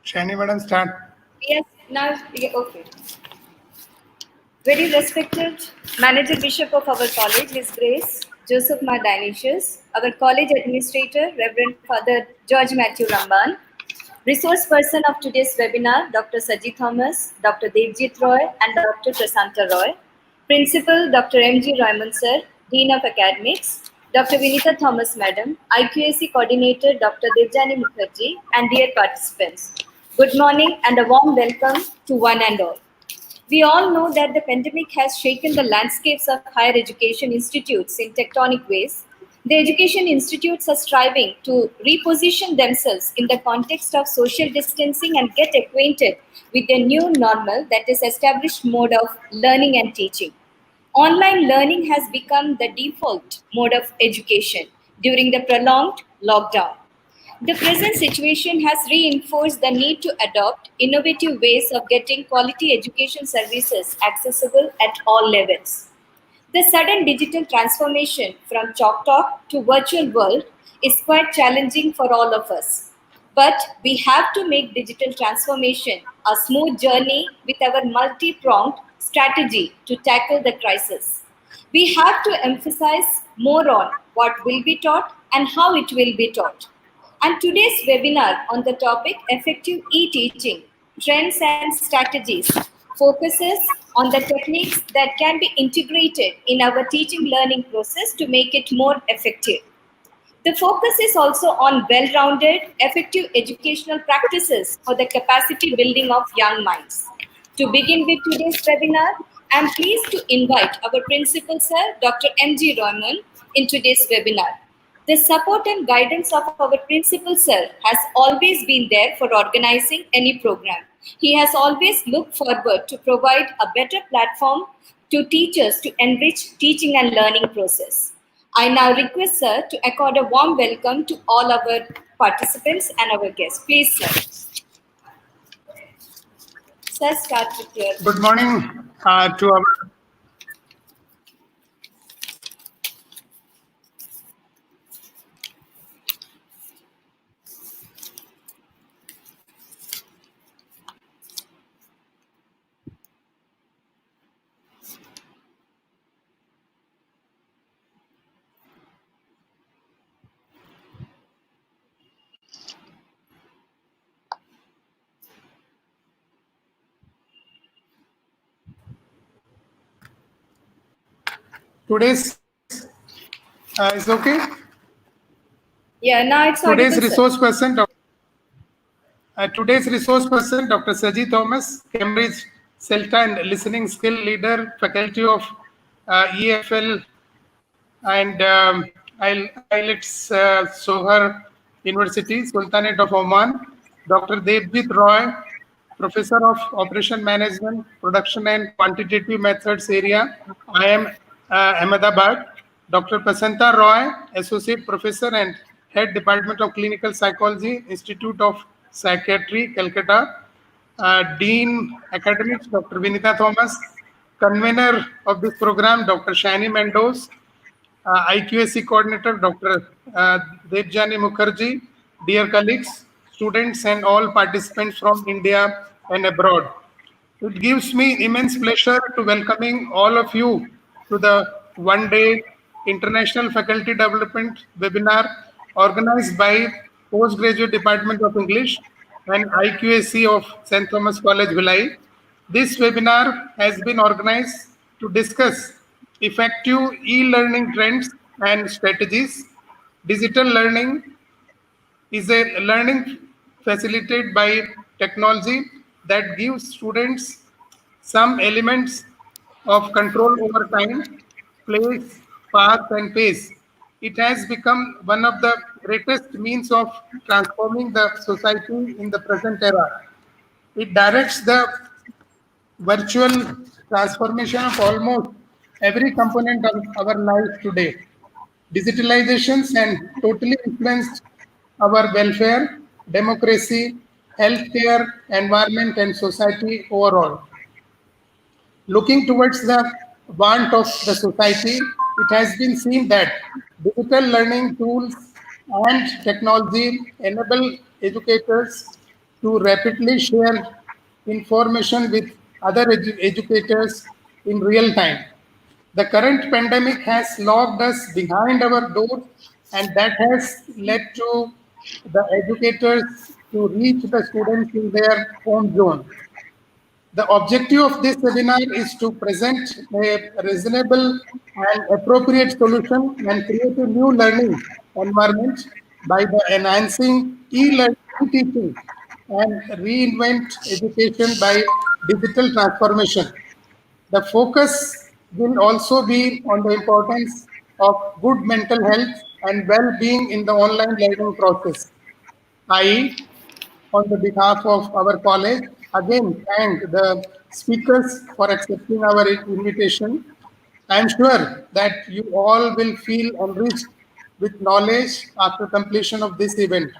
Shani madam, start. Yes, now, okay. Very respected Manager Bishop of our college, His Grace Joseph Ma Dionysius, our college administrator, Reverend Father George Matthew Ramban, resource person of today's webinar, Dr. Saji Thomas, Dr. Devjit Roy, and Dr. Prasanta Roy, Principal Dr. M.G. Raymond Sir, Dean of Academics, Dr. Vinita Thomas Madam, IQAC Coordinator Dr. Devjani Mukherjee, and dear participants. Good morning and a warm welcome to one and all. We all know that the pandemic has shaken the landscapes of higher education institutes in tectonic ways. The education institutes are striving to reposition themselves in the context of social distancing and get acquainted with the new normal that is established mode of learning and teaching. Online learning has become the default mode of education during the prolonged lockdown. The present situation has reinforced the need to adopt innovative ways of getting quality education services accessible at all levels. The sudden digital transformation from chalk talk to virtual world is quite challenging for all of us. But we have to make digital transformation a smooth journey with our multi-pronged strategy to tackle the crisis. We have to emphasize more on what will be taught and how it will be taught. And today's webinar on the topic Effective e-teaching, Trends and Strategies focuses on the techniques that can be integrated in our teaching learning process to make it more effective. The focus is also on well-rounded, effective educational practices for the capacity building of young minds. To begin with today's webinar, I am pleased to invite our Principal Sir, Dr. M.G. Roman, in today's webinar. The support and guidance of our Principal Sir has always been there for organizing any program. He has always looked forward to provide a better platform to teachers to enrich teaching and learning process. I now request Sir to accord a warm welcome to all our participants and our guests. Please, Sir. Sir, start with your... Good morning to our today's is okay. Yeah, now it's Today's audible, resource person, Dr. Saji Thomas, Cambridge CELTA and Listening Skill Leader, Faculty of EFL and IELTS Sohar University, Sultanate of Oman, Dr. Devjit Roy, Professor of Operation Management, Production and Quantitative Methods Area, IIM Ahmedabad, Dr. Prasanta Roy, Associate Professor and Head Department of Clinical Psychology, Institute of Psychiatry, Calcutta, Dean Academics, Dr. Vinita Thomas, Convener of this program, Dr. Shani Mendoz, IQAC Coordinator, Dr. Devjani Mukherjee, dear colleagues, students and all participants from India and abroad. It gives me immense pleasure to welcoming all of you to the one-day International Faculty Development Webinar organized by Postgraduate Department of English and IQAC of St. Thomas College, Bhilai. This webinar has been organized to discuss effective e-learning trends and strategies. Digital learning is a learning facilitated by technology that gives students some elements of control over time, place, path, and pace. It has become one of the greatest means of transforming the society in the present era. It directs the virtual transformation of almost every component of our life today. Digitalizations and totally influenced our welfare, democracy, healthcare, environment, and society overall. Looking towards the want of the society, it has been seen that digital learning tools and technology enable educators to rapidly share information with other educators in real time. The current pandemic has locked us behind our doors, and that has led to the educators to reach the students in their home zone. The objective of this webinar is to present a reasonable and appropriate solution and create a new learning environment by the enhancing e-learning teaching and reinvent education by digital transformation. The focus will also be on the importance of good mental health and well-being in the online learning process. I, on the behalf of our college, again thank the speakers for accepting our invitation. I am sure that you all will feel enriched with knowledge after completion of this event.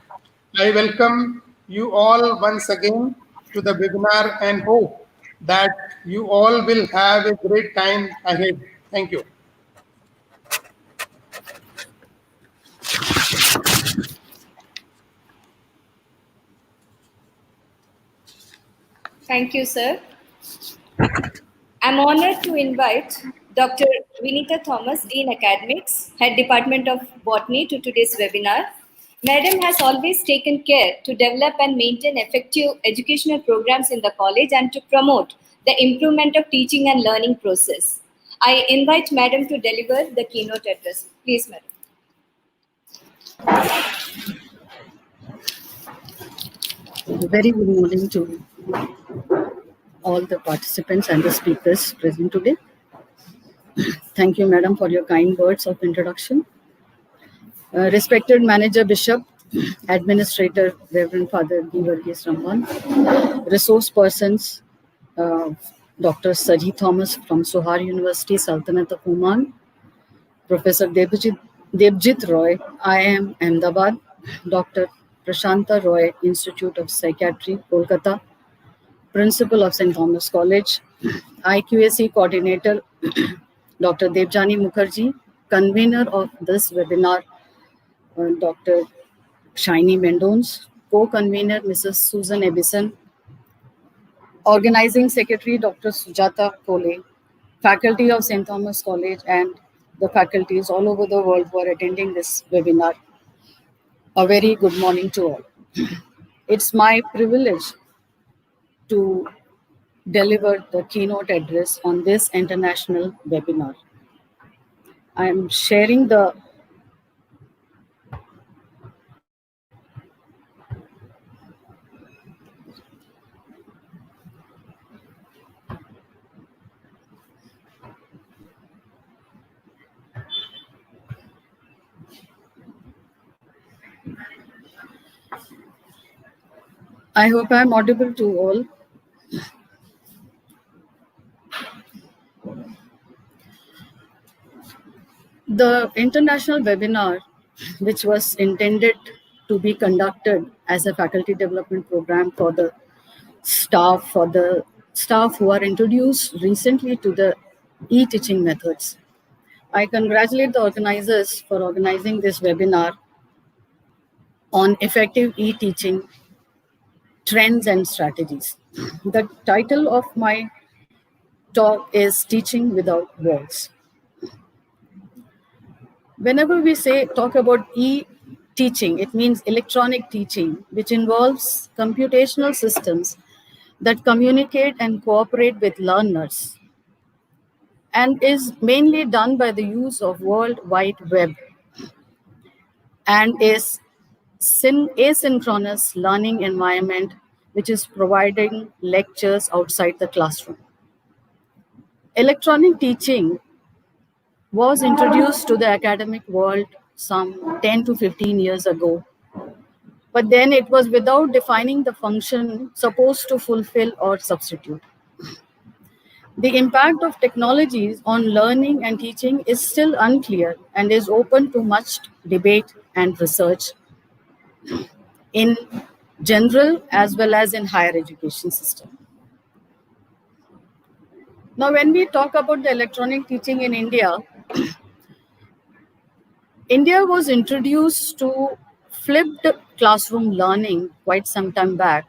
I welcome you all once again to the webinar and hope that you all will have a great time ahead. Thank you. Thank you, sir. I'm honored to invite Dr. Vinita Thomas, Dean Academics, Head Department of Botany, to today's webinar. Madam has always taken care to develop and maintain effective educational programs in the college and to promote the improvement of teaching and learning process. I invite Madam to deliver the keynote address. Please, Madam. Very good morning to all the participants and the speakers present today. Thank you, Madam, for your kind words of introduction. Respected Manager Bishop, Administrator Reverend Father D. Varghese Ramban, resource persons, Dr. Saji Thomas from Sohar University, Sultanate of Oman, Professor Debjit Roy, IIM Ahmedabad, Dr. Prashanta Roy, Institute of Psychiatry, Kolkata, Principal of St. Thomas College, IQAC Coordinator, Dr. Debjani Mukherjee, convener of this webinar, Dr. Shiny Mendons, co-convener Mrs. Susan Ebison, organizing secretary Dr. Sujata Kole, faculty of St. Thomas College, and the faculties all over the world who are attending this webinar. A very good morning to all. It's my privilege to deliver the keynote address on this international webinar. I am sharing the I hope I am audible to all. The international webinar, which was intended to be conducted as a faculty development program for the staff who are introduced recently to the e-teaching methods. I congratulate the organizers for organizing this webinar on effective e-teaching trends and strategies. The title of my talk is Teaching Without Walls. Whenever we talk about e-teaching, it means electronic teaching, which involves computational systems that communicate and cooperate with learners and is mainly done by the use of World Wide Web and is asynchronous learning environment which is providing lectures outside the classroom. Electronic teaching was introduced to the academic world some 10 to 15 years ago, but then it was without defining the function supposed to fulfill or substitute. The impact of technologies on learning and teaching is still unclear and is open to much debate and research in general as well as in higher education system. Now, when we talk about the electronic teaching in India, India was introduced to flipped classroom learning quite some time back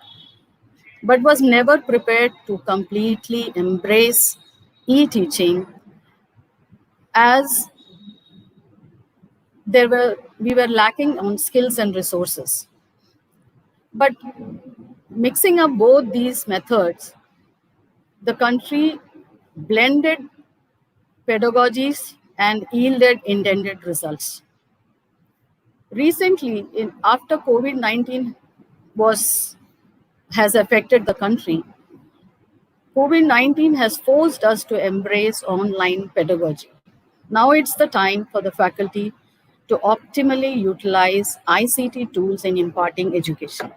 but was never prepared to completely embrace e-teaching, as we were lacking on skills and resources. But mixing up both these methods, the country blended pedagogies and yielded intended results. Recently, after COVID-19 was has affected the country, COVID-19 has forced us to embrace online pedagogy. Now it's the time for the faculty to optimally utilize ICT tools in imparting education.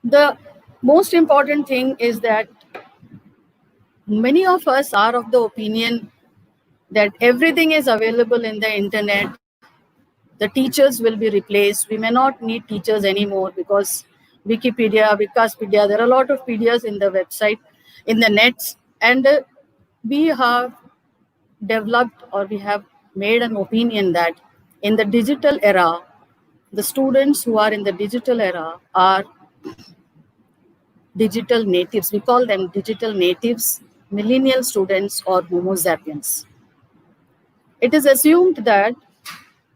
The most important thing is that many of us are of the opinion that everything is available in the internet. The teachers will be replaced. We may not need teachers anymore because Wikipedia, Wikaspedia, there are a lot of PDFs in the website, in the nets, and we have developed, or we have made an opinion that in the digital era, the students who are in the digital era are digital natives. We call them digital natives, millennial students, or Homo sapiens. It is assumed that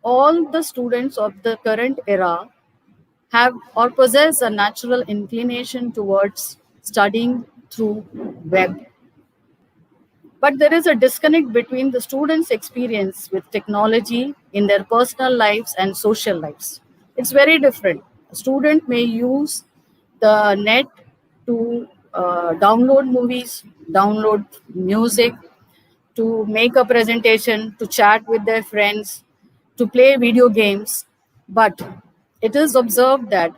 all the students of the current era have or possess a natural inclination towards studying through web. But there is a disconnect between the students' experience with technology in their personal lives and social lives. It's very different. A student may use the net to download movies, download music, to make a presentation, to chat with their friends, to play video games. But it is observed that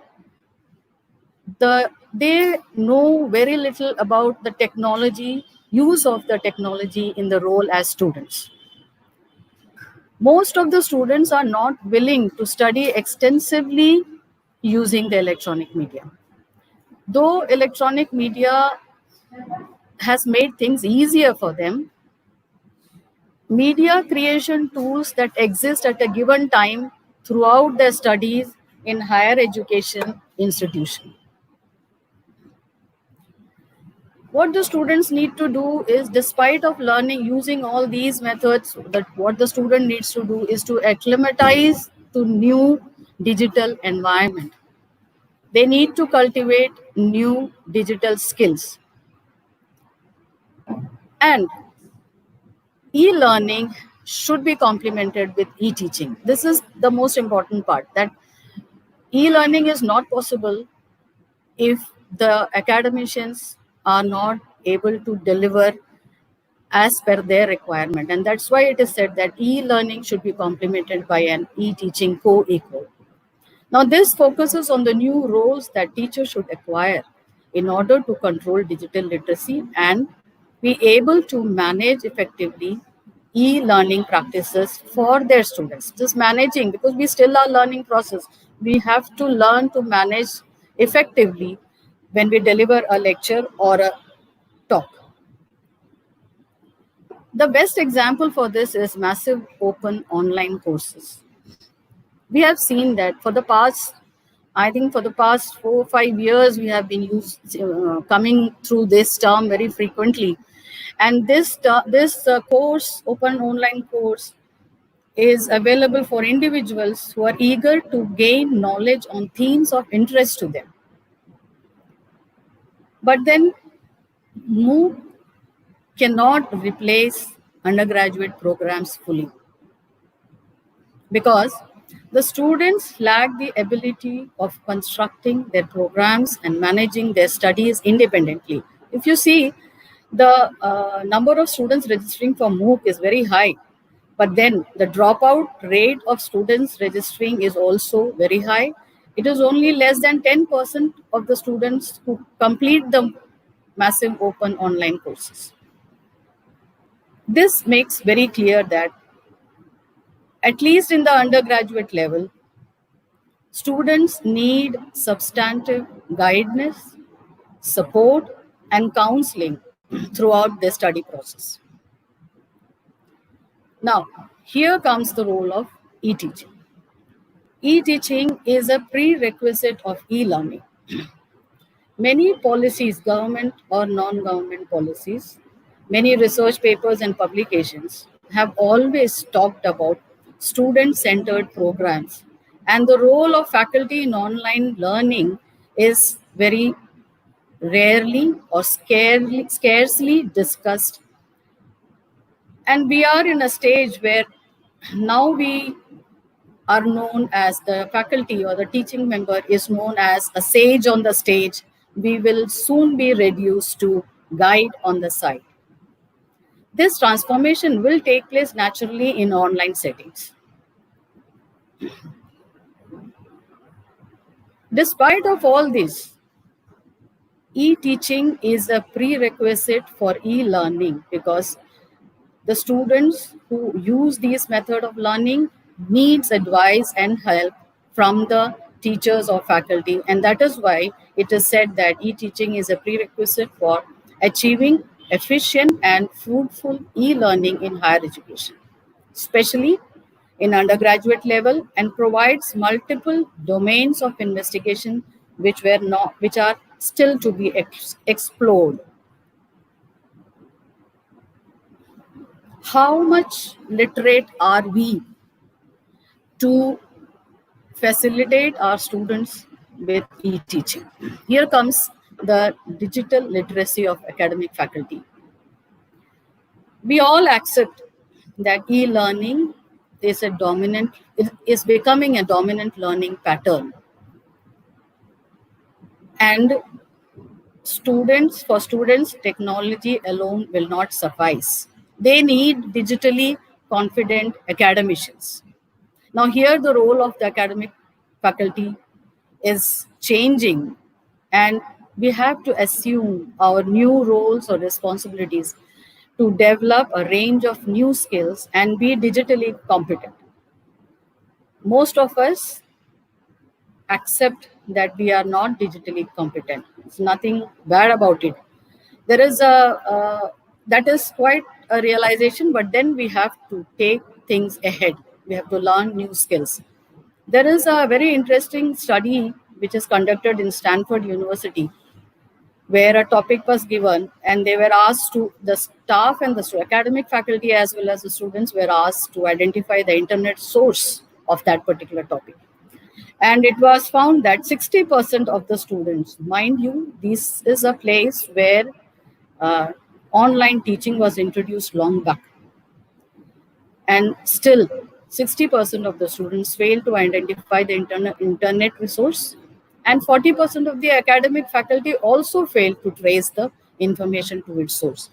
they know very little about the technology, use of the technology in the role as students. Most of the students are not willing to study extensively using the electronic media. Though electronic media has made things easier for them, media creation tools that exist at a given time throughout their studies in higher education institution. What the students need to do is, despite of learning using all these methods, that what the student needs to do is to acclimatize to new digital environment. They need to cultivate new digital skills. And e-learning should be complemented with e-teaching. This is the most important part, that e-learning is not possible if the academicians are not able to deliver as per their requirement. And that's why it is said that e-learning should be complemented by an e-teaching co-equal. Now, this focuses on the new roles that teachers should acquire in order to control digital literacy and be able to manage effectively e-learning practices for their students. Just managing, because we still are learning process. We have to learn to manage effectively when we deliver a lecture or a talk. The best example for this is massive open online courses. We have seen that for the past, I think for the past 4 or 5 years, we have been coming through this term very frequently. And this course, open online course, is available for individuals who are eager to gain knowledge on themes of interest to them. But then MOOC cannot replace undergraduate programs fully, because the students lack the ability of constructing their programs and managing their studies independently. If you see, the number of students registering for MOOC is very high, but then the dropout rate of students registering is also very high. It is only less than 10% of the students who complete the massive open online courses. This makes very clear that, at least in the undergraduate level, students need substantive guidance, support, and counseling throughout their study process. Now, here comes the role of e-teaching. E-teaching is a prerequisite of e-learning. Many policies, government or non-government policies, many research papers and publications have always talked about student-centered programs. And the role of faculty in online learning is very rarely or scarcely discussed. And we are in a stage where now we are known as the faculty, or the teaching member is known as a sage on the stage. We will soon be reduced to guide on the side. This transformation will take place naturally in online settings. Despite of all this, e-teaching is a prerequisite for e-learning, because the students who use this method of learning needs advice and help from the teachers or faculty, and that is why it is said that e-teaching is a prerequisite for achieving efficient and fruitful e-learning in higher education, especially in undergraduate level, and provides multiple domains of investigation which are still to be explored. How much literate are we to facilitate our students with e-teaching? Here comes the digital literacy of academic faculty. We all accept that e-learning is becoming a dominant learning pattern. And for students, technology alone will not suffice. They need digitally confident academicians. Now, here the role of the academic faculty is changing, and we have to assume our new roles or responsibilities to develop a range of new skills and be digitally competent. Most of us accept that we are not digitally competent. It's nothing bad about it. There is that is quite a realization, but then we have to take things ahead. We have to learn new skills. There is a very interesting study which is conducted in Stanford University, where a topic was given, and they were asked to, the staff and the academic faculty as well as the students were asked to identify the internet source of that particular topic. And it was found that 60% of the students, mind you, this is a place where online teaching was introduced long back, and still 60% of the students fail to identify the internet resource, and 40% of the academic faculty also fail to trace the information to its source.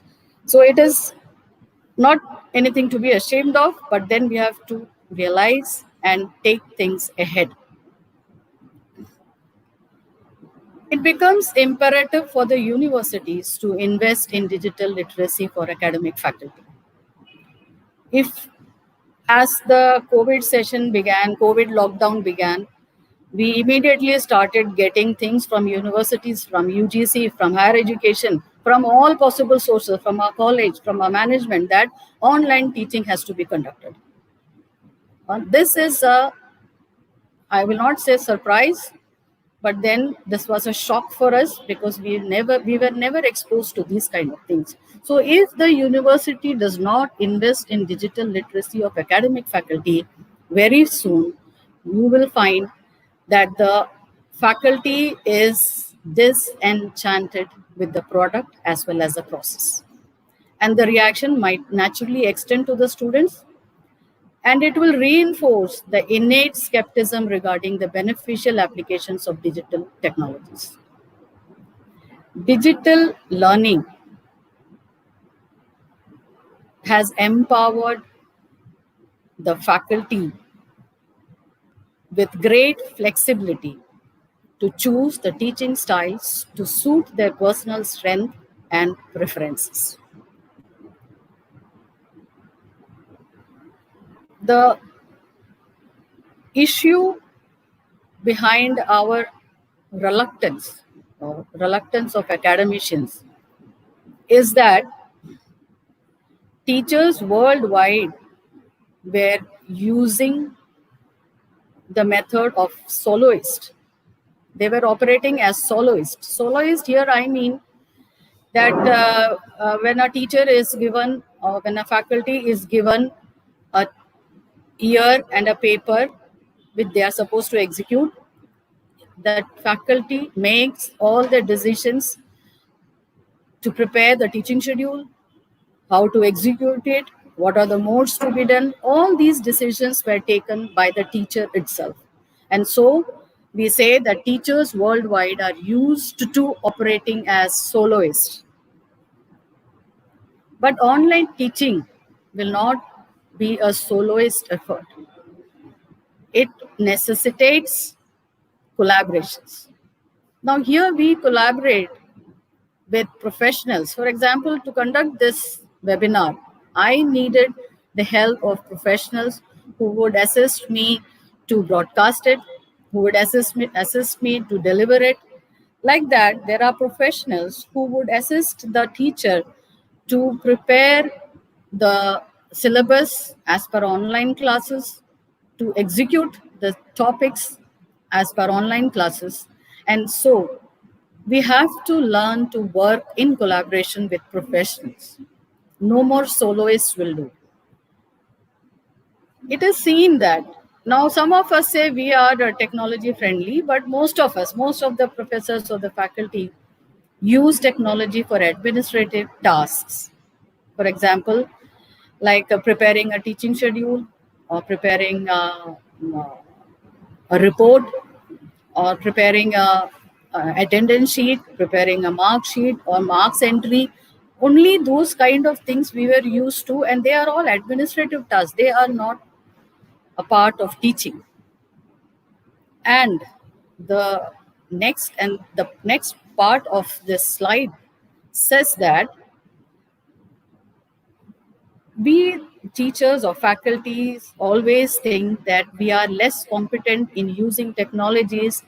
So it is not anything to be ashamed of, but then we have to realize and take things ahead. It becomes imperative for the universities to invest in digital literacy for academic faculty. If, as the COVID lockdown began, we immediately started getting things from universities, from UGC, from higher education, from all possible sources, from our college, from our management, that online teaching has to be conducted. This is I will not say surprise, but then this was a shock for us, because we were never exposed to these kind of things. So if the university does not invest in digital literacy of academic faculty, very soon you will find that the faculty is disenchanted with the product as well as the process. And the reaction might naturally extend to the students, and it will reinforce the innate skepticism regarding the beneficial applications of digital technologies. Digital learning has empowered the faculty with great flexibility to choose the teaching styles to suit their personal strength and preferences. The issue behind our reluctance of academicians is that teachers worldwide were using the method of soloist, They were operating as soloists. Soloist here, I mean that when a teacher is given, or when a faculty is given a year and a paper which they are supposed to execute, that faculty makes all the decisions to prepare the teaching schedule, how to execute it, what are the modes to be done. All these decisions were taken by the teacher itself. And so we say that teachers worldwide are used to operating as soloists. But online teaching will not be a soloist effort. It necessitates collaborations. Now, here we collaborate with professionals. For example, to conduct this webinar, I needed the help of professionals who would assist me to broadcast it, who would assist me to deliver it. Like that, there are professionals who would assist the teacher to prepare the syllabus as per online classes, to execute the topics as per online classes. And so we have to learn to work in collaboration with professionals. No more soloists will do. It is seen that now some of us say we are technology friendly, but most of us, most of the professors or the faculty use technology for administrative tasks. For example, like preparing a teaching schedule or preparing a report or preparing a attendance sheet, preparing a mark sheet or marks entry. Only those kind of things we were used to, and they are all administrative tasks. They are not a part of teaching. And the next part of this slide says that we teachers or faculties always think that we are less competent in using technologies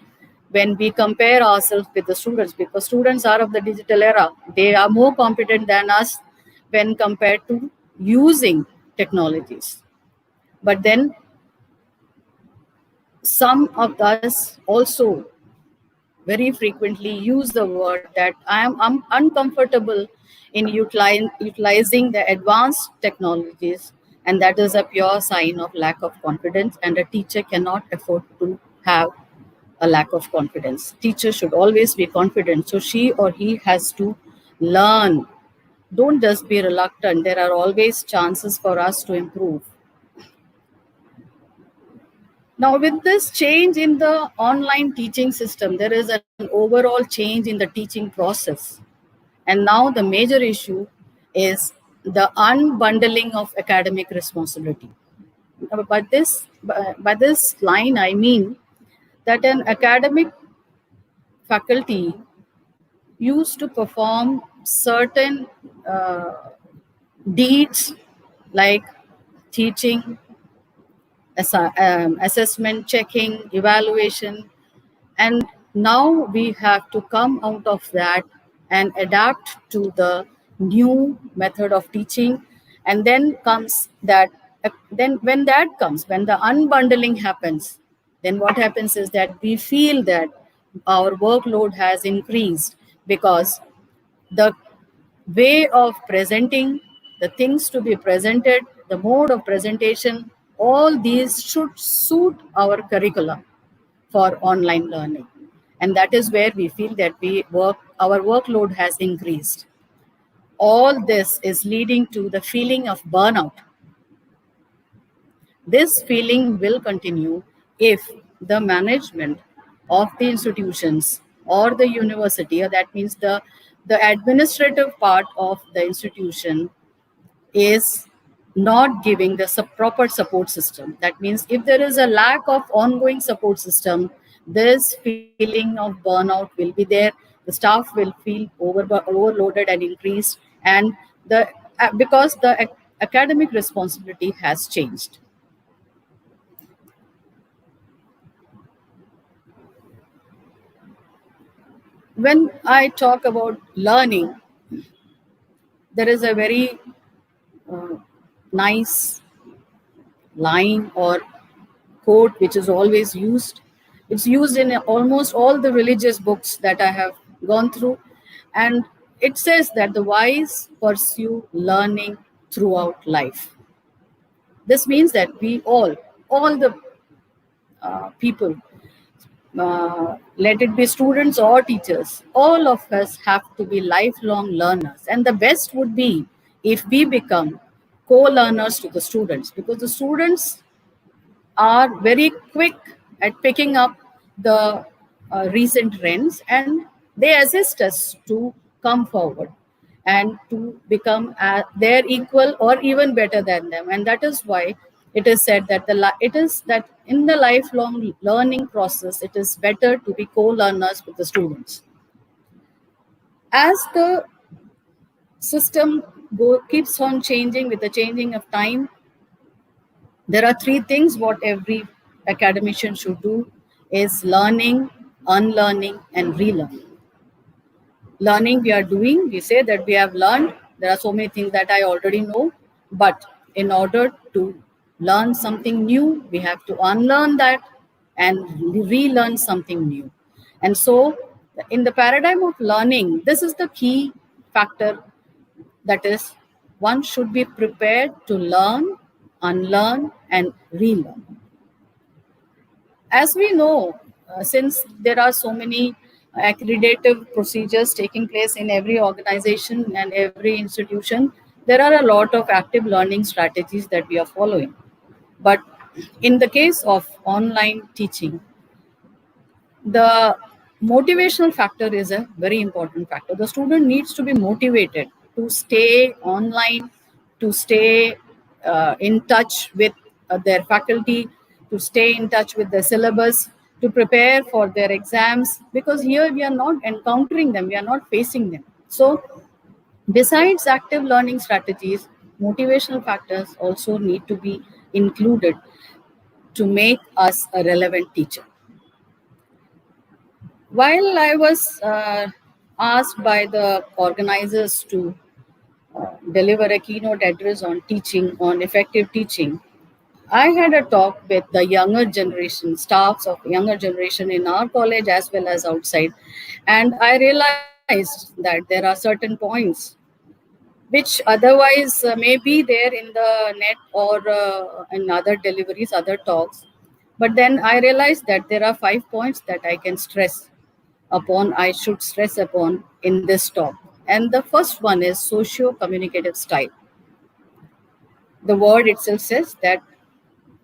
when we compare ourselves with the students, because students are of the digital era. They are more competent than us when compared to using technologies. But then some of us also very frequently use the word that I'm uncomfortable in utilizing the advanced technologies, and that is a pure sign of lack of confidence, and a teacher cannot afford to have a lack of confidence. Teacher should always be confident, so she or he has to learn. Don't just be reluctant. There are always chances for us to improve. Now, with this change in the online teaching system, there is an overall change in the teaching process. And now the major issue is the unbundling of academic responsibility. By this line, I mean that an academic faculty used to perform certain deeds like teaching, assessment, checking, evaluation. And now we have to come out of that and adapt to the new method of teaching. And then comes that, then when that comes, when the unbundling happens, then what happens is that we feel that our workload has increased, because the way of presenting, the things to be presented, the mode of presentation, all these should suit our curriculum for online learning. And that is where we feel that our workload has increased. All this is leading to the feeling of burnout. This feeling will continue if the management of the institutions or the university, or that means the administrative part of the institution, is not giving the proper support system. That means if there is a lack of ongoing support system, this feeling of burnout will be there. The staff will feel overloaded and increased, and because the academic responsibility has changed. When I talk about learning, there is a very nice line or quote which is always used, It's used in almost all the religious books that I have gone through. And it says that the wise pursue learning throughout life. This means that we all the people, let it be students or teachers, all of us have to be lifelong learners. And the best would be if we become co-learners to the students, because the students are very quick at picking up the recent trends, and they assist us to come forward and to become their equal or even better than them. And that is why it is said that it is that in the lifelong learning process, it is better to be co-learners with the students. As the system keeps on changing with the changing of time, there are three things what every academician should do is learning, unlearning, and relearning. Learning we are doing, we say that we have learned. There are so many things that I already know, but in order to learn something new, we have to unlearn that and relearn something new. And so in the paradigm of learning, this is the key factor, that is, one should be prepared to learn, unlearn, and relearn. As we know, since there are so many accredited procedures taking place in every organization and every institution, there are a lot of active learning strategies that we are following. But in the case of online teaching, the motivational factor is a very important factor. The student needs to be motivated to stay online, to stay in touch with their faculty, to stay in touch with the syllabus, to prepare for their exams, because here we are not encountering them, we are not facing them. So besides active learning strategies, motivational factors also need to be included to make us a relevant teacher. While I was asked by the organizers to deliver a keynote address on teaching, on effective teaching, I had a talk with the younger generation, staffs of younger generation in our college as well as outside. And I realized that there are certain points which otherwise may be there in the net or in other deliveries, other talks. But then I realized that there are 5 points that I can stress upon, I should stress upon in this talk. And the first one is socio-communicative style. The word itself says that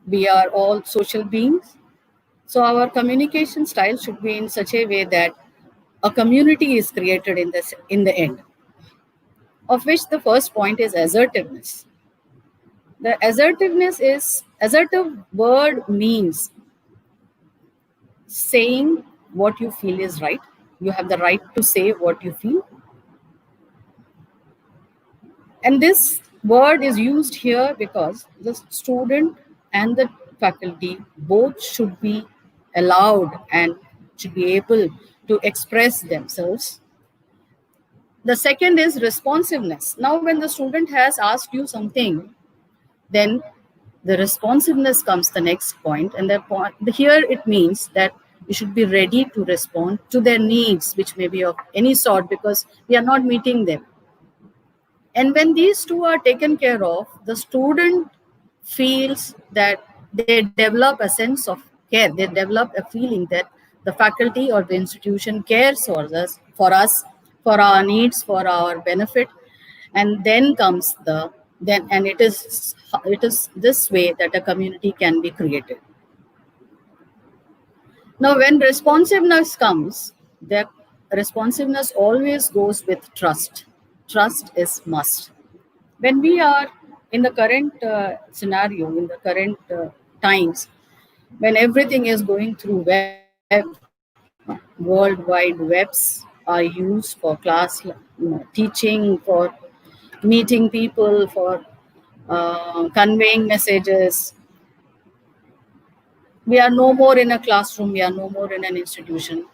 we are all social beings. So our communication style should be in such a way that a community is created in the end, of which the first point is assertiveness. The assertive word means saying what you feel is right. You have the right to say what you feel. And this word is used here because the student and the faculty both should be allowed and should be able to express themselves. The second is responsiveness. Now, when the student has asked you something, then the responsiveness comes the next point. And here it means that you should be ready to respond to their needs, which may be of any sort, because we are not meeting them. And when these two are taken care of, the student feels that they develop a sense of care. They develop a feeling that the faculty or the institution cares for us, for our needs, for our benefit. And then comes and it is this way that a community can be created. Now, when responsiveness comes, the responsiveness always goes with trust. Trust is must. When we are in the current scenario, in the current times, when everything is going through web, worldwide webs are used for class teaching, for meeting people, for conveying messages. We are no more in a classroom, we are no more in an institution.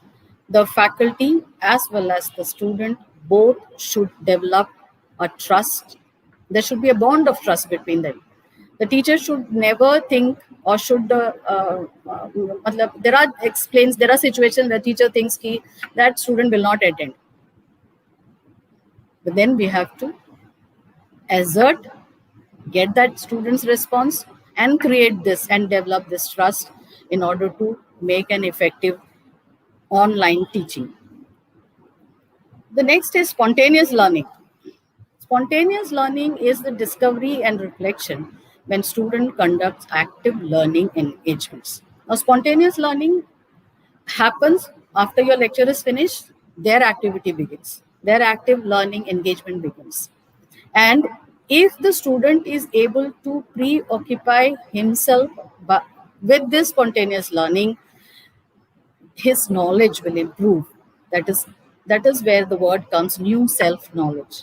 The faculty as well as the student both should develop a trust. There should be a bond of trust between them. The teacher should never think or should there are situations where teacher thinks that student will not attend, but then we have to assert, get that student's response, and create this and develop this trust in order to make an effective online teaching. The next is spontaneous learning. Spontaneous learning is the discovery and reflection when student conducts active learning engagements. Now, spontaneous learning happens after your lecture is finished, their activity begins, their active learning engagement begins. And if the student is able to preoccupy himself with this spontaneous learning, his knowledge will improve. That is where the word comes, new self-knowledge.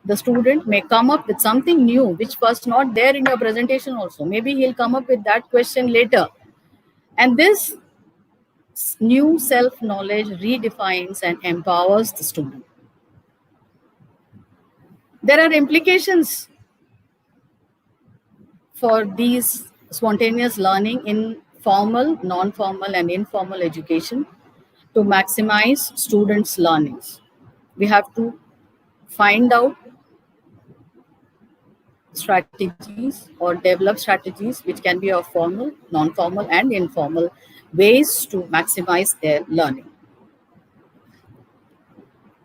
The student may come up with something new which was not there in your presentation also. Maybe he'll come up with that question later. And this new self-knowledge redefines and empowers the student. There are implications for these spontaneous learning in formal, non-formal, and informal education to maximize students' learnings. We have to find out strategies or develop strategies which can be of formal, non-formal, and informal ways to maximize their learning.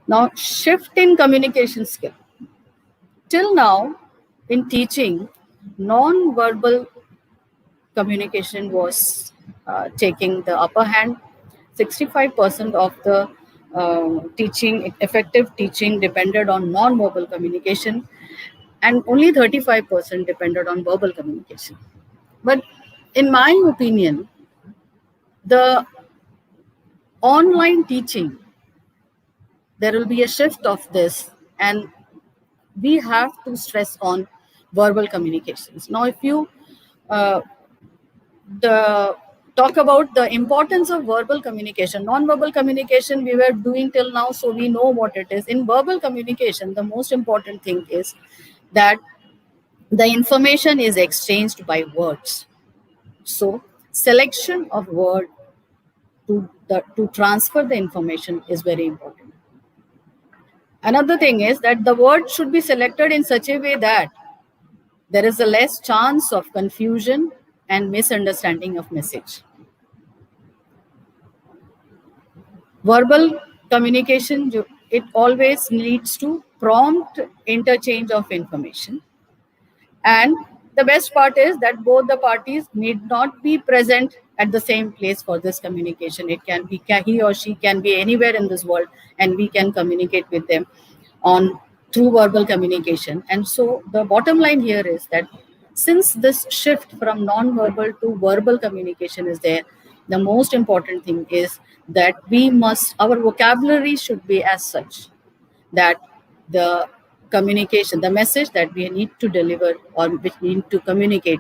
Now, shift in communication skill. Till now, in teaching, non-verbal communication was taking the upper hand. 65% of the effective teaching depended on non-verbal communication, and only 35% depended on verbal communication. But in my opinion, the online teaching, there will be a shift of this, and we have to stress on verbal communications. Now, if you talk about the importance of verbal communication, non-verbal communication we were doing till now, so we know what it is. In verbal communication, the most important thing is that the information is exchanged by words. So selection of word to transfer the information is very important. Another thing is that the word should be selected in such a way that there is a less chance of confusion and misunderstanding of message. Verbal communication, it always leads to prompt interchange of information. And the best part is that both the parties need not be present at the same place for this communication. It can be, he or she can be anywhere in this world, and we can communicate with them through verbal communication. And so the bottom line here is that since this shift from non-verbal to verbal communication is there, the most important thing is that our vocabulary should be as such that the communication, the message that we need to deliver or which we need to communicate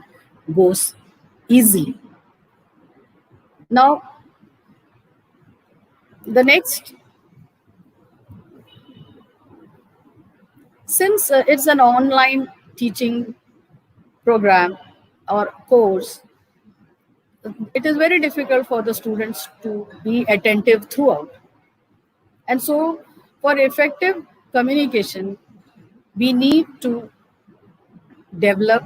goes easily. Now, the next, since it's an online teaching program or course, it is very difficult for the students to be attentive throughout. And so for effective communication, we need to develop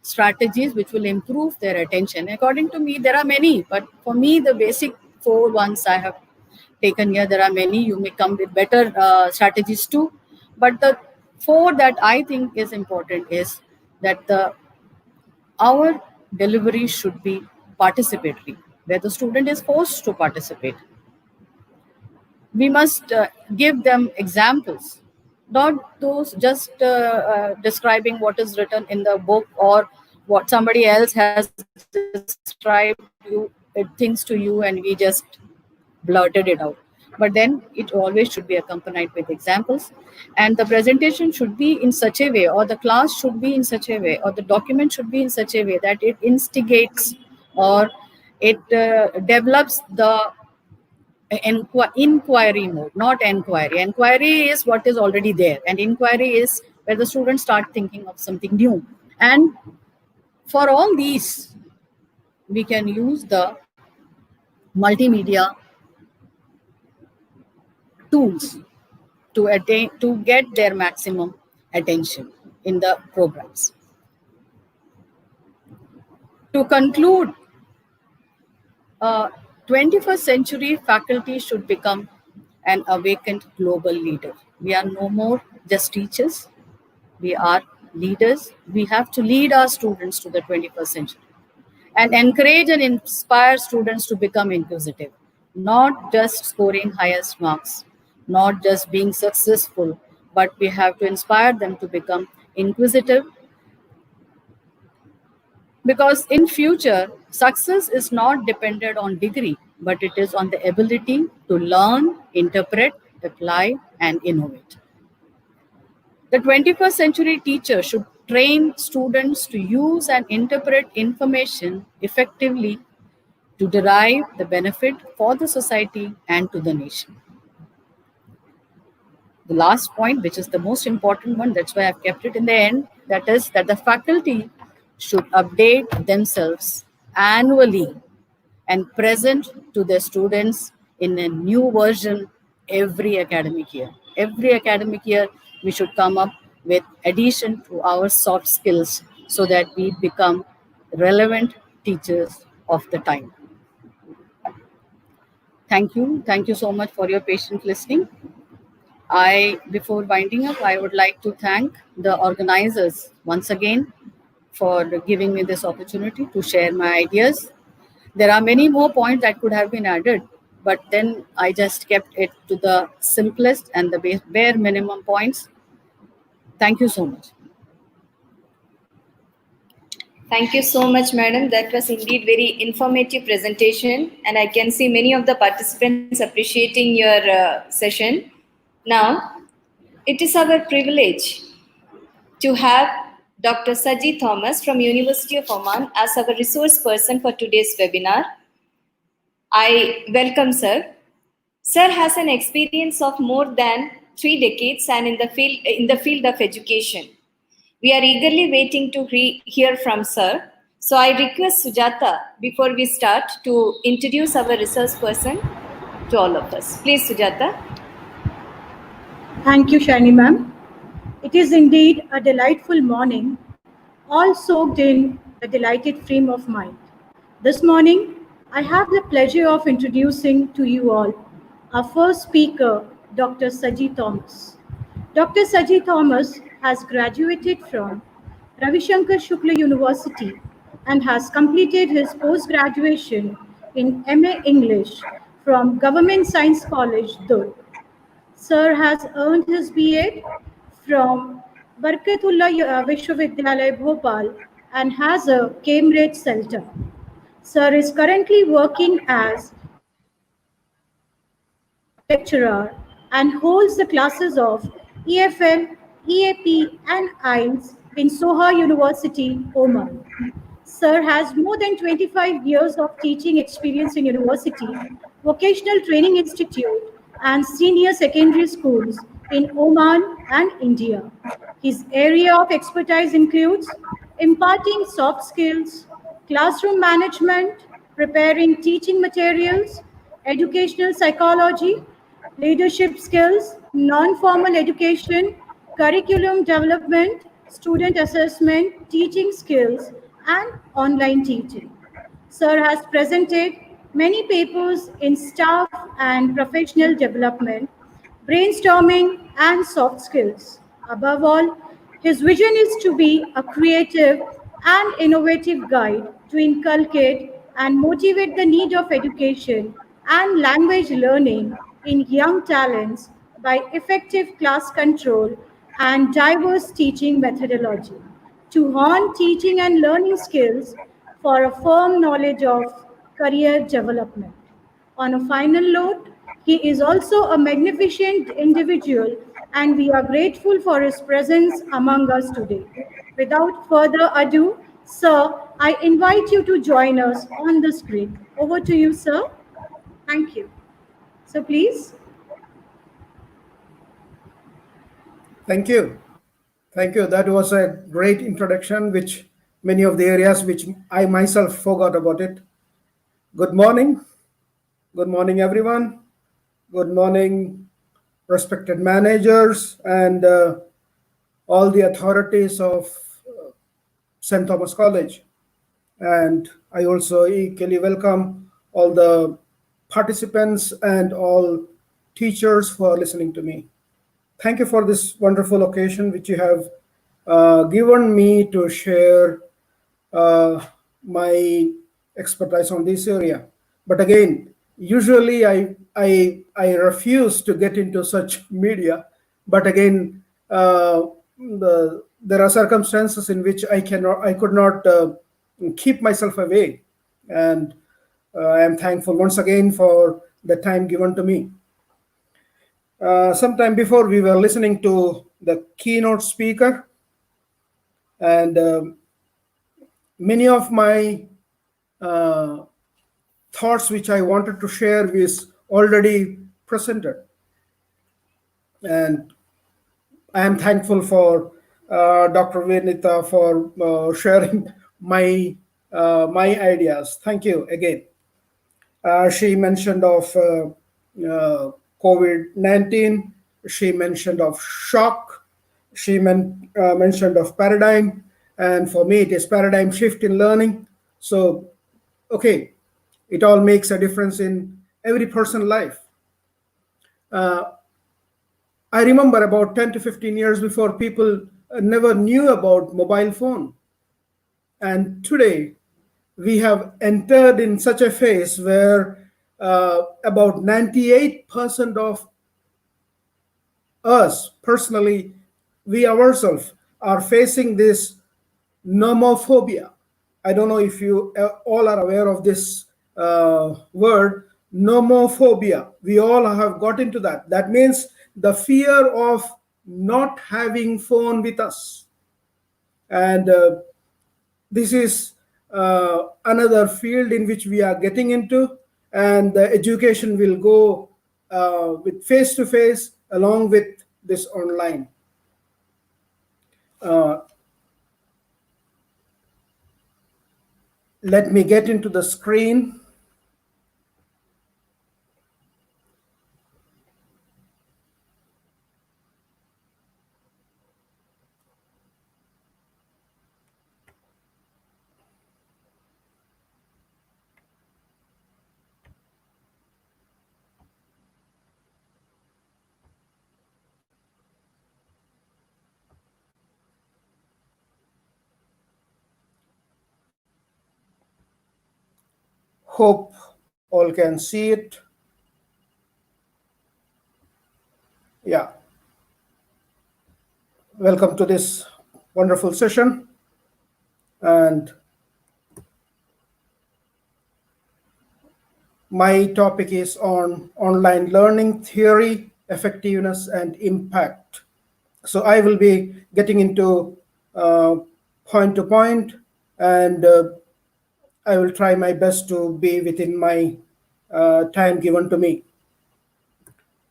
strategies which will improve their attention. According to me, there are many, but for me, the basic 4 ones I have taken here, there are many. You may come with better strategies too. But the 4 that I think is important is that our delivery should be participatory, where the student is forced to participate. We must give them examples, not those just describing what is written in the book or what somebody else has described things to you and we just blurted it out. But then it always should be accompanied with examples, and the presentation should be in such a way, or the class should be in such a way, or the document should be in such a way that it instigates or it develops the inquiry mode, not enquiry. Enquiry is what is already there, and inquiry is where the students start thinking of something new. And for all these, we can use the multimedia tools to get their maximum attention in the programs. To conclude, 21st century faculty should become an awakened global leader. We are no more just teachers, we are leaders. We have to lead our students to the 21st century and encourage and inspire students to become inquisitive, not just scoring highest marks, not just being successful, but we have to inspire them to become inquisitive, because in future success is not dependent on degree, but it is on the ability to learn, interpret, apply, and innovate. The 21st century teacher should train students to use and interpret information effectively to derive the benefit for the society and to the nation. The last point, which is the most important one, that's why I've kept it in the end, that is that the faculty should update themselves annually and present to their students in a new version every academic year. Every academic year, we should come up with addition to our soft skills so that we become relevant teachers of the time. Thank you. Thank you so much for your patient listening. Before winding up, I would like to thank the organizers once again for giving me this opportunity to share my ideas. There are many more points that could have been added, but then I just kept it to the simplest and the bare minimum points. Thank you so much. Thank you so much, madam. That was indeed very informative presentation, and I can see many of the participants appreciating your session. Now, it is our privilege to have Dr. Saji Thomas from University of Oman as our resource person for today's webinar. I welcome sir. Sir has an experience of more than 3 decades and in the field of education. We are eagerly waiting to hear from sir. So I request Sujata, before we start, to introduce our resource person to all of us. Please, Sujata. Thank you, Shani ma'am. It is indeed a delightful morning, all soaked in a delighted frame of mind. This morning, I have the pleasure of introducing to you all our first speaker, Dr. Saji Thomas. Dr. Saji Thomas has graduated from Ravi Shankar Shukla University and has completed his post-graduation in MA English from Government Science College, Durg. Sir has earned his B.Ed from Barkatullah Vishwavidyalaya Bhopal and has a Cambridge CELTA. Sir is currently working as lecturer and holds the classes of EFL, EAP and IELTS in Soha University, Oman. Sir has more than 25 years of teaching experience in university, vocational training institute, and senior secondary schools in Oman and India. His area of expertise includes imparting soft skills, classroom management, preparing teaching materials, educational psychology, leadership skills, non-formal education, curriculum development, student assessment, teaching skills, and online teaching. Sir has presented many papers in staff and professional development, brainstorming, and soft skills. Above all, his vision is to be a creative and innovative guide to inculcate and motivate the need of education and language learning in young talents by effective class control and diverse teaching methodology, to hone teaching and learning skills for a firm knowledge of career development. On a final note, he is also a magnificent individual and we are grateful for his presence among us today. Without further ado, sir, I invite you to join us on the screen. Over to you, sir. Thank you. So please. Thank you. Thank you. That was a great introduction, which many of the areas which I myself forgot about it. Good morning. Good morning, everyone. Good morning, respected managers and all the authorities of St. Thomas College. And I also equally welcome all the participants and all teachers for listening to me. Thank you for this wonderful occasion which you have given me to share my expertise on this area. But again, usually I refuse to get into such media. But again, there are circumstances in which I could not keep myself away, and I am thankful once again for the time given to me. Sometime before, we were listening to the keynote speaker, and many of my thoughts which I wanted to share is already presented. And I am thankful for Dr. Venita for sharing my ideas. Thank you again. She mentioned of COVID-19. She mentioned of shock. She mentioned of paradigm. And for me, it is paradigm shift in learning. So, okay, it all makes a difference in every person's life. I remember about 10 to 15 years before, people never knew about mobile phone. And today, we have entered in such a phase where about 98% of us, personally, we ourselves are facing this nomophobia. I don't know if you all are aware of this word, nomophobia. We all have got into that. That means the fear of not having phone with us. And this is another field in which we are getting into, and the education will go with face-to-face along with this online. Let me get into the screen. Hope all can see it. Yeah. Welcome to this wonderful session. And my topic is on online learning theory, effectiveness, and impact. So I will be getting into point to point, and I will try my best to be within my time given to me.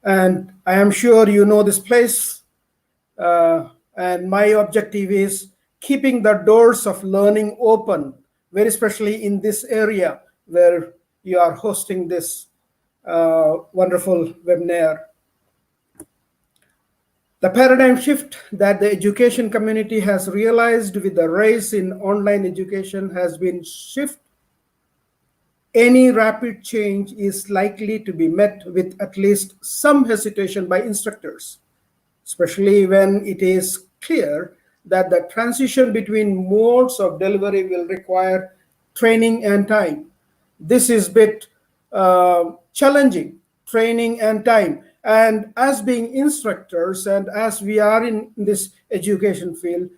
And I am sure you know this place, and my objective is keeping the doors of learning open, very especially in this area where you are hosting this wonderful webinar. The paradigm shift that the education community has realized with the rise in online education has been shift. Any rapid change is likely to be met with at least some hesitation by instructors, especially when it is clear that the transition between modes of delivery will require training and time. This is a bit challenging, training and time. And as being instructors and as we are in this education field,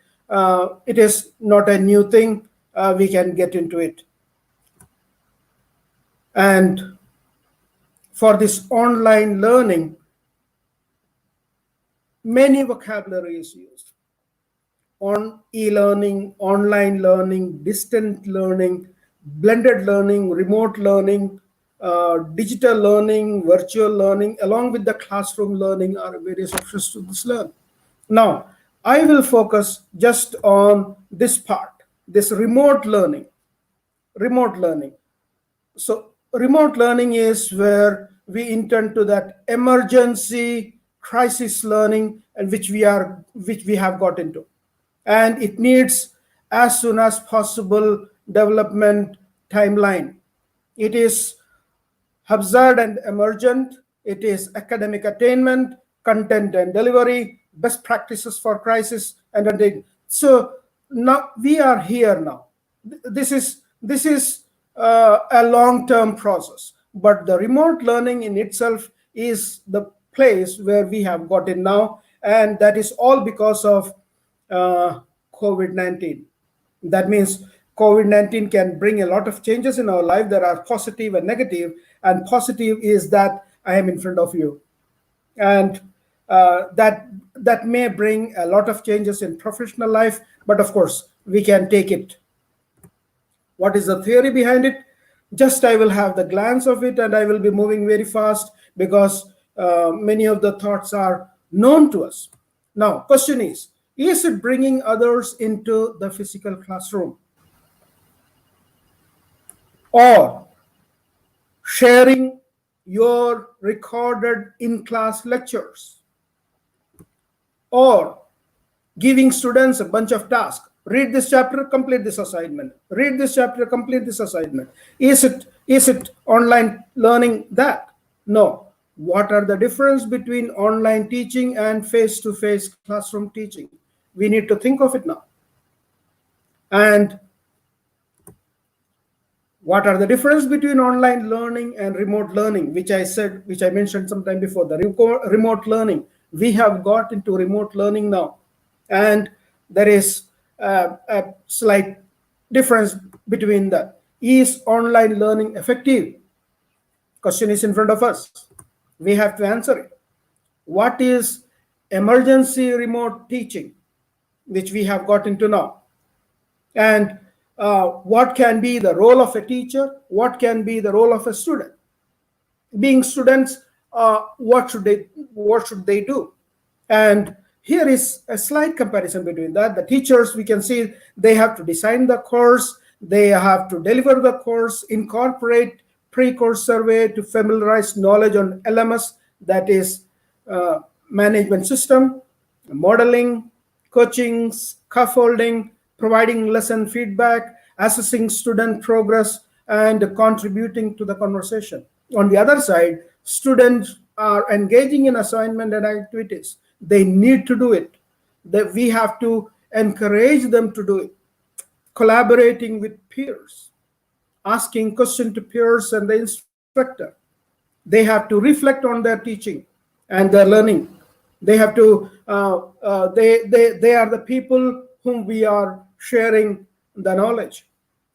it is not a new thing. We can get into it. And for this online learning, many vocabulary is used. On e-learning, online learning, distant learning, blended learning, remote learning, digital learning, virtual learning, along with the classroom learning are various options to this learn. Now, I will focus just on this part, this remote learning. Remote learning. So remote learning is where we intend to that emergency crisis learning, and which we have got into, and it needs as soon as possible development timeline. It is hazard and emergent. It is academic attainment, content and delivery, best practices for crisis and undertaking. So now we are here now. This is a long-term process, but the remote learning in itself is the place where we have gotten now, and that is all because of COVID-19. That means COVID-19 can bring a lot of changes in our life. There are positive and negative, and positive is that I am in front of you, and that may bring a lot of changes in professional life, but of course we can take it. What is the theory behind it? Just I will have the glance of it, and I will be moving very fast because many of the thoughts are known to us. Now, question is it bringing others into the physical classroom, or sharing your recorded in-class lectures, or giving students a bunch of tasks? Read this chapter, complete this assignment. Read this chapter, complete this assignment. Is it online learning that? No. What are the difference between online teaching and face-to-face classroom teaching? We need to think of it now. And what are the difference between online learning and remote learning, which I mentioned sometime before, the remote learning. We have got into remote learning now, and there is a slight difference between that. Is online learning effective? Question is in front of us. We have to answer it. What is emergency remote teaching, which we have got into now? And what can be the role of a teacher? What can be the role of a student? Being students, what should they do? And here is a slight comparison between that. The teachers, we can see they have to design the course, they have to deliver the course, incorporate pre-course survey to familiarize knowledge on LMS, that is management system, modeling, coaching, scaffolding, providing lesson feedback, assessing student progress, and contributing to the conversation. On the other side, students are engaging in assignment and activities. They need to do it. We have to encourage them to do it. Collaborating with peers, asking questions to peers and the instructor. They have to reflect on their teaching and their learning. They have to. They are the people whom we are sharing the knowledge.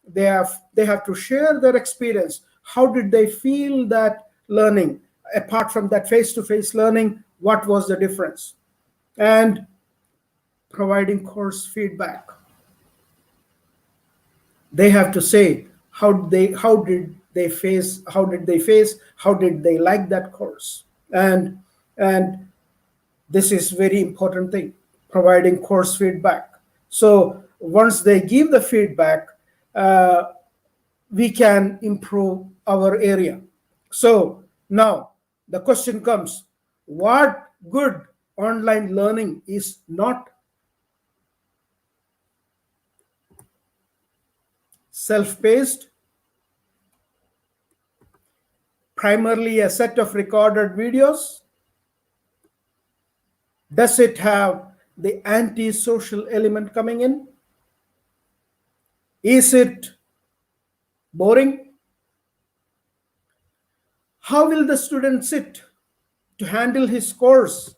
They have to share their experience. How did they feel that learning? Apart from that face-to-face learning, what was the difference? And providing course feedback. They have to say how did they like that course, and this is very important thing, providing course feedback. So once they give the feedback, we can improve our area. So now the question comes, what good online learning is not? Self-paced, primarily a set of recorded videos? Does it have the anti-social element coming in? Is it boring? How will the student sit to handle his course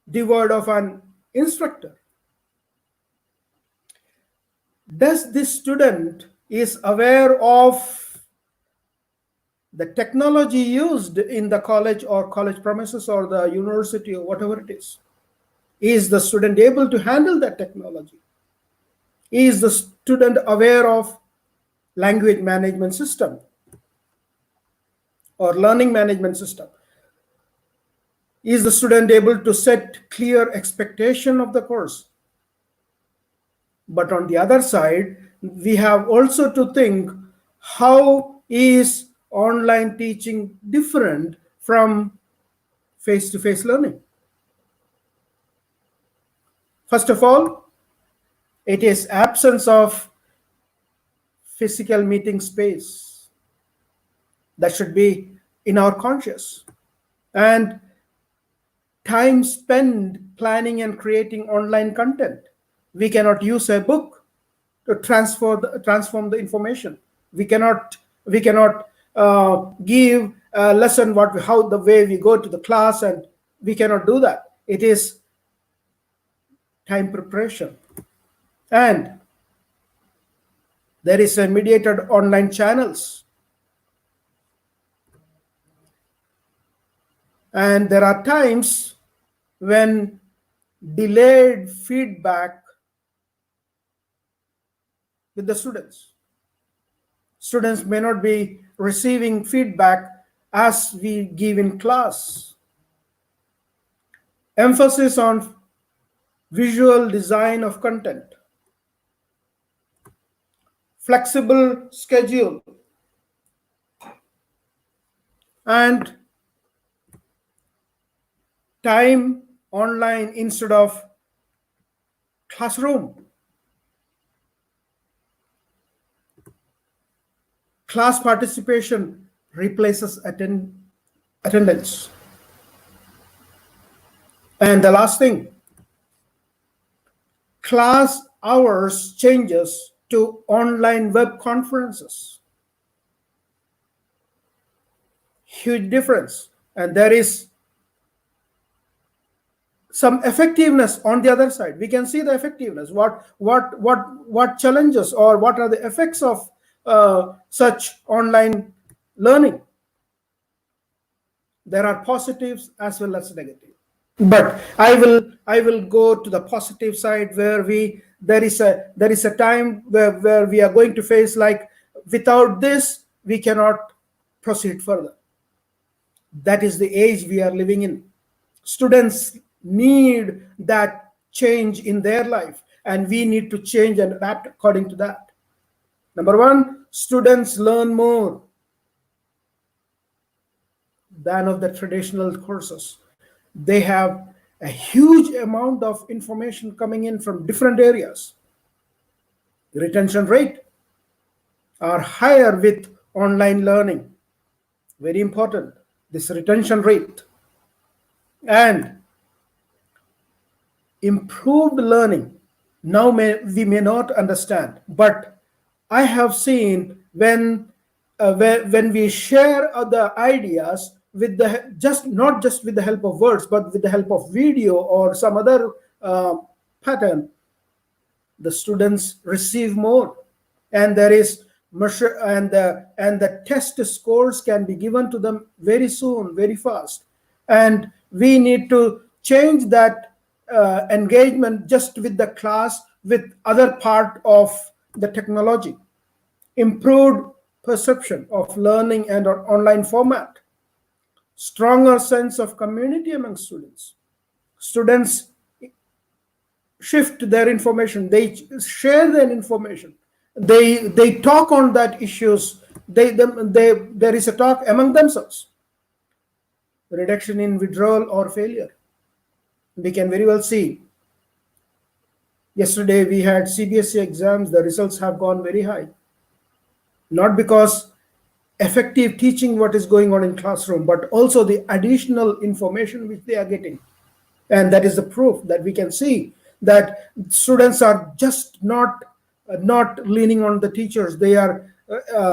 devoid of an instructor? Does this student is aware of the technology used in the college or college premises or the university or whatever it is? Is the student able to handle that technology? Is the student aware of language management system or learning management system? Is the student able to set clear expectation of the course? But on the other side, we have also to think, how is online teaching different from face-to-face learning? First of all, it is absence of physical meeting space. That should be in our conscious. And time spent planning and creating online content. We cannot use a book to transform the information. We cannot give a lesson how the way we go to the class, and we cannot do that. It is time preparation. And there is a mediated online channels. And there are times when delayed feedback with the students. Students may not be receiving feedback as we give in class. Emphasis on visual design of content. Flexible schedule. And time online instead of classroom. Class participation replaces attendance. And the last thing, class hours changes to online web conferences. Huge difference. And there is some effectiveness on the other side. We can see the effectiveness. What challenges or what are the effects of such online learning? There are positives as well as negative. But I will go to the positive side, where there is a time where we are going to face, like, without this we cannot proceed further. That is the age we are living in. Students need that change in their life, and we need to change and adapt according to that. Number one, students learn more than of the traditional courses. They have a huge amount of information coming in from different areas. The retention rate are higher with online learning. Very important, this retention rate. And improved learning. Now we may not understand, but I have seen when we share the ideas with not just with the help of words, but with the help of video or some other pattern, the students receive more, and there is measure, and the test scores can be given to them very soon, very fast. And we need to change that engagement just with the class, with other part of the technology. Improved perception of learning and online format. Stronger sense of community among students. Students shift their information, they share their information, they talk on that issues, there is a talk among themselves. Reduction in withdrawal or failure. We can very well see, yesterday we had CBSE exams, the results have gone very high. Not because effective teaching what is going on in classroom, but also the additional information which they are getting. And that is the proof that we can see that students are just not leaning on the teachers. They are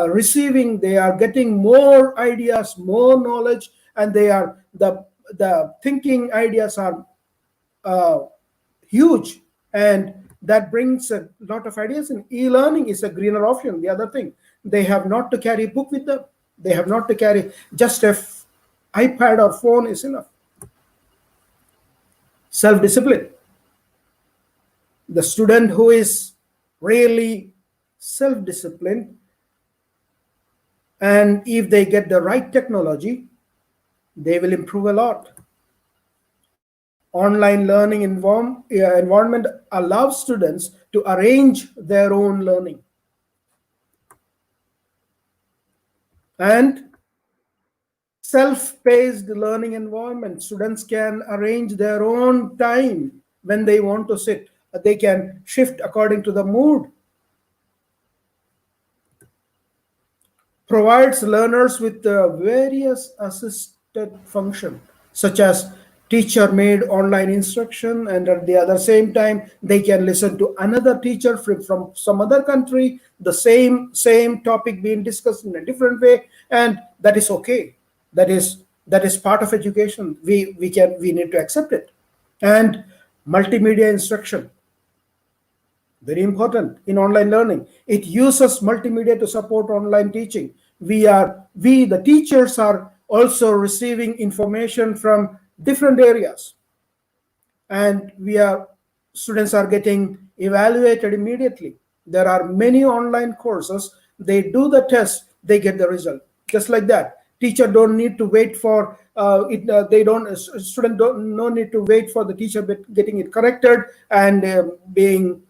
receiving, they are getting more ideas, more knowledge, and they are the thinking ideas are huge, and that brings a lot of ideas. And e-learning is a greener option. The other thing, they have not to carry a book with them. They have not to carry, just a iPad or phone is enough. Self-discipline. The student who is really self-disciplined, and if they get the right technology, they will improve a lot. Online learning environment allows students to arrange their own learning. And self-paced learning environment, students can arrange their own time when they want to sit. They can shift according to the mood. Provides learners with various assisted function, such as teacher-made online instruction, and at the other same time, they can listen to another teacher from some other country, the same topic being discussed in a different way, and that is okay. That is part of education. We need to accept it. And multimedia instruction, very important in online learning. It uses multimedia to support online teaching. We the teachers are also receiving information from different areas, and students are getting evaluated immediately. There are many online courses. They do the test, they get the result just like that. Teacher don't need to wait for student no need to wait for the teacher getting it corrected and being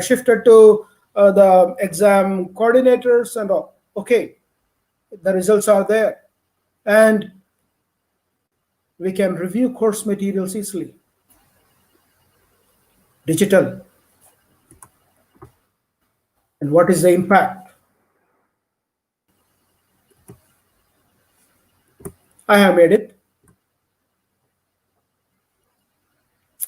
shifted to the exam coordinators and all. Okay, the results are there, and we can review course materials easily. Digital. And what is the impact? I have made it.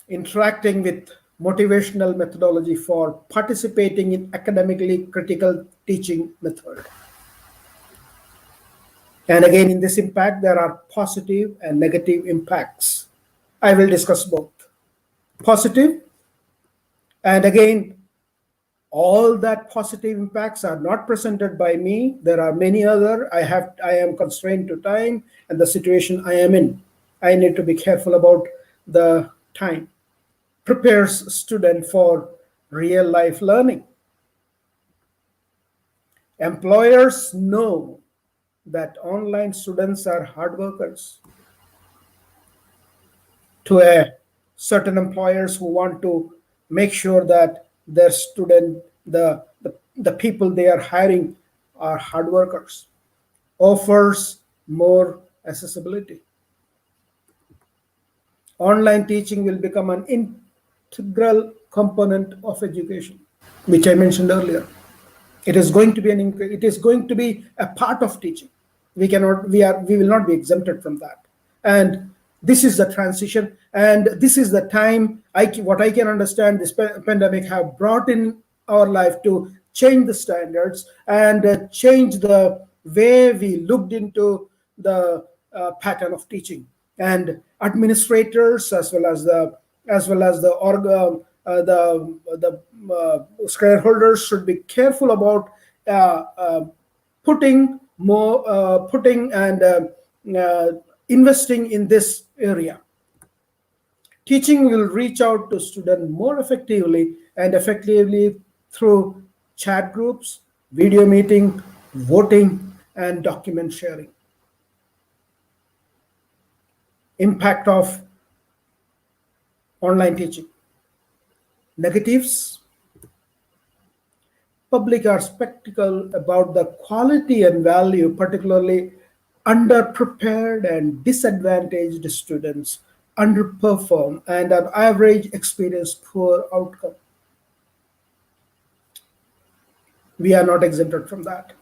Interacting with motivational methodology for participating in academically critical teaching method. And again, in this impact, there are positive and negative impacts. I will discuss both. Positive, and again, all that positive impacts are not presented by me. There are many other. I am constrained to time and the situation I am in. I need to be careful about the time. Prepares student for real life learning. Employers know that online students are hard workers. To certain employers who want to make sure that their student, the people they are hiring are hard workers. Offers more accessibility. Online teaching will become an integral component of education, which I mentioned earlier. It is going to be a part of teaching. We will not be exempted from that. And this is the transition, and this is the time. What I can understand, this pandemic have brought in our life to change the standards and change the way we looked into the pattern of teaching. And administrators, as well as the shareholders, should be careful about putting and investing in this area. Teaching will reach out to students more effectively through chat groups, video meeting, voting, and document sharing. Impact of online teaching. Negatives. Public are skeptical about the quality and value, particularly underprepared and disadvantaged students underperform and on average experience poor outcome. We are not exempted from that.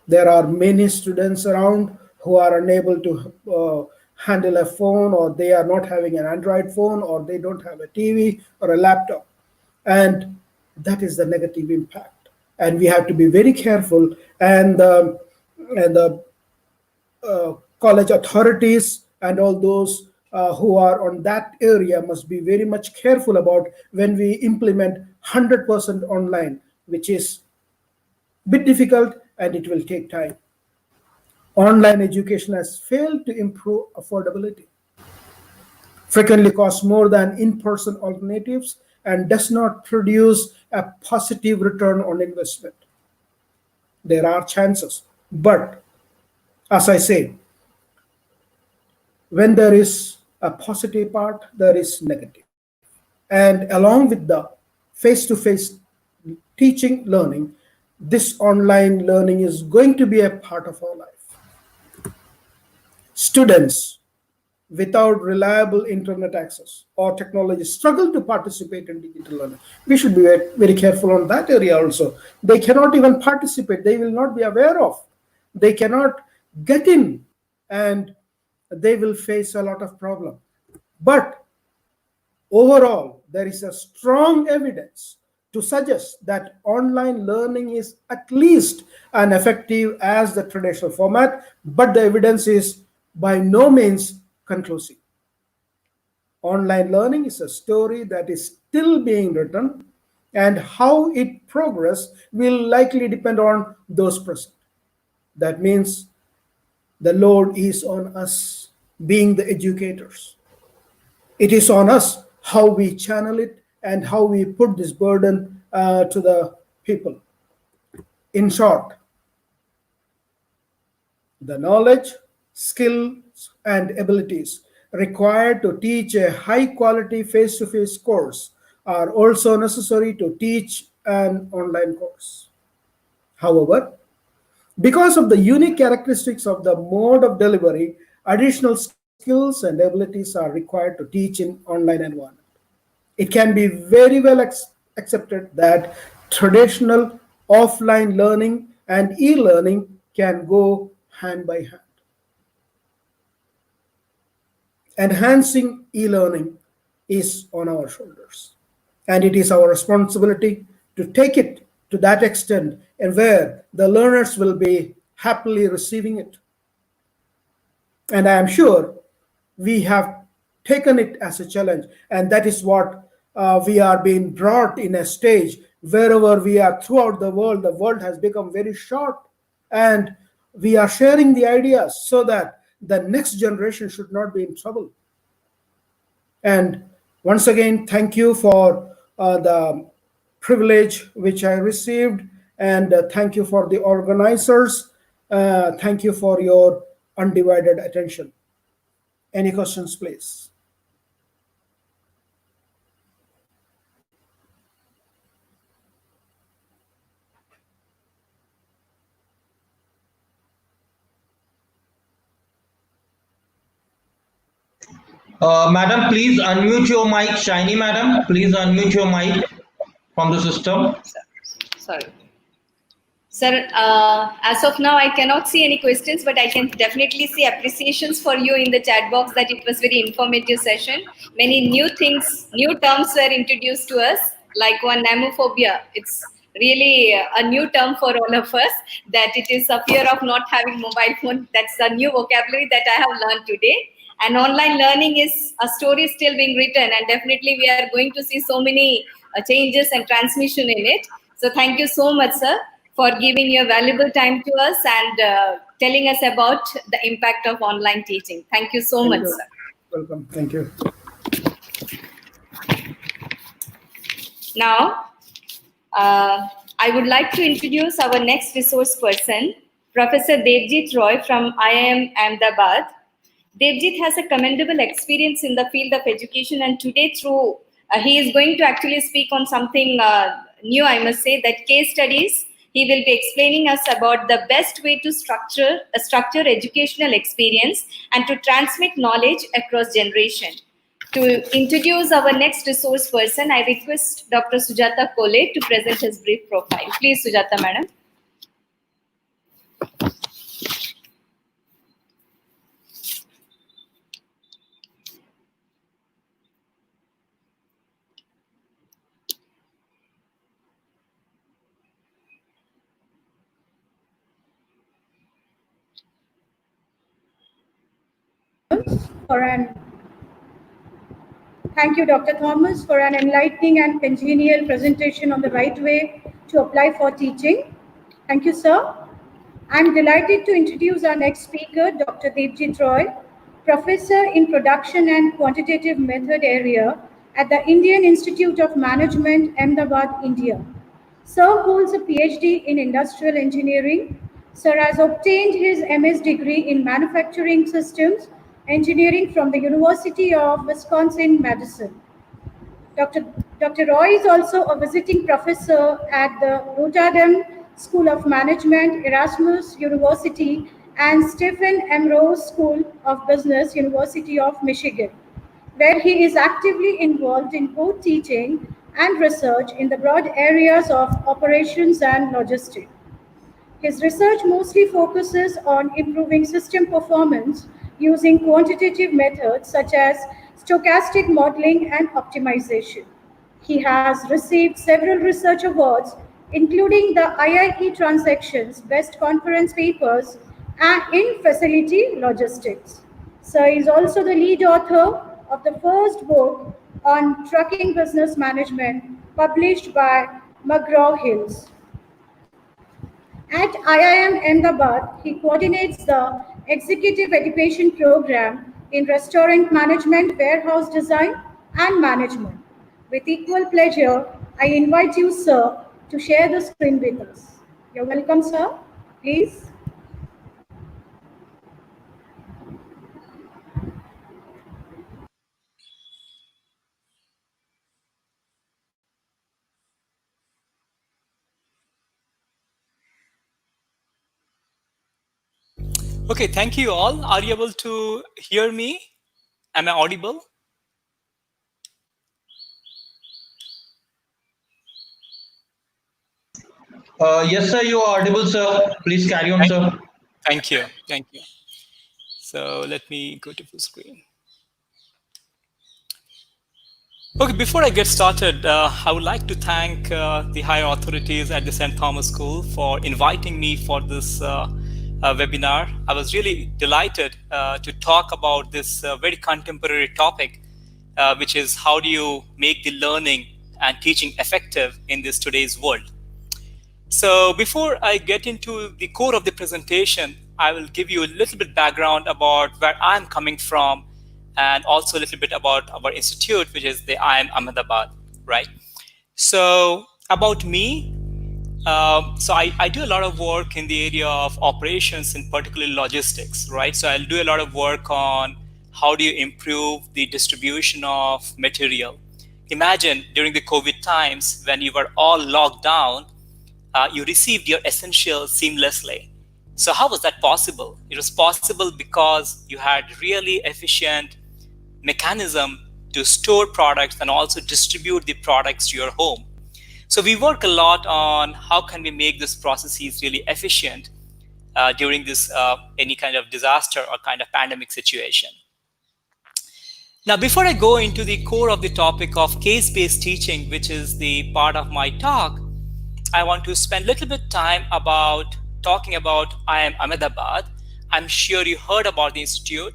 There are many students around who are unable to handle a phone, or they are not having an Android phone, or they don't have a TV or a laptop. And that is the negative impact. And we have to be very careful. And the college authorities and all those who are on that area must be very much careful about when we implement 100% online, which is a bit difficult and it will take time. Online education has failed to improve affordability, frequently costs more than in-person alternatives, and does not produce a positive return on investment. There are chances, but as I say, when there is a positive part, there is negative. And along with the face-to-face teaching learning, this online learning is going to be a part of our life. Students without reliable internet access or technology struggle to participate in digital learning. We should be very careful on that area also. They cannot even participate. They will not be aware of. They cannot get in, and they will face a lot of problem. But overall, there is a strong evidence to suggest that online learning is at least as effective as the traditional format, but the evidence is by no means conclusive. Online learning is a story that is still being written, and how it progresses will likely depend on those present. That means the load is on us, being the educators. It is on us how we channel it and how we put this burden to the people. In short, the knowledge, skills, and abilities required to teach a high quality face to face course are also necessary to teach an online course. However, because of the unique characteristics of the mode of delivery, additional skills and abilities are required to teach in online environment. It can be very well accepted that traditional offline learning and e-learning can go hand by hand. Enhancing e-learning is on our shoulders, and it is our responsibility to take it to that extent and where the learners will be happily receiving it. And I am sure we have taken it as a challenge, and that is what we are being brought in a stage wherever we are throughout the world has become very short, and we are sharing the ideas so that the next generation should not be in trouble. And once again, thank you for the privilege which I received, and thank you for the organizers. Thank you for your undivided attention. Any questions, please? Madam, please unmute your mic. Shiny madam, please unmute your mic from the system. Sorry. Sir, as of now, I cannot see any questions, but I can definitely see appreciations for you in the chat box that it was very informative session. Many new things, new terms were introduced to us, like one namophobia. It's really a new term for all of us, that it is a fear of not having mobile phone. That's a new vocabulary that I have learned today. And online learning is a story still being written, and definitely we are going to see so many changes and transmission in it. So thank you so much, sir, for giving your valuable time to us and telling us about the impact of online teaching. Thank you so much, sir. Welcome. Thank you. Now, I would like to introduce our next resource person, Professor Devjit Roy from IIM Ahmedabad. Devjit has a commendable experience in the field of education, and today he is going to actually speak on something new, I must say, that case studies. He will be explaining us about the best way to structure educational experience and to transmit knowledge across generation. To introduce our next resource person, I request Dr. Sujata Kole to present his brief profile. Please, Sujata madam. Thank you, Dr. Thomas, for an enlightening and congenial presentation on the right way to apply for teaching. Thank you, sir. I'm delighted to introduce our next speaker, Dr. Devjit Roy, Professor in Production and Quantitative Method area at the Indian Institute of Management, Ahmedabad, India. Sir holds a PhD in Industrial Engineering. Sir has obtained his MS degree in Manufacturing Systems Engineering from the University of Wisconsin-Madison. Dr. Dr. Roy is also a visiting professor at the Rotterdam School of Management, Erasmus University, and Stephen M. Rose School of Business, University of Michigan, where he is actively involved in both teaching and research in the broad areas of operations and logistics. His research mostly focuses on improving system performance using quantitative methods such as stochastic modeling and optimization. He has received several research awards, including the IIE Transactions Best Conference Papers and in Facility Logistics. Sir is also the lead author of the first book on trucking business management published by McGraw-Hills. At IIM Ahmedabad, he coordinates the Executive Education Program in Restaurant Management, Warehouse Design, and Management. With equal pleasure, I invite you, sir, to share the screen with us. You're welcome, sir. Please. Okay, thank you all. Are you able to hear me? Am I audible? Yes, sir, you are audible, sir. Please carry on, sir. Thank you. Thank you. So let me go to full screen. Okay, before I get started, I would like to thank the higher authorities at the St. Thomas School for inviting me for this webinar. I was really delighted to talk about this very contemporary topic, which is how do you make the learning and teaching effective in this today's world. So before I get into the core of the presentation, I will give you a little bit background about where I'm coming from and also a little bit about our institute, which is the IIM Ahmedabad, right? So about me, so I do a lot of work in the area of operations and particularly logistics, right? So I'll do a lot of work on how do you improve the distribution of material. Imagine during the COVID times when you were all locked down, you received your essentials seamlessly. So how was that possible? It was possible because you had really efficient mechanism to store products and also distribute the products to your home. So we work a lot on how can we make this processes really efficient during this any kind of disaster or kind of pandemic situation. Now, before I go into the core of the topic of case-based teaching, which is the part of my talk, I want to spend a little bit time about talking about IIM Ahmedabad. I'm sure you heard about the institute,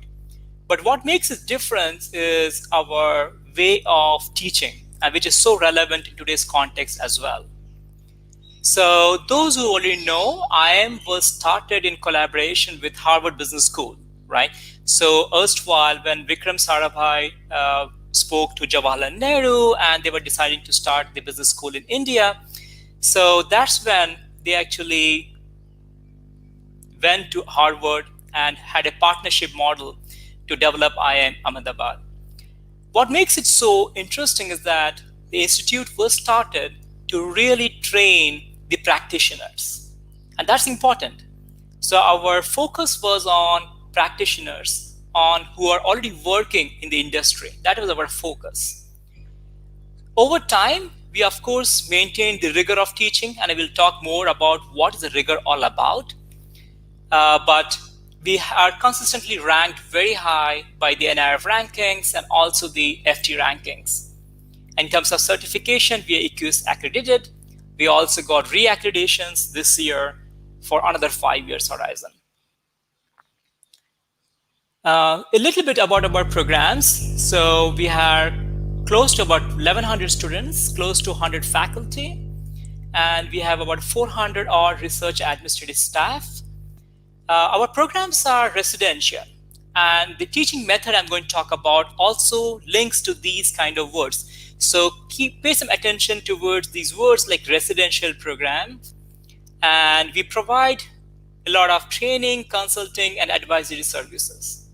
but what makes it different is our way of teaching, and which is so relevant in today's context as well. So those who already know, IIM was started in collaboration with Harvard Business School, right? So erstwhile, when Vikram Sarabhai spoke to Jawaharlal Nehru and they were deciding to start the business school in India, so that's when they actually went to Harvard and had a partnership model to develop IIM Ahmedabad. What makes it so interesting is that the institute was started to really train the practitioners, and that's important. So our focus was on practitioners, on who are already working in the industry. That was our focus. Over time, we of course maintained the rigor of teaching, and I will talk more about what is the rigor all about. But we are consistently ranked very high by the NIRF rankings and also the FT rankings. In terms of certification, we are EQS accredited. We also got re-accreditations this year for another 5 years horizon. A little bit about our programs. So we are close to about 1,100 students, close to 100 faculty, and we have about 400 odd research administrative staff. Our programs are residential, and the teaching method I'm going to talk about also links to these kind of words. So pay some attention towards these words like residential program, and we provide a lot of training, consulting, and advisory services.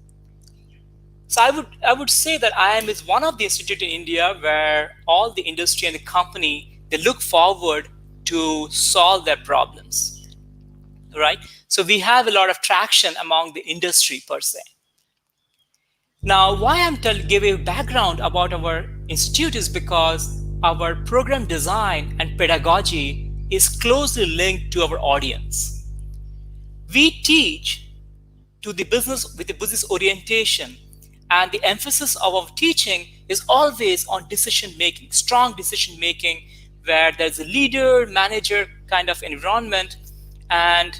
So I would say that IIM is one of the institutes in India where all the industry and the company, they look forward to solve their problems, right? So we have a lot of traction among the industry per se. Now, why I'm giving a background about our institute is because our program design and pedagogy is closely linked to our audience. We teach to the business with a business orientation, and the emphasis of our teaching is always on decision making, strong decision making, where there's a leader manager kind of environment, and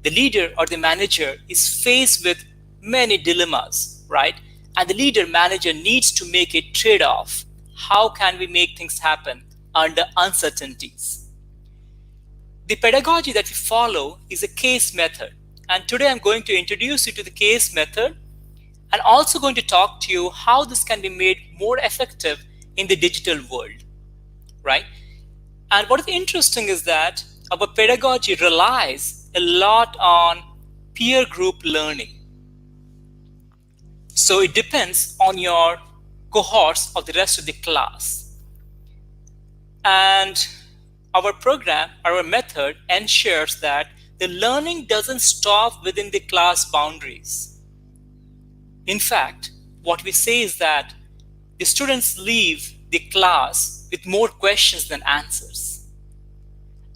the leader or the manager is faced with many dilemmas, right? And the leader manager needs to make a trade-off. How can we make things happen under uncertainties? The pedagogy that we follow is a case method. And today I'm going to introduce you to the case method, and also going to talk to you how this can be made more effective in the digital world, right? And what is interesting is that our pedagogy relies a lot on peer group learning. So it depends on your cohorts of the rest of the class. And our program, our method ensures that the learning doesn't stop within the class boundaries. In fact, what we say is that the students leave the class with more questions than answers.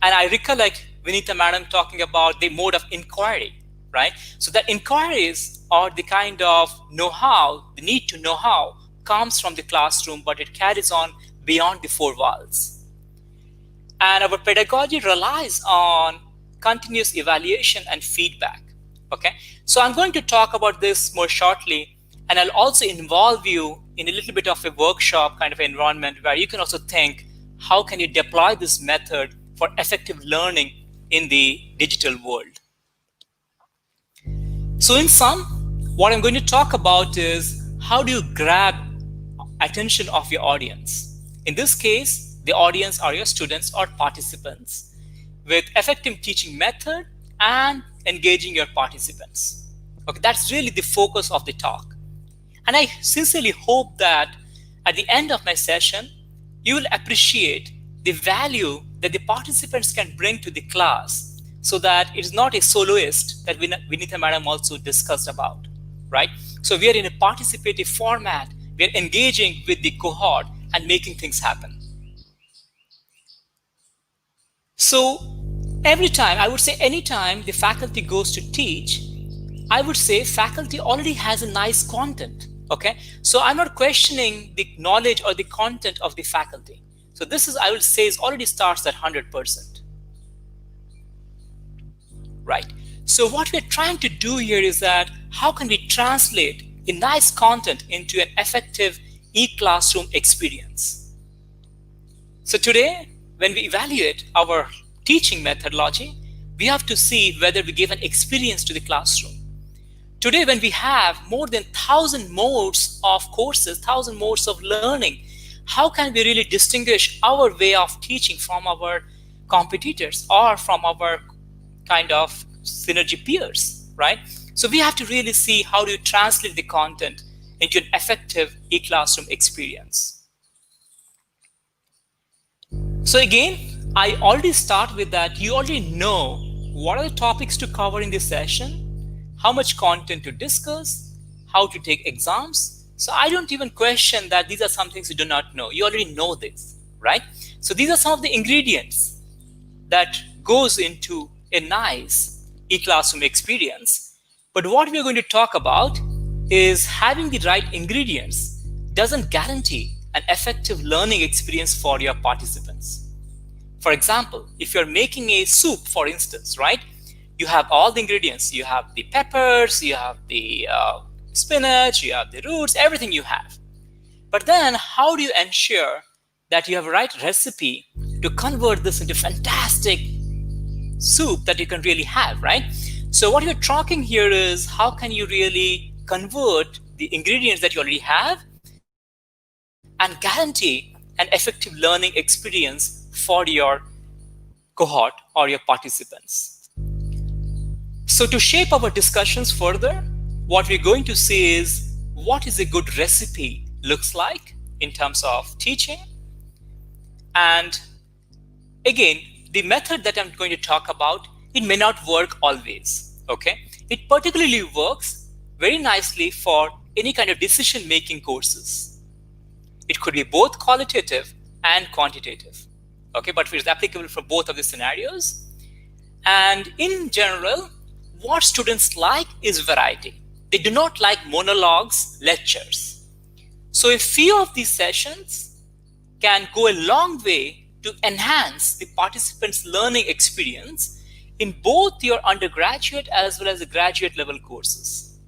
And I recollect Vinita madam talking about the mode of inquiry, right? So that inquiries are the kind of know-how, the need to know how comes from the classroom, but it carries on beyond the four walls. And our pedagogy relies on continuous evaluation and feedback. Okay, so I'm going to talk about this more shortly, and I'll also involve you in a little bit of a workshop kind of environment where you can also think, how can you deploy this method for effective learning in the digital world? So in sum, what I'm going to talk about is how do you grab attention of your audience? In this case, the audience are your students or participants with effective teaching method and engaging your participants. Okay, that's really the focus of the talk. And I sincerely hope that at the end of my session, you will appreciate the value that the participants can bring to the class, so that it is not a soloist that Vinita madam also discussed about, right? So we are in a participative format. We are engaging with the cohort and making things happen. So every time, I would say anytime the faculty goes to teach, I would say faculty already has a nice content, okay? So I'm not questioning the knowledge or the content of the faculty. So this is, I will say, is already starts at 100%, right? So what we're trying to do here is that how can we translate a nice content into an effective e-classroom experience? So today, when we evaluate our teaching methodology, we have to see whether we give an experience to the classroom. Today, when we have more than 1,000 modes of courses, 1,000 modes of learning, how can we really distinguish our way of teaching from our competitors or from our kind of synergy peers, right? So we have to really see how do you translate the content into an effective e-classroom experience. So again, I already start with that. You already know what are the topics to cover in this session, how much content to discuss, how to take exams. So I don't even question that these are some things you do not know. You already know this, right? So these are some of the ingredients that goes into a nice e-classroom experience. But what we're going to talk about is having the right ingredients doesn't guarantee an effective learning experience for your participants. For example, if you're making a soup, for instance, right? You have all the ingredients. You have the peppers, you have the spinach, you have the roots, everything you have. But then how do you ensure that you have a right recipe to convert this into fantastic soup that you can really have, right? So what you're talking here is how can you really convert the ingredients that you already have and guarantee an effective learning experience for your cohort or your participants. So to shape our discussions further, what we're going to see is what is a good recipe looks like in terms of teaching. And again, the method that I'm going to talk about, it may not work always, okay? It particularly works very nicely for any kind of decision-making courses. It could be both qualitative and quantitative, okay? But it is applicable for both of the scenarios. And in general, what students like is variety. They do not like monologues, lectures. So a few of these sessions can go a long way to enhance the participants' learning experience in both your undergraduate as well as the graduate level courses.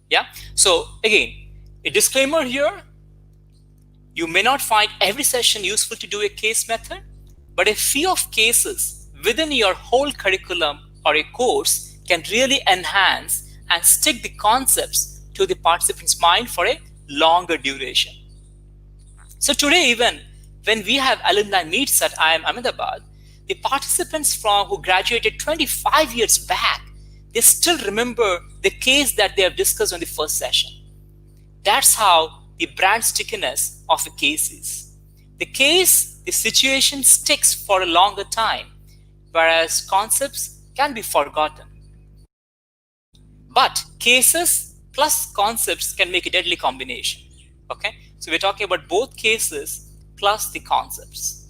Yeah. So again, a disclaimer here, you may not find every session useful to do a case method, but a few of cases within your whole curriculum or a course can really enhance and stick the concepts to the participant's mind for a longer duration. So today, even when we have alumni meets at IIM Ahmedabad, the participants who graduated 25 years back, they still remember the case that they have discussed on the first session. That's how the brand stickiness of a case is. The case, the situation sticks for a longer time, whereas concepts can be forgotten. But cases plus concepts can make a deadly combination. Okay, so we're talking about both cases plus the concepts.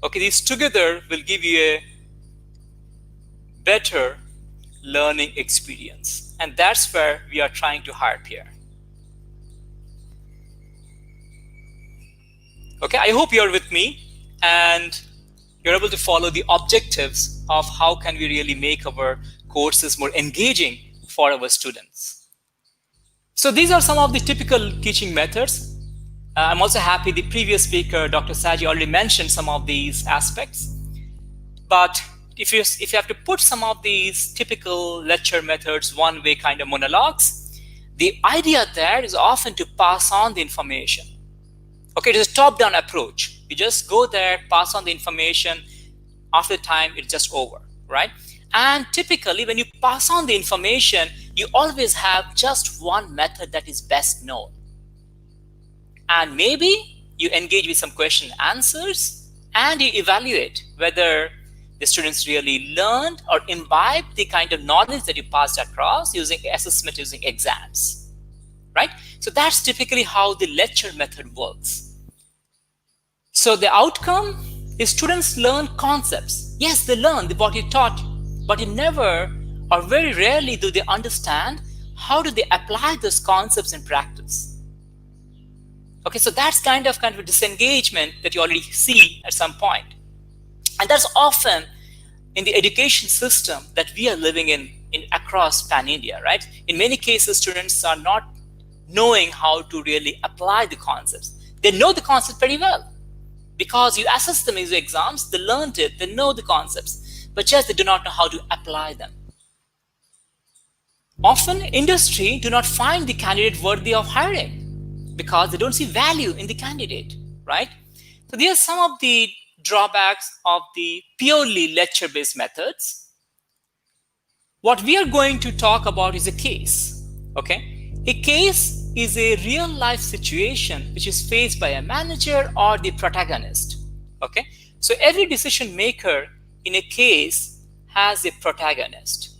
Okay, these together will give you a better learning experience, and that's where we are trying to harp here. Okay, I hope you're with me and you're able to follow the objectives of how can we really make our courses more engaging for our students. So these are some of the typical teaching methods. I'm also happy the previous speaker, Dr. Saji, already mentioned some of these aspects. But if you have to put some of these typical lecture methods, one-way kind of monologues, the idea there is often to pass on the information. Okay, it is a top-down approach. You just go there, pass on the information. After time, it's just over, right? And typically, when you pass on the information, you always have just one method that is best known. And maybe you engage with some question and answers, and you evaluate whether the students really learned or imbibed the kind of knowledge that you passed across using assessment, using exams, right? So that's typically how the lecture method works. So the outcome is students learn concepts. Yes, they learn what you taught, but you never or very rarely do they understand how do they apply those concepts in practice. Okay, so that's kind of a disengagement that you already see at some point. And that's often in the education system that we are living in across pan-India, right? In many cases, students are not knowing how to really apply the concepts. They know the concepts very well because you assess them as exams, they learned it, they know the concepts, but just they do not know how to apply them. Often, industry do not find the candidate worthy of hiring because they don't see value in the candidate, right? So these are some of the drawbacks of the purely lecture-based methods. What we are going to talk about is a case, okay? A case is a real-life situation which is faced by a manager or the protagonist, okay? So every decision maker in a case has a protagonist.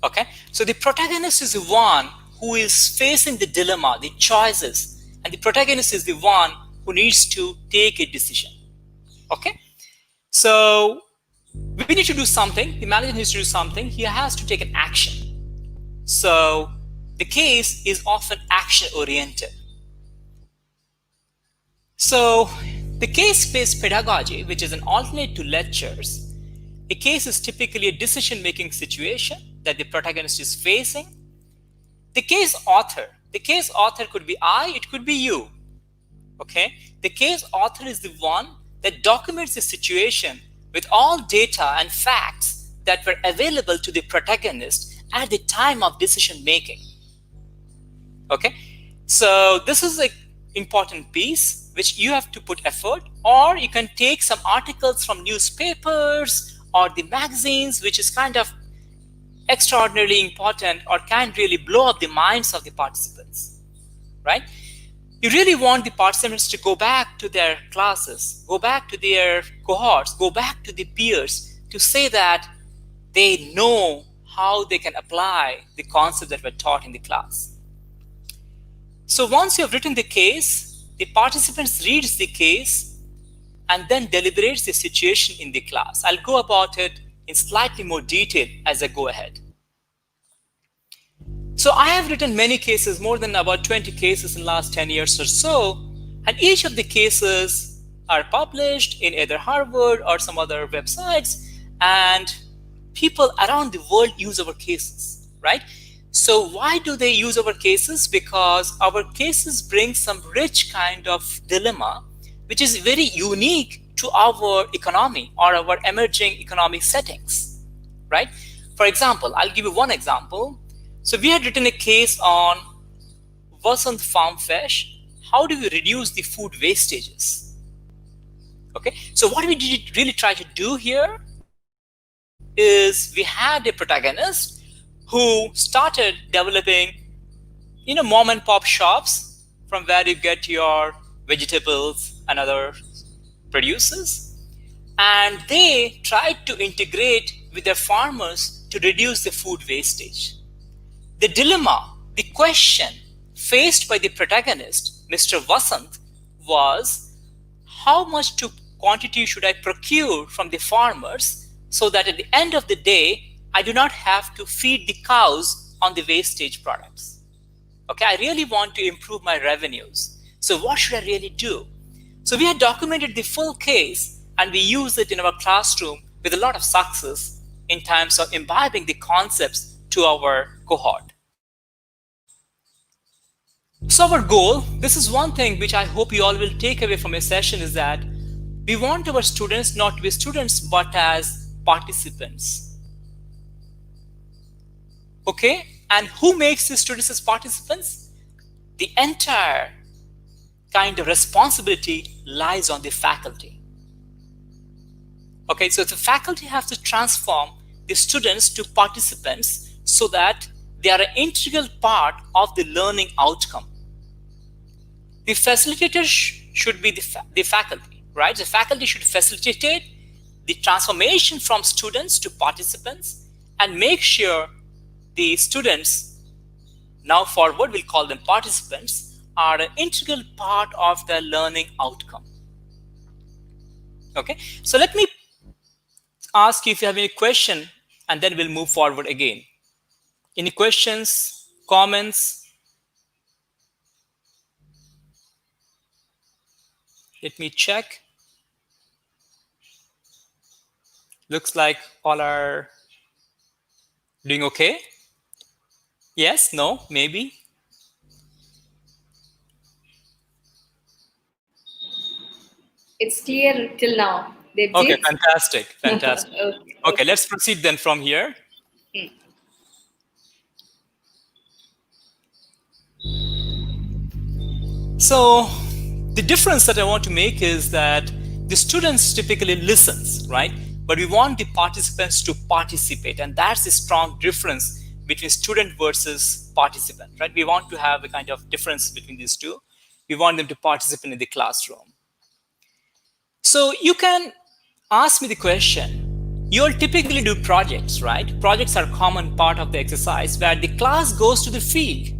Okay, so the protagonist is the one who is facing the dilemma, the choices, and the protagonist is the one who needs to take a decision. Okay, so we need to do something. The manager needs to do something. He has to take an action. So the case is often action-oriented. So the case-based pedagogy, which is an alternate to lectures, a case is typically a decision-making situation that the protagonist is facing. The case author could be I, it could be you. Okay, the case author is the one that documents the situation with all data and facts that were available to the protagonist at the time of decision making. Okay, so this is an important piece which you have to put effort, or you can take some articles from newspapers or the magazines, which is kind of extraordinarily important or can really blow up the minds of the participants, right? You really want the participants to go back to their classes, go back to their cohorts, go back to the peers to say that they know how they can apply the concepts that were taught in the class. So once you have written the case, the participants reads the case and then deliberates the situation in the class. I'll go about it in slightly more detail as I go ahead. So I have written many cases, more than about 20 cases in the last 10 years or so, and each of the cases are published in either Harvard or some other websites, and people around the world use our cases, right? So why do they use our cases? Because our cases bring some rich kind of dilemma, which is very unique to our economy or our emerging economic settings, right? For example, I'll give you one example. So we had written a case on Vasant Farm Fresh. How do we reduce the food wastages? Okay, so what we did really try to do here is we had a protagonist who started developing, mom and pop shops from where you get your vegetables and other produces. And they tried to integrate with their farmers to reduce the food wastage. The dilemma, the question faced by the protagonist, Mr. Vasant, was how much quantity should I procure from the farmers so that at the end of the day, I do not have to feed the cows on the wastage products. Okay, I really want to improve my revenues. So what should I really do? So we had documented the full case and we used it in our classroom with a lot of success in terms of imbibing the concepts to our cohort. So our goal, this is one thing which I hope you all will take away from a session, is that we want our students not to be students but as participants. Okay, and who makes the students as participants? The entire kind of responsibility lies on the faculty. Okay, so the faculty have to transform the students to participants so that they are an integral part of the learning outcome. The facilitator should be the faculty, right? The faculty should facilitate the transformation from students to participants and make sure the students, now forward we'll call them participants, are an integral part of the learning outcome. Okay, so let me ask you if you have any question and then we'll move forward again. Any questions, comments? Let me check. Looks like all are doing okay. Yes, no, maybe. It's clear till now. Okay, fantastic, fantastic. Okay, Let's proceed then from here. So the difference that I want to make is that the students typically listens, right? But we want the participants to participate, and that's the strong difference between student versus participant, right? We want to have a kind of difference between these two. We want them to participate in the classroom. So you can ask me the question, you'll typically do projects, right? Projects are a common part of the exercise where the class goes to the field.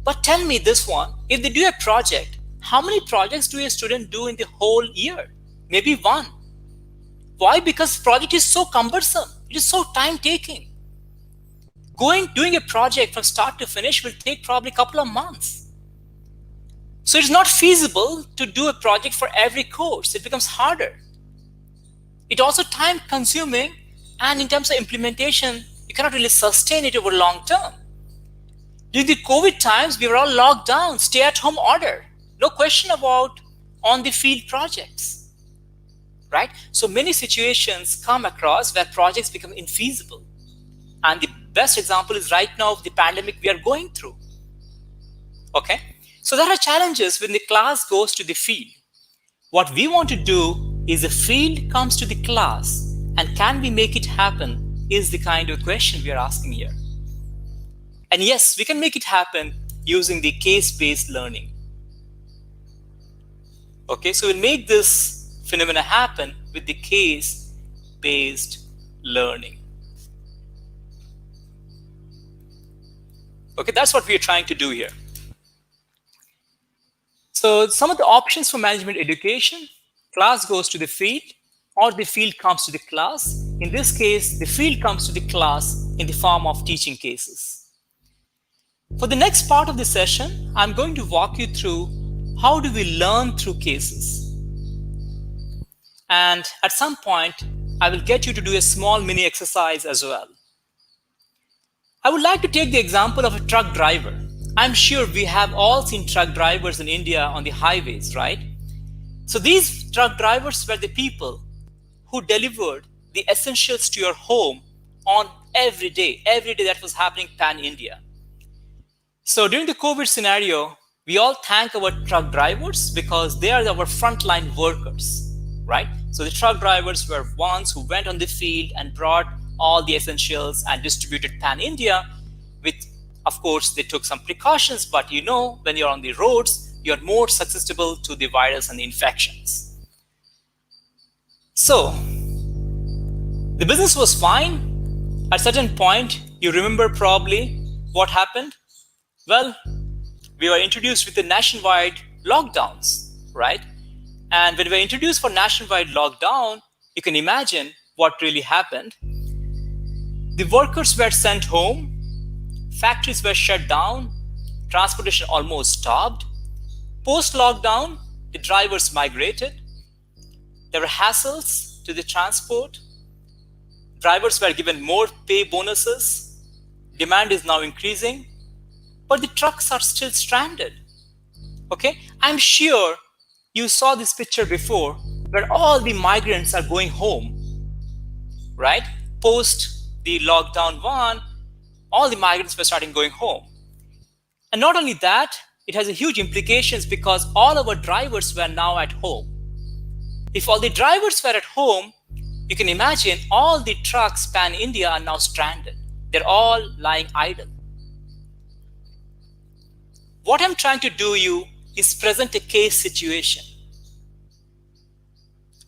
But tell me this one, if they do a project, how many projects do a student do in the whole year? Maybe one. Why? Because project is so cumbersome. It is so time-taking. Doing a project from start to finish will take probably a couple of months. So it's not feasible to do a project for every course. It becomes harder. It's also time-consuming, and in terms of implementation, you cannot really sustain it over long term. During the COVID times, we were all locked down, stay-at-home order. No question about on-the-field projects, right? So many situations come across where projects become infeasible. And the best example is right now the pandemic we are going through. Okay, so there are challenges when the class goes to the field. What we want to do is the field comes to the class And can we make it happen is the kind of question we are asking here. And yes, we can make it happen using the case-based learning. Okay, so we'll make this phenomena happen with the case-based learning. Okay, that's what we are trying to do here. So some of the options for management education: class goes to the field, or the field comes to the class. In this case, the field comes to the class in the form of teaching cases. For the next part of the session, I'm going to walk you through how do we learn through cases. And at some point, I will get you to do a small mini exercise as well. I would like to take the example of a truck driver. I'm sure we have all seen truck drivers in India on the highways, right? So these truck drivers were the people who delivered the essentials to your home on every day that was happening pan-India. So during the COVID scenario, we all thank our truck drivers because they are our frontline workers, right? So the truck drivers were ones who went on the field and brought all the essentials and distributed pan-India with, of course, they took some precautions, but you know, when you're on the roads, you're more susceptible to the virus and the infections. So the business was fine. At a certain point, you remember probably what happened. Well, we were introduced with the nationwide lockdowns, right? And when we were introduced for nationwide lockdown, you can imagine what really happened. The workers were sent home, factories were shut down, transportation almost stopped. Post-lockdown, the drivers migrated. There were hassles to the transport. Drivers were given more pay bonuses. Demand is now increasing, but the trucks are still stranded. Okay, I'm sure you saw this picture before where all the migrants are going home, right? Post the lockdown one, all the migrants were starting going home. And not only that, it has a huge implications because all our drivers were now at home. If all the drivers were at home, you can imagine all the trucks pan-India are now stranded. They're all lying idle. What I'm trying to do you is present a case situation.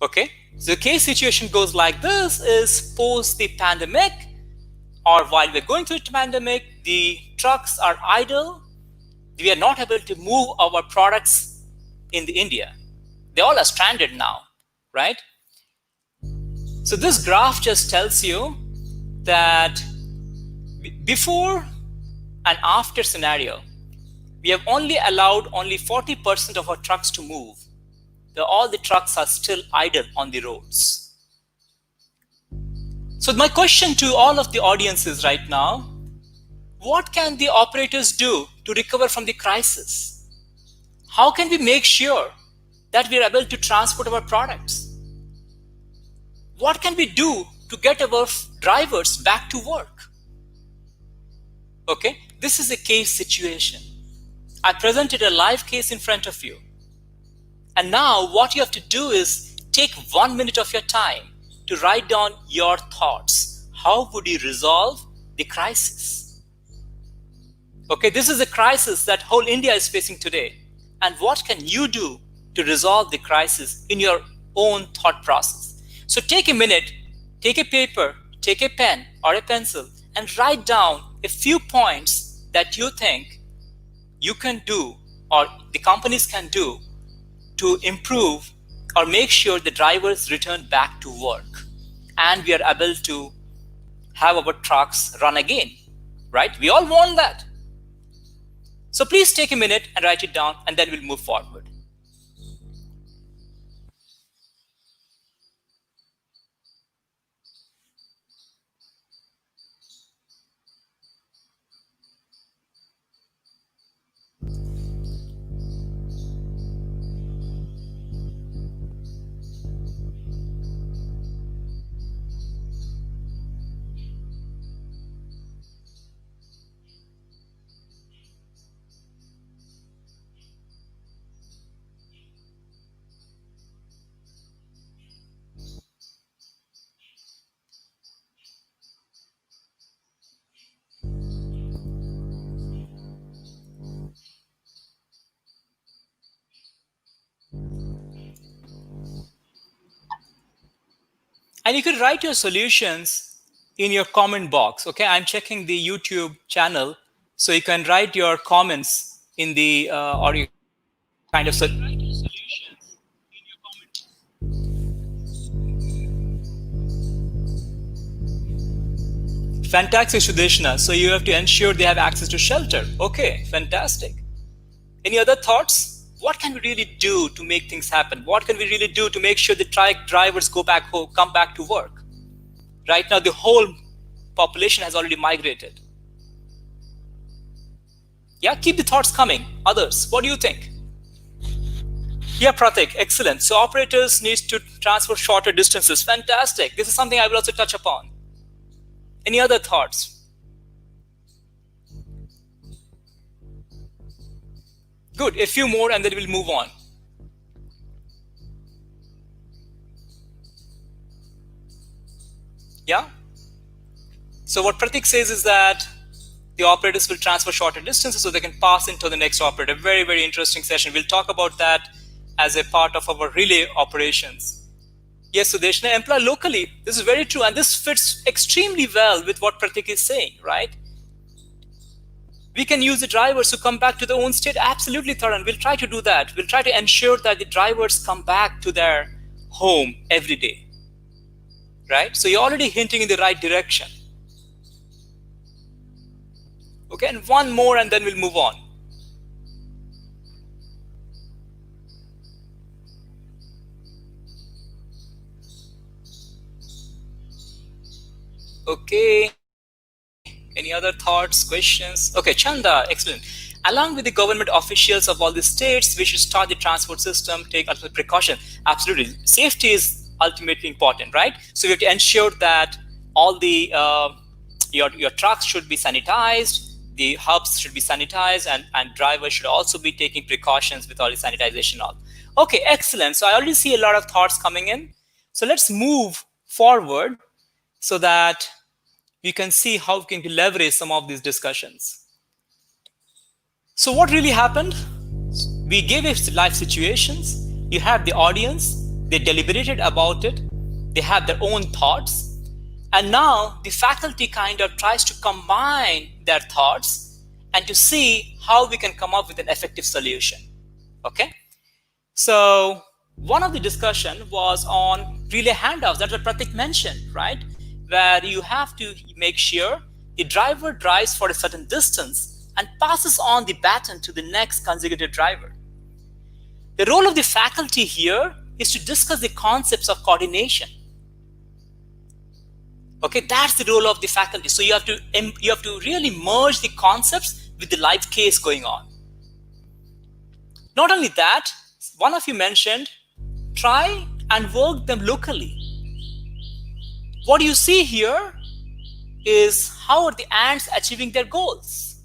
Okay, so the case situation goes like this: is post the pandemic, or while we're going through the pandemic, the trucks are idle. We are not able to move our products in the India. They all are stranded now, right? So this graph just tells you that before and after scenario, we have only allowed only 40% of our trucks to move. All the trucks are still idle on the roads. So my question to all of the audiences right now: what can the operators do to recover from the crisis? How can we make sure that we are able to transport our products? What can we do to get our drivers back to work? Okay, this is a case situation. I presented a live case in front of you. And now what you have to do is take 1 minute of your time to write down your thoughts. How would you resolve the crisis? Okay, this is a crisis that whole India is facing today. And what can you do to resolve the crisis in your own thought process? So take a minute, take a paper, take a pen or a pencil, and write down a few points that you think you can do or the companies can do to improve or make sure the drivers return back to work and we are able to have our trucks run again, right? We all want that. So please take a minute and write it down, and then we'll move forward. And you can write your solutions in your comment box. Okay, I'm checking the YouTube channel, so you can write your comments in the or you kind of fantastic, Sudeshna. So you have to ensure they have access to shelter. Okay, fantastic. Any other thoughts? What can we really do to make things happen? What can we really do to make sure the drivers go back home, come back to work? Right now, the whole population has already migrated. Yeah, keep the thoughts coming. Others, what do you think? Yeah, Pratik, excellent. So operators need to transfer shorter distances. Fantastic. This is something I will also touch upon. Any other thoughts? Good, a few more and then we'll move on. Yeah? So what Pratik says is that the operators will transfer shorter distances so they can pass into the next operator. Very, very interesting session. We'll talk about that as a part of our relay operations. Yes, Sudeshna, employ locally. This is very true. And this fits extremely well with what Pratik is saying, right? We can use the drivers to come back to their own state. Absolutely, Taran. We'll try to do that. We'll try to ensure that the drivers come back to their home every day, right? So you're already hinting in the right direction. Okay, and one more and then we'll move on. Okay. Any other thoughts, questions? Okay, Chanda, excellent. Along with the government officials of all the states, we should start the transport system, take ultimate precaution. Absolutely. Safety is ultimately important, right? So we have to ensure that all the your trucks should be sanitized, the hubs should be sanitized, and drivers should also be taking precautions with all the sanitization and all. Okay, excellent. So I already see a lot of thoughts coming in. So let's move forward so that we can see how we can leverage some of these discussions. So what really happened? We gave it live situations. You have the audience. They deliberated about it. They have their own thoughts. And now the faculty kind of tries to combine their thoughts and to see how we can come up with an effective solution. Okay? So one of the discussion was on relay handouts. That's what Pratik mentioned, right? Where you have to make sure the driver drives for a certain distance and passes on the baton to the next consecutive driver. The role of the faculty here is to discuss the concepts of coordination. Okay, that's the role of the faculty. So you have to really merge the concepts with the live case going on. Not only that, one of you mentioned, try and work them locally. What you see here is how are the ants achieving their goals.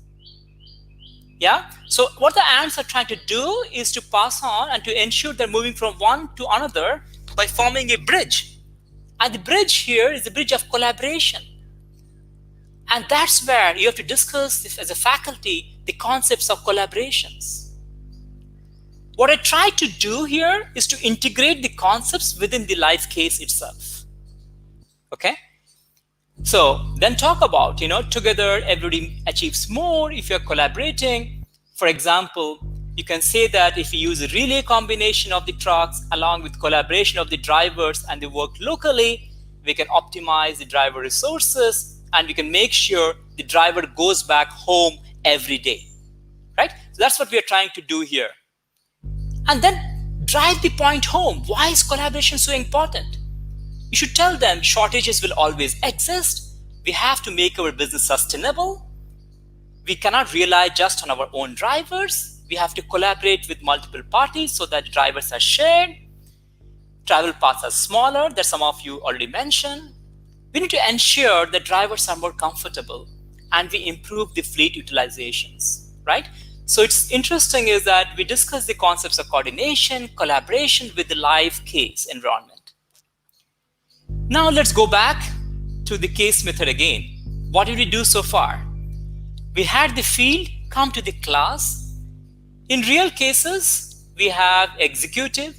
Yeah, so what the ants are trying to do is to pass on and to ensure they're moving from one to another by forming a bridge. And the bridge here is the bridge of collaboration. And that's where you have to discuss as a faculty the concepts of collaborations. What I try to do here is to integrate the concepts within the live case itself. Okay, so then talk about, together everybody achieves more if you're collaborating. For example, you can say that if you use a relay combination of the trucks along with collaboration of the drivers and they work locally, we can optimize the driver resources and we can make sure the driver goes back home every day, right? So that's what we are trying to do here. And then drive the point home. Why is collaboration so important? You should tell them shortages will always exist. We have to make our business sustainable. We cannot rely just on our own drivers. We have to collaborate with multiple parties so that drivers are shared. Travel paths are smaller, that some of you already mentioned. We need to ensure that drivers are more comfortable and we improve the fleet utilizations, right? So it's interesting is that we discuss the concepts of coordination, collaboration with the live case environment. Now let's go back to the case method again. What did we do so far? We had the field come to the class. In real cases, we have executive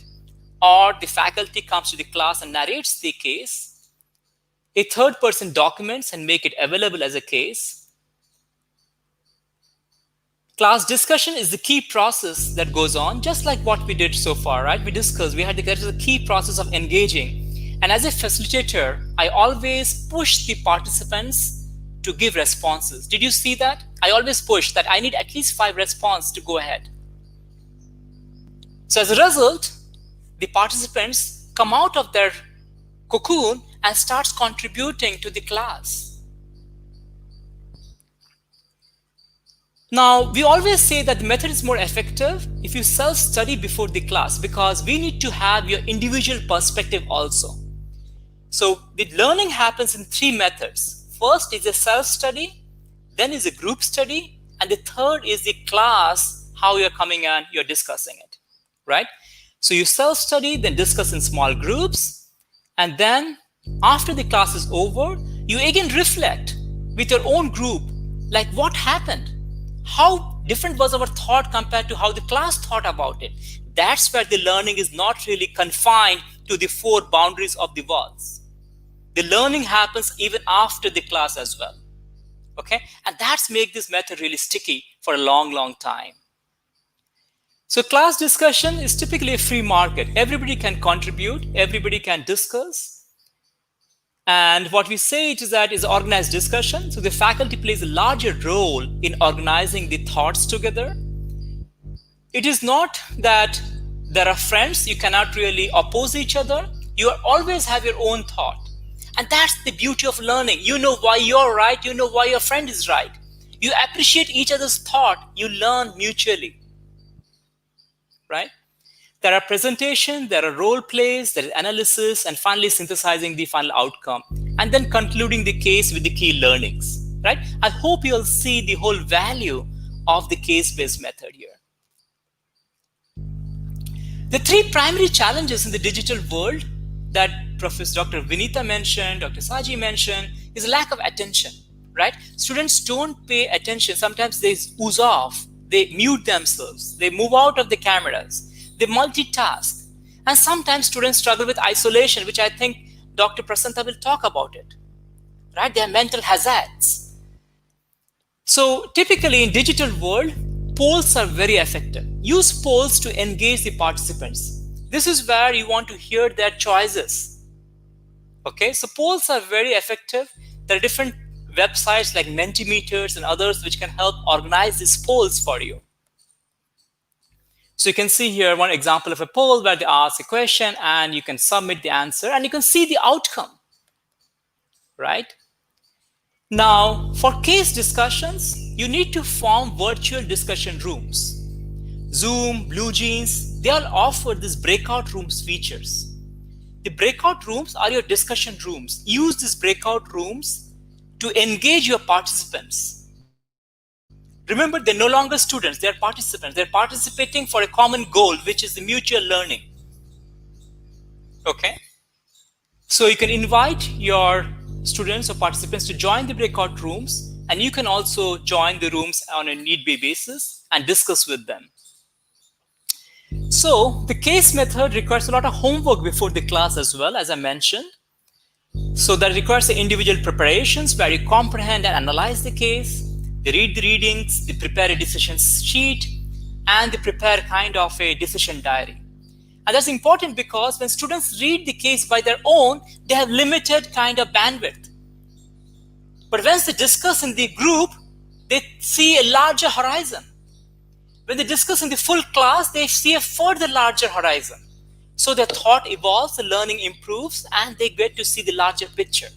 or the faculty comes to the class and narrates the case. a third person documents and make it available as a case. Class discussion is the key process that goes on, just like what we did so far, right? We discussed, we had to get to the key process of engaging. And as a facilitator, I always push the participants to give responses. Did you see that? I always push that I need at least 5 responses to go ahead. So as a result, the participants come out of their cocoon and starts contributing to the class. Now, we always say that the method is more effective if you self-study before the class, because we need to have your individual perspective also. So the learning happens in 3 methods. First is a self-study, then is a group study, and the third is the class, how you're coming and you're discussing it, right? So you self-study, then discuss in small groups, and then after the class is over, you again reflect with your own group, like what happened? How different was our thought compared to how the class thought about it? That's where the learning is not really confined to the 4 boundaries of the walls. The learning happens even after the class as well. Okay? And that's make this method really sticky for a long, long time. So class discussion is typically a free market. Everybody can contribute, everybody can discuss. And what we say is that is organized discussion. So the faculty plays a larger role in organizing the thoughts together. It is not that there are friends, you cannot really oppose each other. You always have your own thought. And that's the beauty of learning. You know why you're right, you know why your friend is right. You appreciate each other's thought, you learn mutually, right? There are presentations, there are role plays, there is analysis, and finally synthesizing the final outcome, and then concluding the case with the key learnings, right? I hope you'll see the whole value of the case-based method here. The 3 primary challenges in the digital world that Professor Dr. Vinita mentioned, Dr. Saji mentioned, is a lack of attention, right? Students don't pay attention. Sometimes they ooze off, they mute themselves, they move out of the cameras. They multitask, and sometimes students struggle with isolation, which I think Dr. Prasanta will talk about it, right? They are mental hazards. So typically in digital world, polls are very effective. Use polls to engage the participants. This is where you want to hear their choices. Okay, so polls are very effective. There are different websites like Mentimeters and others which can help organize these polls for you. So you can see here one example of a poll where they ask a question and you can submit the answer and you can see the outcome, right? Now, for case discussions, you need to form virtual discussion rooms. Zoom, BlueJeans, they all offer this breakout rooms features. The breakout rooms are your discussion rooms. Use these breakout rooms to engage your participants. Remember, they're no longer students, they're participants. They're participating for a common goal, which is the mutual learning. Okay? So you can invite your students or participants to join the breakout rooms, and you can also join the rooms on a need-be basis and discuss with them. So the case method requires a lot of homework before the class as well, as I mentioned. So that requires the individual preparations where you comprehend and analyze the case. They read the readings, they prepare a decision sheet, and they prepare kind of a decision diary. And that's important because when students read the case by their own, they have limited kind of bandwidth. But once they discuss in the group, they see a larger horizon. When they discuss in the full class, they see a further larger horizon. So their thought evolves, the learning improves, and they get to see the larger picture.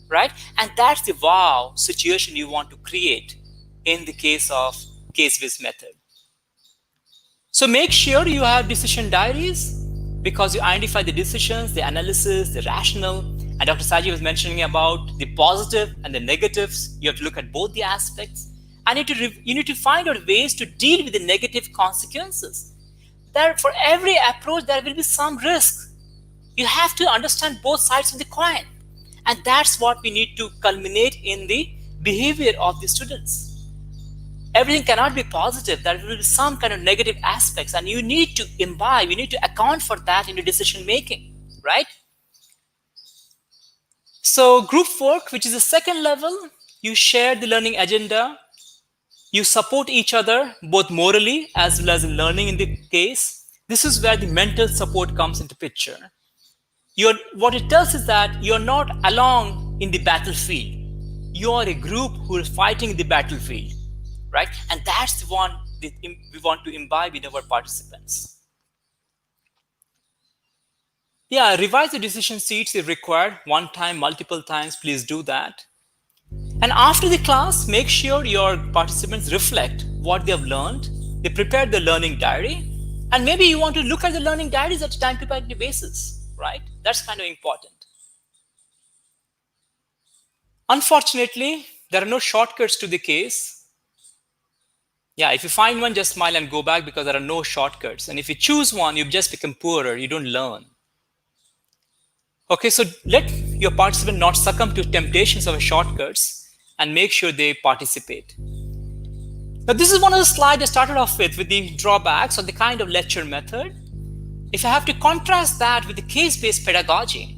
Right? And that's the wow situation you want to create in the case of case-based method. So make sure you have decision diaries because you identify the decisions, the analysis, the rationale. And Dr. Saji was mentioning about the positive and the negatives. You have to look at both the aspects. And you need to find out ways to deal with the negative consequences. For every approach, there will be some risk. You have to understand both sides of the coin. And that's what we need to culminate in the behavior of the students. Everything cannot be positive. There will be some kind of negative aspects, and you need to imbibe, you need to account for that in your decision making, right? So group work, which is the second level, you share the learning agenda, you support each other both morally as well as in learning in the case. This is where the mental support comes into picture. What it tells is that you're not alone in the battlefield. You are a group who is fighting the battlefield, right? And that's the one that we want to imbibe in our participants. Yeah, revise the decision sheets if required, one time, multiple times, please do that. And after the class, make sure your participants reflect what they have learned. They prepare the learning diary. And maybe you want to look at the learning diaries at a time-to-time basis, right? That's kind of important. Unfortunately, there are no shortcuts to the case. Yeah, if you find one, just smile and go back because there are no shortcuts. And if you choose one, you just become poorer. You don't learn. Okay, so let your participant not succumb to temptations of shortcuts and make sure they participate. Now, this is one of the slides I started off with the drawbacks of the kind of lecture method. If I have to contrast that with the case-based pedagogy,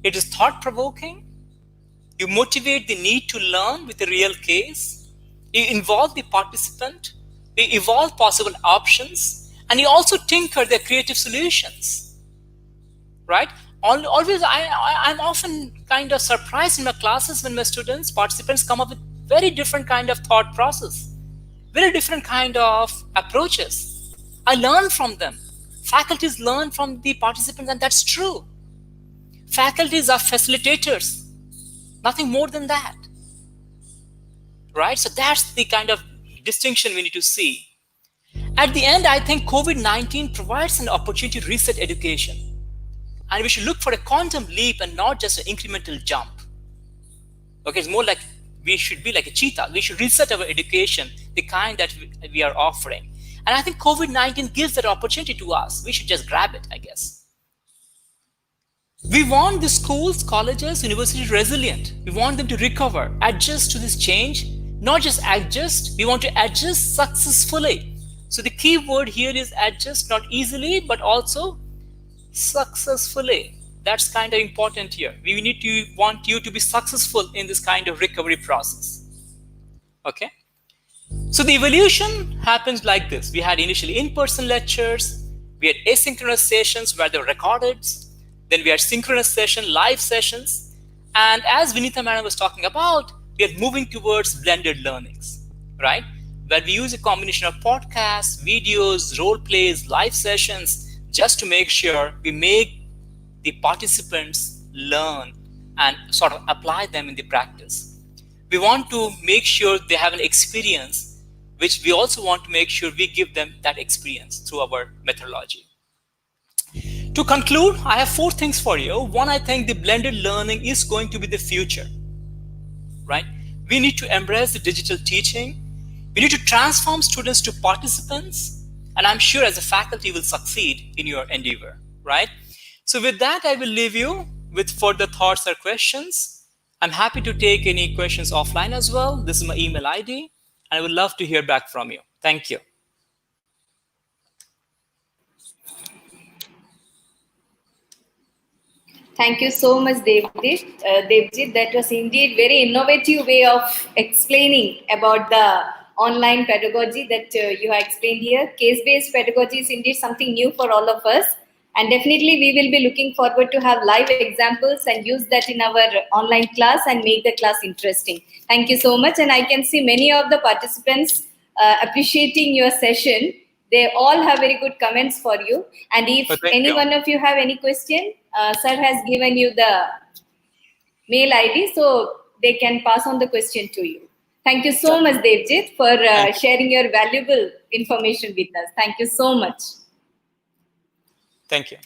it is thought-provoking. You motivate the need to learn with a real case. You involve the participant. You evolve possible options. And you also tinker their creative solutions, right? Always, I'm often kind of surprised in my classes when my students, participants come up with very different kind of thought process, very different kind of approaches. I learn from them. Faculties learn from the participants, and that's true. Faculties are facilitators, nothing more than that, right? So that's the kind of distinction we need to see. At the end, I think COVID-19 provides an opportunity to reset education. And we should look for a quantum leap and not just an incremental jump. Okay, it's more like we should be like a cheetah. We should reset our education, the kind that we are offering. And I think COVID-19 gives that opportunity to us. We should just grab it, I guess. We want the schools, colleges, universities resilient. We want them to recover, adjust to this change, not just adjust. We want to adjust successfully. So the key word here is adjust, not easily, but also successfully. That's kind of important here. We need to want you to be successful in this kind of recovery process. Okay. So the evolution happens like this. We had initially in-person lectures. We had asynchronous sessions where they were recorded. Then we had synchronous session, live sessions. And as Vinitha Madam was talking about, we are moving towards blended learnings, right? Where we use a combination of podcasts, videos, role plays, live sessions, just to make sure we make the participants learn and sort of apply them in the practice. We want to make sure they have an experience, which we also want to make sure we give them that experience through our methodology. To conclude, I have 4 things for you. One, I think the blended learning is going to be the future, right? We need to embrace the digital teaching. We need to transform students to participants. And I'm sure as a faculty you will succeed in your endeavor, right? So with that, I will leave you with further thoughts or questions. I'm happy to take any questions offline as well. This is my email ID, and I would love to hear back from you. Thank you. Thank you so much, Devjit. That was indeed very innovative way of explaining about the online pedagogy that you have explained here. Case-based pedagogy is indeed something new for all of us. And definitely we will be looking forward to have live examples and use that in our online class and make the class interesting. Thank you so much. And I can see many of the participants appreciating your session. They all have very good comments for you. And if any one of you have any question, sir has given you the mail ID, so they can pass on the question to you. Thank you so much, Devjit, for sharing your valuable information with us. Thank you so much. Thank you.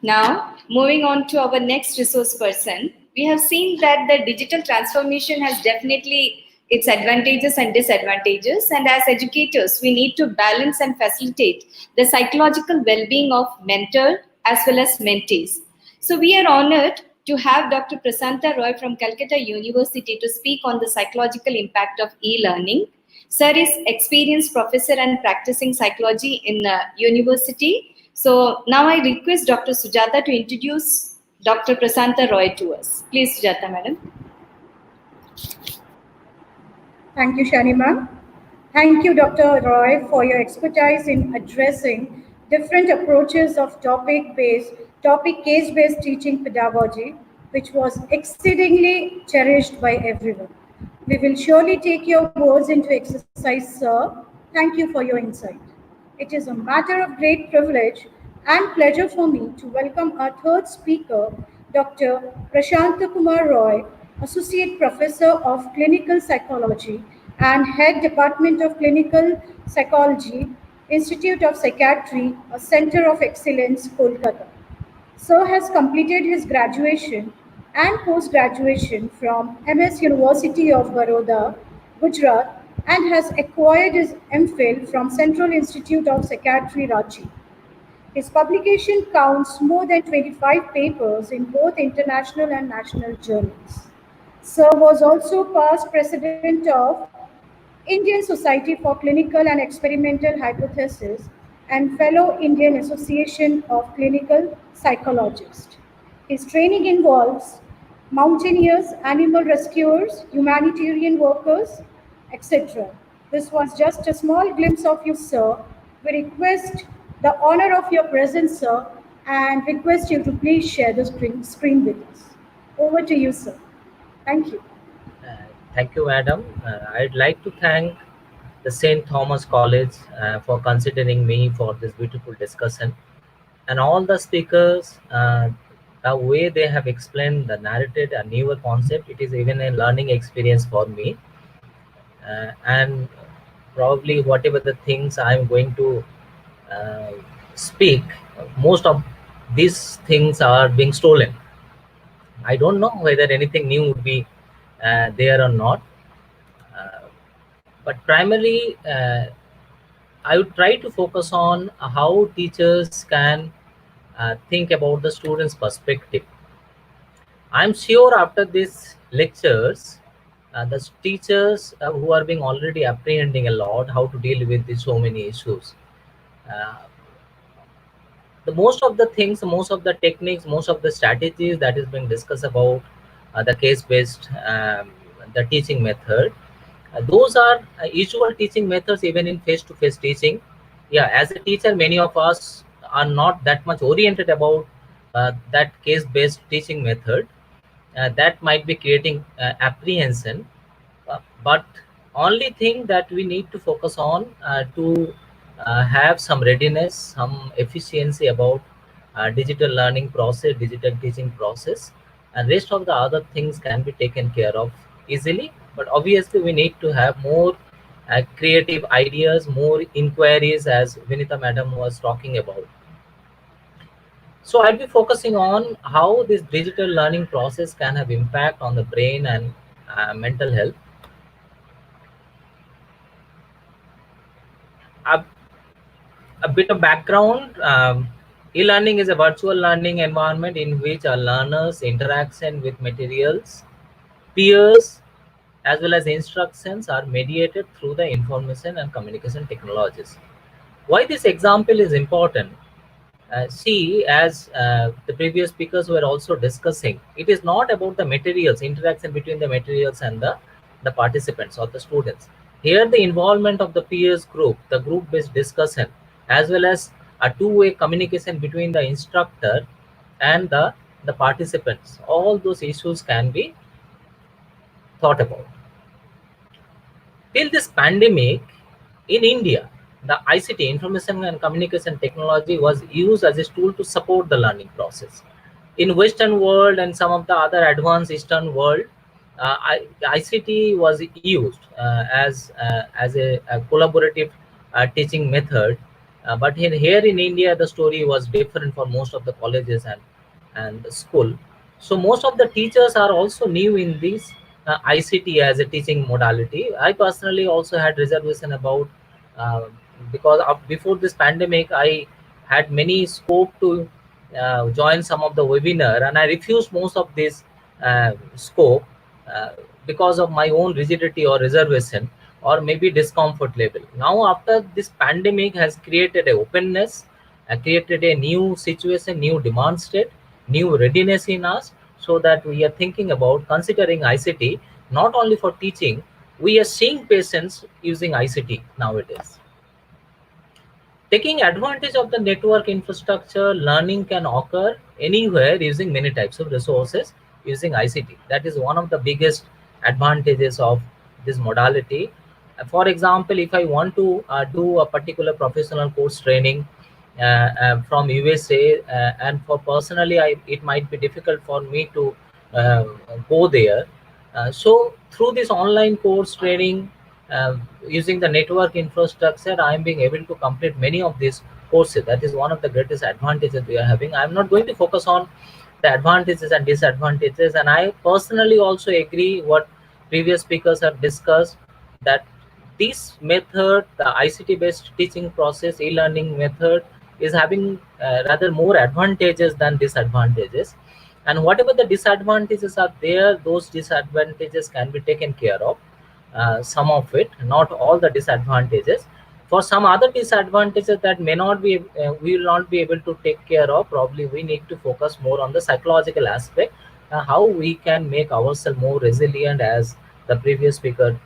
Now, moving on to our next resource person, we have seen that the digital transformation has definitely its advantages and disadvantages. And as educators, we need to balance and facilitate the psychological well-being of mentor as well as mentees. So we are honored to have Dr. Prasanta Roy from Calcutta University to speak on the psychological impact of e-learning. Sir is experienced professor and practicing psychology in university. So now I request Dr. Sujata to introduce Dr. Prasanta Roy to us. Please, Sujata, madam. Thank you, Shani ma'am. Thank you, Dr. Roy, for your expertise in addressing different approaches of topic case-based teaching pedagogy, which was exceedingly cherished by everyone. We will surely take your words into exercise, sir. Thank you for your insight. It is a matter of great privilege and pleasure for me to welcome our third speaker, Dr. Prashanta Kumar Roy, Associate Professor of Clinical Psychology and Head Department of Clinical Psychology, Institute of Psychiatry, a Center of Excellence, Kolkata. Sir has completed his graduation and post-graduation from MS University of Baroda, Gujarat, and has acquired his MPhil from Central Institute of Psychiatry, Ranchi. His publication counts more than 25 papers in both international and national journals. Sir was also past president of Indian Society for Clinical and Experimental Hypothesis and Fellow Indian Association of Clinical Psychologists. His training involves mountaineers, animal rescuers, humanitarian workers, etc. This was just a small glimpse of you, sir. We request the honor of your presence, sir, and request you to please share the screen with us. Over to you, sir. Thank you. Thank you, madam. I'd like to thank the St. Thomas College for considering me for this beautiful discussion, and all the speakers, the way they have explained the narrated a newer concept, it is even a learning experience for me. And probably whatever the things I'm going to speak, most of these things are being stolen. I don't know whether anything new would be there or not. But primarily, I would try to focus on how teachers can think about the students' perspective. I'm sure after these lectures, the teachers who are being already apprehending a lot how to deal with so many issues. The most of the things, most of the techniques, most of the strategies that is being discussed about the case-based, the teaching method, those are usual teaching methods even in face-to-face teaching. Yeah, as a teacher, many of us are not that much oriented about that case-based teaching method. That might be creating apprehension, but only thing that we need to focus on to have some readiness, some efficiency about digital learning process, digital teaching process, and rest of the other things can be taken care of easily. But obviously we need to have more creative ideas, more inquiries, as Vinita madam was talking about. So I'll be focusing on how this digital learning process can have impact on the brain and mental health. A bit of background. E-learning is a virtual learning environment in which a learner's interaction with materials, peers, as well as instructions are mediated through the information and communication technologies. Why this example is important? See, as the previous speakers were also discussing, it is not about the materials, interaction between the materials and the participants or the students. Here, the involvement of the peers group, the group-based discussion, as well as a two-way communication between the instructor and the participants, all those issues can be thought about. Till this pandemic, in India, the ICT, information and communication technology, was used as a tool to support the learning process. In Western world and some of the other advanced Eastern world, ICT was used as a collaborative teaching method. But here in India, the story was different for most of the colleges and the school. So most of the teachers are also new in this ICT as a teaching modality. I personally also had reservation about because before this pandemic, I had many scope to join some of the webinar, and I refused most of this scope because of my own rigidity or reservation or maybe discomfort level. Now, after this pandemic has created a openness, created a new situation, new demand state, new readiness in us, so that we are thinking about considering ICT not only for teaching. We are seeing patients using ICT nowadays. Taking advantage of the network infrastructure, learning can occur anywhere using many types of resources using ICT. That is one of the biggest advantages of this modality. For example, if I want to do a particular professional course training from USA, and for personally, it might be difficult for me to uh, go there. So through this online course training, using the network infrastructure, I am being able to complete many of these courses. That is one of the greatest advantages we are having. I am not going to focus on the advantages and disadvantages, and I personally also agree what previous speakers have discussed, that this method, the ICT based teaching process, e-learning method, is having rather more advantages than disadvantages. And whatever the disadvantages are there, those disadvantages can be taken care of. Some of it, not all the disadvantages. For some other disadvantages that may not be, we will not be able to take care of, probably we need to focus more on the psychological aspect, how we can make ourselves more resilient, as the previous speaker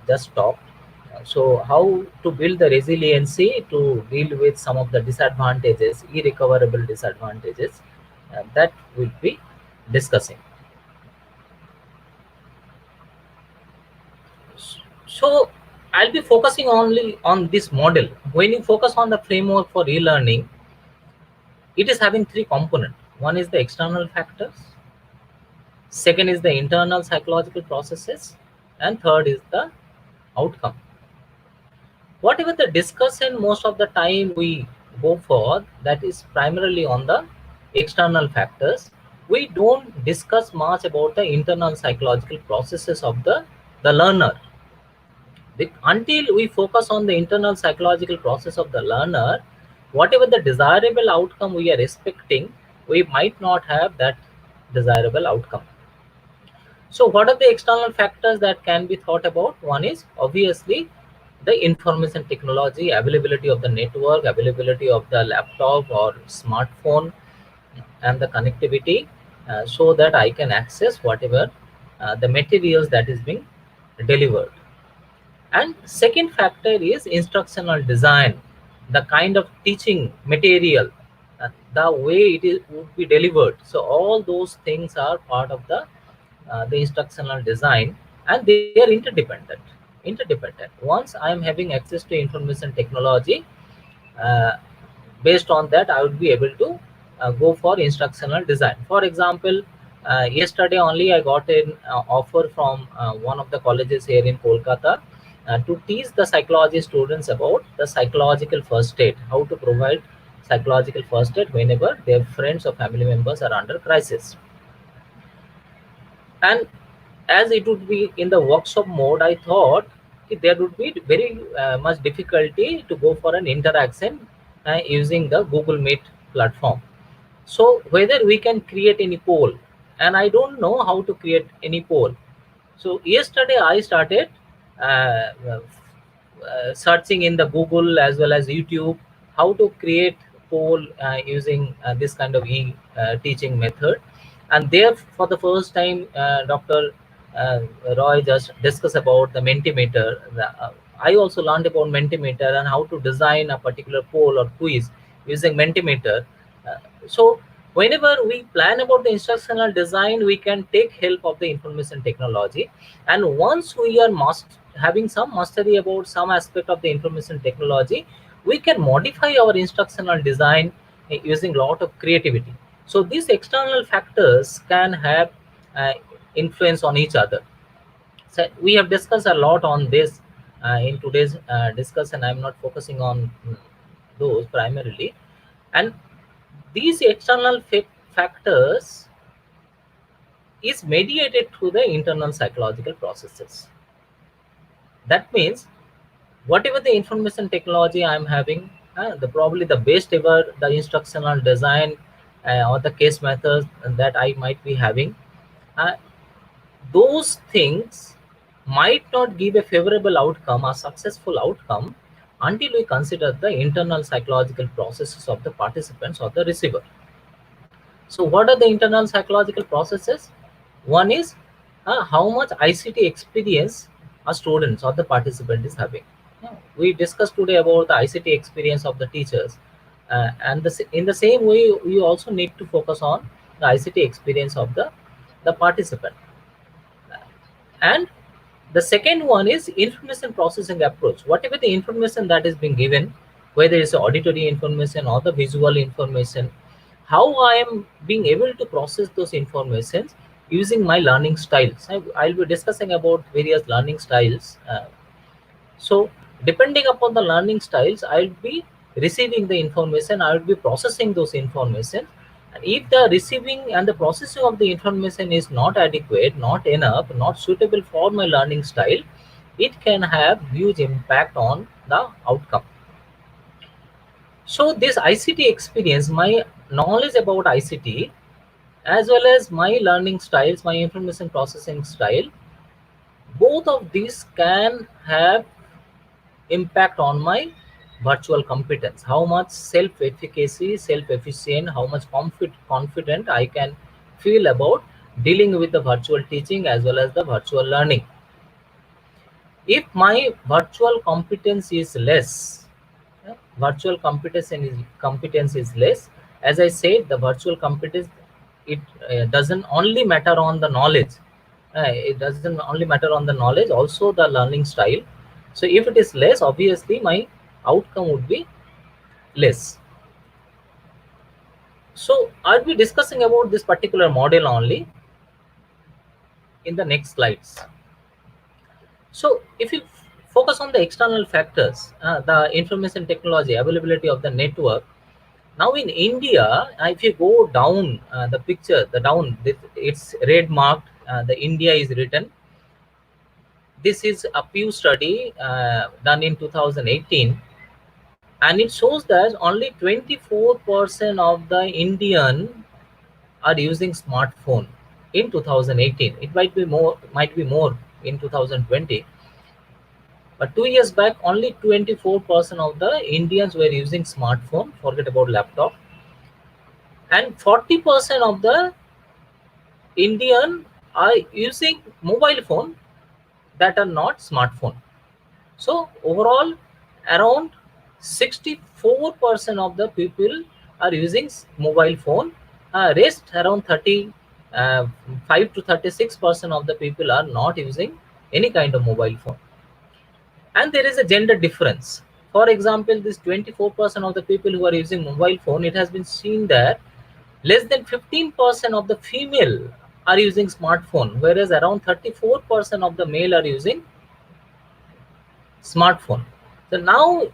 just talked. So how to build the resiliency to deal with some of the disadvantages, irrecoverable disadvantages, that we'll be discussing. So I'll be focusing only on this model. When you focus on the framework for e-learning, it is having three components. One is the external factors, second is the internal psychological processes, and third is the outcome. Whatever the discussion most of the time we go for, that is primarily on the external factors. We don't discuss much about the internal psychological processes of the learner. Until we focus on the internal psychological process of the learner, whatever the desirable outcome we are expecting, we might not have that desirable outcome. So what are the external factors that can be thought about? One is obviously the information technology, availability of the network, availability of the laptop or smartphone, and the connectivity, so that I can access whatever the materials that is being delivered. And second factor is instructional design, the kind of teaching material, the way would be delivered. So all those things are part of the instructional design, and they are interdependent. Once I am having access to information technology, uh, based on that I would be able to go for instructional design. For example, yesterday only I got an offer from one of the colleges here in Kolkata to teach the psychology students about the psychological first aid, how to provide psychological first aid whenever their friends or family members are under crisis. And as it would be in the workshop mode, I thought there would be very much difficulty to go for an interaction using the Google Meet platform. So whether we can create any poll, and I don't know how to create any poll. So yesterday I started searching in the Google as well as YouTube how to create poll using this kind of teaching method. And there, for the first time, Dr. Roy just discussed about the Mentimeter. I also learned about Mentimeter and how to design a particular poll or quiz using Mentimeter. So whenever we plan about the instructional design, we can take help of the information technology. And once we are having some mastery about some aspect of the information technology, we can modify our instructional design using a lot of creativity. So these external factors can have influence on each other. So we have discussed a lot on this in today's discussion. I'm not focusing on those primarily. And these external factors is mediated through the internal psychological processes. That means whatever the information technology I'm having, probably the best ever the instructional design or the case methods that I might be having, those things might not give a favorable outcome, a successful outcome, until we consider the internal psychological processes of the participants or the receiver. So what are the internal psychological processes? One is how much ICT experience a students or the participant is having. We discussed today about the ICT experience of the teachers, and in the same way, we also need to focus on the ICT experience of the participant. And the second one is information processing approach. Whatever the information that is being given, whether it's auditory information or the visual information, how I am being able to process those informations using my learning styles. I'll be discussing about various learning styles. So depending upon the learning styles, I'll be receiving the information, I will be processing those information. And if the receiving and the processing of the information is not adequate, not enough, not suitable for my learning style, it can have huge impact on the outcome. So this ICT experience, my knowledge about ICT, as well as my learning styles, my information processing style, both of these can have impact on my virtual competence, how much self-efficacy, self-efficient, how much confident I can feel about dealing with the virtual teaching as well as the virtual learning. If my virtual competence is less, virtual competence is less, as I said, the virtual competence, it doesn't only matter on the knowledge, it doesn't only matter on the knowledge, also the learning style. So if it is less, obviously my outcome would be less. So I'll be discussing about this particular model only in the next slides. So if you focus on the external factors, the information technology, availability of the network. Now in India, if you go down the picture, it's red marked, the India is written. This is a Pew study done in 2018, and it shows that only 24% of the Indian are using smartphone in 2018. It might be more in 2020. But 2 years back, only 24% of the Indians were using smartphone, forget about laptop. And 40% of the Indian are using mobile phone that are not smartphone. So overall, around 64% of the people are using mobile phone. Rest around 35 to 36% of the people are not using any kind of mobile phone. And there is a gender difference. For example, this 24% of the people who are using mobile phone, it has been seen that less than 15% of the female are using smartphone, whereas around 34% of the male are using smartphone. So now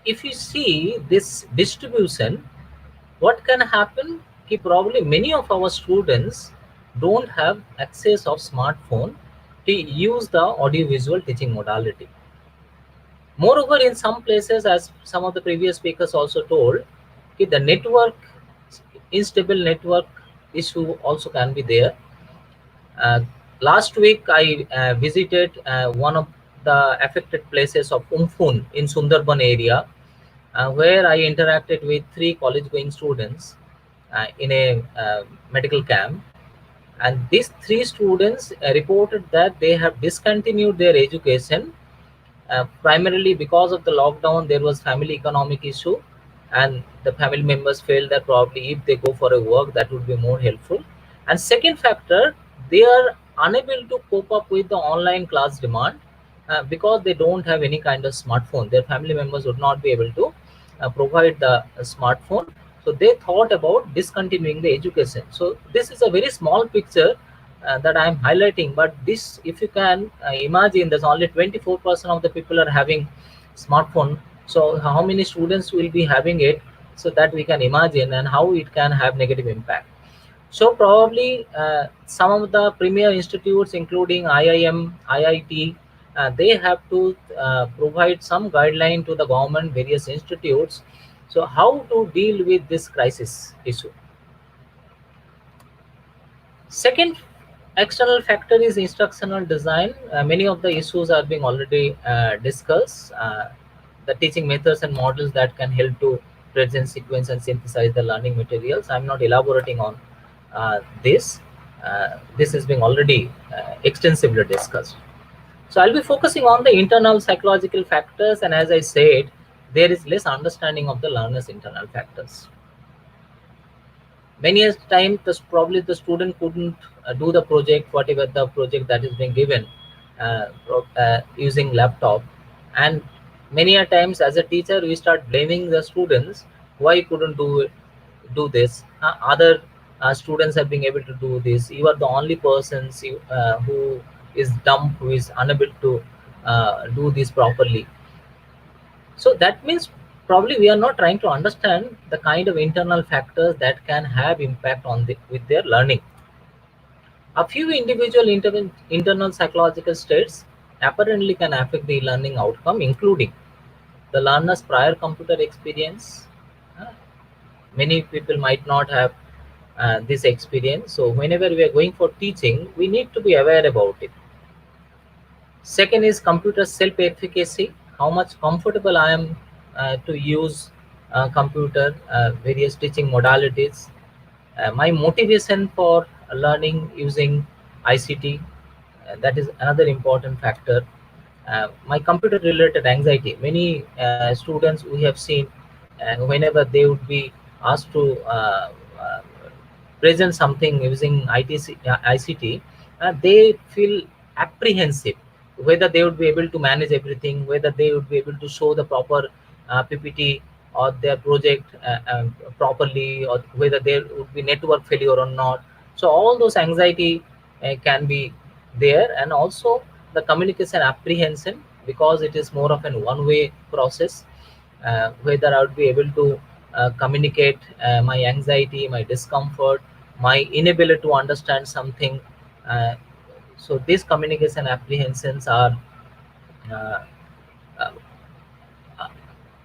if you see this distribution, what can happen? Probably many of our students don't have access of smartphone to use the audiovisual teaching modality. Moreover, in some places, as some of the previous speakers also told, the network, instable network issue also can be there. Last week, I visited one of the affected places of Umphun in Sundarban area, where I interacted with 3 college-going students in a medical camp. And these 3 students reported that they have discontinued their education primarily because of the lockdown. There was family economic issue, and the family members felt that probably if they go for a work, that would be more helpful. And second factor, they are unable to cope up with the online class demand because they don't have any kind of smartphone. Their family members would not be able to provide the smartphone. So they thought about discontinuing the education. So this is a very small picture that I am highlighting, but this, if you can imagine, there's only 24% of the people are having smartphone. So how many students will be having it? So that we can imagine, and how it can have negative impact. So probably some of the premier institutes, including IIM, IIT, they have to provide some guideline to the government, various institutes. So how to deal with this crisis issue? Second external factor is instructional design. Many of the issues are being already discussed. the teaching methods and models that can help to present, sequence, and synthesize the learning materials. I'm not elaborating on this. This is being already extensively discussed. So I'll be focusing on the internal psychological factors, and as I said, there is less understanding of the learner's internal factors. Many a time, probably the student couldn't do the project, whatever the project that is being given, using laptop, and many a times as a teacher we start blaming the students, why couldn't do this, other students have been able to do this, you are the only persons who is dumb, who is unable to do this properly. So that means probably we are not trying to understand the kind of internal factors that can have impact on with their learning. A few individual internal psychological states apparently can affect the learning outcome, including the learner's prior computer experience. Uh, Many people might not have this experience, so whenever we are going for teaching, we need to be aware about it. Second is computer self-efficacy, how much comfortable I am to use computer, various teaching modalities. My motivation for learning using ICT, that is another important factor. My computer related anxiety, many students we have seen, whenever they would be asked to present something using ICT, they feel apprehensive whether they would be able to manage everything, whether they would be able to show the proper PPT or their project properly, or whether there would be network failure or not. So all those anxiety can be there, and also the communication apprehension, because it is more of an one-way process, whether I would be able to communicate my anxiety, my discomfort, my inability to understand something. Uh, so these communication apprehensions uh, uh,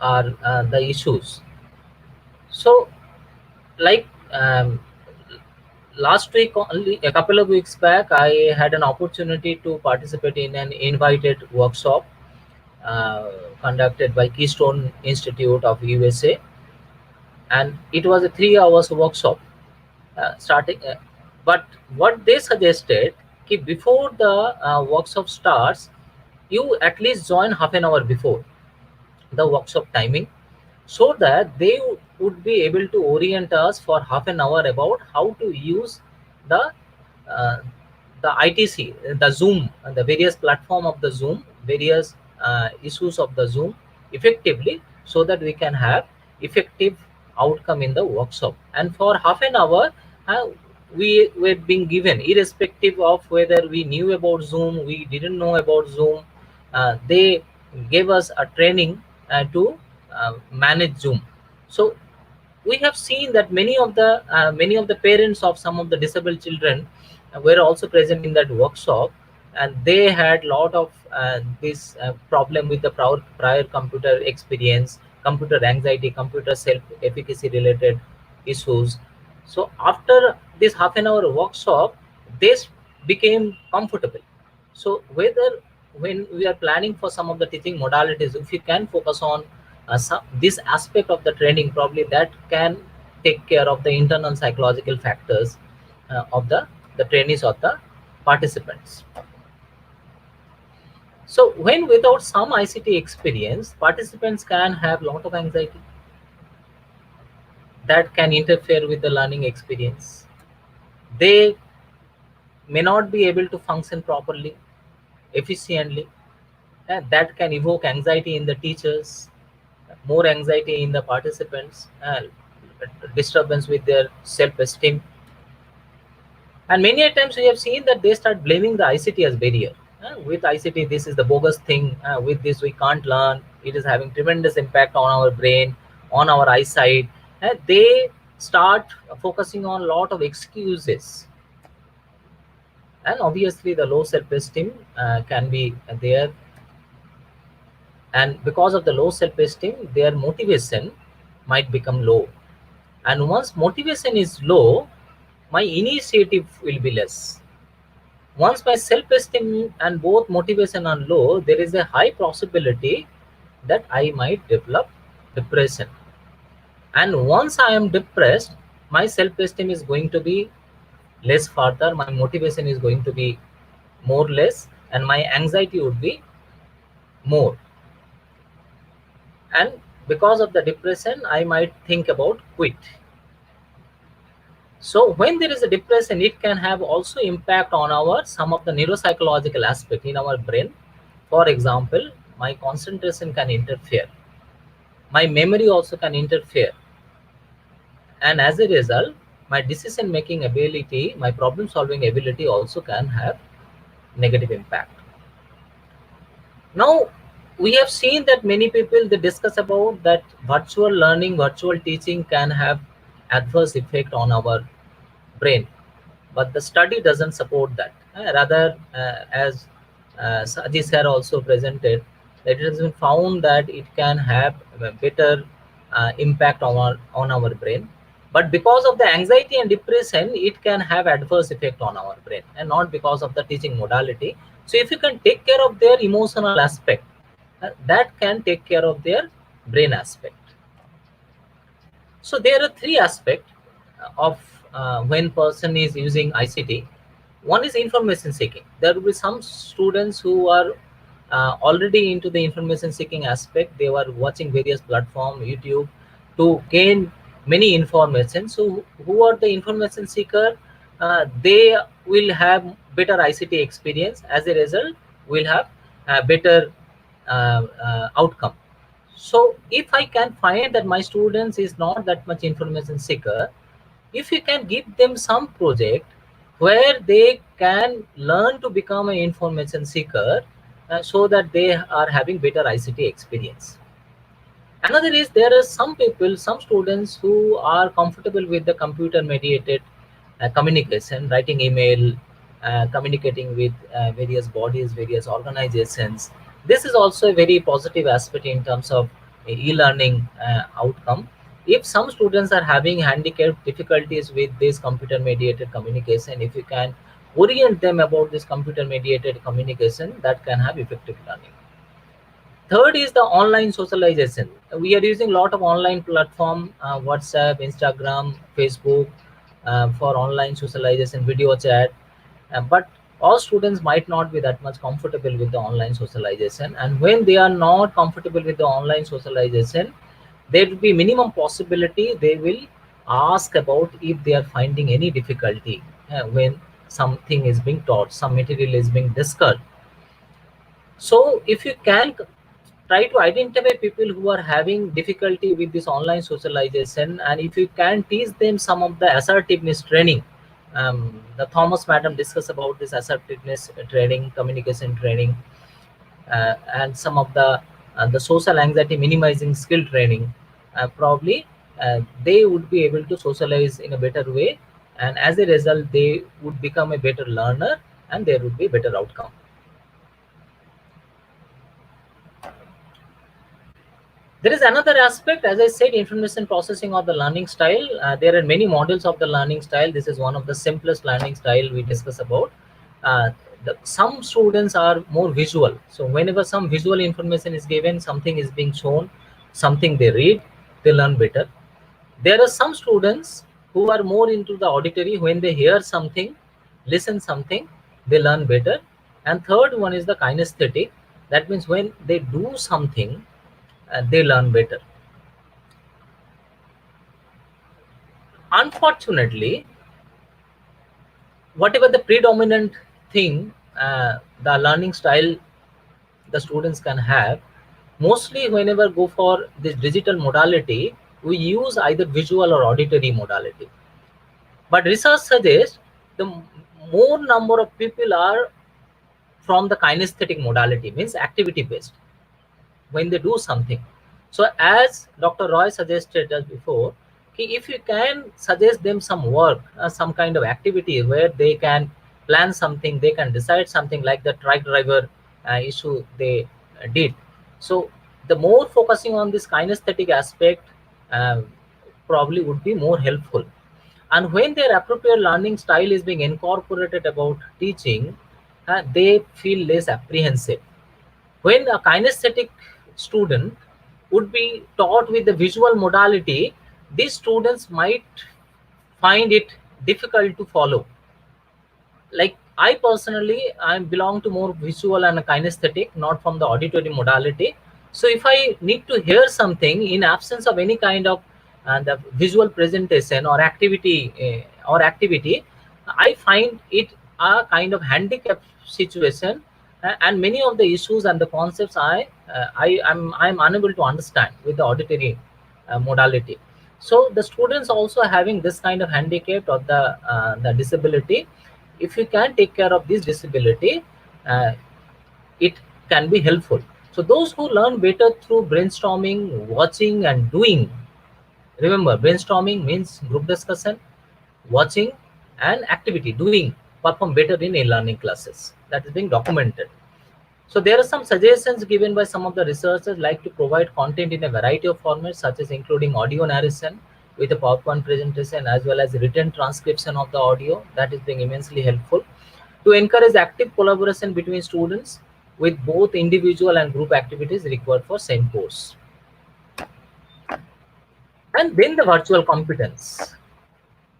are the issues. So, like last week, only a couple of weeks back, I had an opportunity to participate in an invited workshop uh, conducted by Keystone Institute of USA, and it was a 3 hours workshop starting. But what they suggested, before the workshop starts, you at least join half an hour before the workshop timing, so that they would be able to orient us for half an hour about how to use the uh, the ITC, the Zoom, and the various platform of the Zoom, various issues of the Zoom effectively, so that we can have effective outcome in the workshop. And for half an hour, uh, we were being given, irrespective of whether we knew about Zoom, we didn't know about Zoom, they gave us a training to manage Zoom. So we have seen that many of the parents of some of the disabled children were also present in that workshop, and they had lot of this problem with the prior computer experience, computer anxiety, computer self efficacy related issues. So after this half an hour workshop, they became comfortable. So whether, when we are planning for some of the teaching modalities, if you can focus on this aspect of the training, probably that can take care of the internal psychological factors of the trainees or the participants. So when without some ICT experience, participants can have lot of anxiety that can interfere with the learning experience. They may not be able to function properly, efficiently, and that can evoke anxiety in the teachers, more anxiety in the participants, disturbance with their self-esteem. And many a times we have seen that they start blaming the ICT as barrier. With ICT, this is the bogus thing. With this, we can't learn. It is having tremendous impact on our brain, on our eyesight. They start focusing on a lot of excuses. And obviously, the low self-esteem can be there. And because of the low self-esteem, their motivation might become low. And once motivation is low, my initiative will be less. Once my self-esteem and both motivation are low, there is a high possibility that I might develop depression. And once I am depressed, my self-esteem is going to be less further, my motivation is going to be more less, and my anxiety would be more. And because of the depression, I might think about quit. So when there is a depression, it can have also impact on our some of the neuropsychological aspect in our brain. For example, my concentration can interfere, my memory also can interfere, and as a result, my decision making ability, my problem solving ability also can have negative impact. Now we have seen that many people, they discuss about that virtual learning, virtual teaching can have adverse effect on our brain, but the study doesn't support that. Rather, as Saji sir also presented, that it has been found that it can have a better impact on our brain. But because of the anxiety and depression, it can have adverse effect on our brain, and not because of the teaching modality. So if you can take care of their emotional aspect, that can take care of their brain aspect. So there are three aspects of when person is using ICT. One is information seeking. There will be some students who are already into the information seeking aspect. They were watching various platforms, YouTube, to gain many information. So who are the information seeker? They will have better ICT experience. As a result, will have better outcome. So if I can find that my students is not that much information seeker, if you can give them some project where they can learn to become an information seeker, so that they are having better ICT experience. Another is, there are some people, some students who are comfortable with the computer mediated communication, writing email, communicating with various bodies, various organizations. This is also a very positive aspect in terms of e-learning outcome. If some students are having handicap difficulties with this computer mediated communication, if you can orient them about this computer mediated communication, that can have effective learning. Third is the online socialization. We are using a lot of online platform, WhatsApp, Instagram, Facebook, for online socialization, video chat. But all students might not be that much comfortable with the online socialization. And when they are not comfortable with the online socialization, there will be minimum possibility they will ask about if they are finding any difficulty when something is being taught, some material is being discussed. So if you can try to identify people who are having difficulty with this online socialization, and if you can teach them some of the assertiveness training, the Thomas madam discussed about this assertiveness training, communication training, and some of the social anxiety minimizing skill training, probably they would be able to socialize in a better way, and as a result they would become a better learner and there would be better outcome. There is another aspect, as I said, information processing or the learning style. There are many models of the learning style. This is one of the simplest learning style we discuss about. Some students are more visual. So whenever some visual information is given, something is being shown, something they read, they learn better. There are some students who are more into the auditory. When they hear something, listen something, they learn better. And third one is the kinesthetic. That means when they do something, they learn better. Unfortunately, whatever the predominant thing, the learning style the students can have, mostly whenever go for this digital modality, we use either visual or auditory modality. But research suggests the more number of people are from the kinesthetic modality, means activity based, when they do something. So as Dr. Roy suggested us before, if you can suggest them some work, some kind of activity where they can plan something, they can decide something, like the truck driver issue they did. So the more focusing on this kinesthetic aspect probably would be more helpful. And when their appropriate learning style is being incorporated about teaching, they feel less apprehensive. When a kinesthetic student would be taught with the visual modality, these students might find it difficult to follow. Like I personally, I belong to more visual and kinesthetic, not from the auditory modality. So if I need to hear something in absence of any kind of the visual presentation or activity, I find it a kind of handicap situation, and many of the issues and the concepts I'm unable to understand with the auditory modality. So the students also having this kind of handicap or the disability, if you can take care of this disability, it can be helpful. So those who learn better through brainstorming, watching and doing, remember brainstorming means group discussion, watching and activity doing, perform better in e-learning classes. That is being documented. So there are some suggestions given by some of the researchers, like to provide content in a variety of formats, such as including audio narration with a PowerPoint presentation, as well as written transcription of the audio. That is being immensely helpful. To encourage active collaboration between students with both individual and group activities required for same course. And then the virtual competence.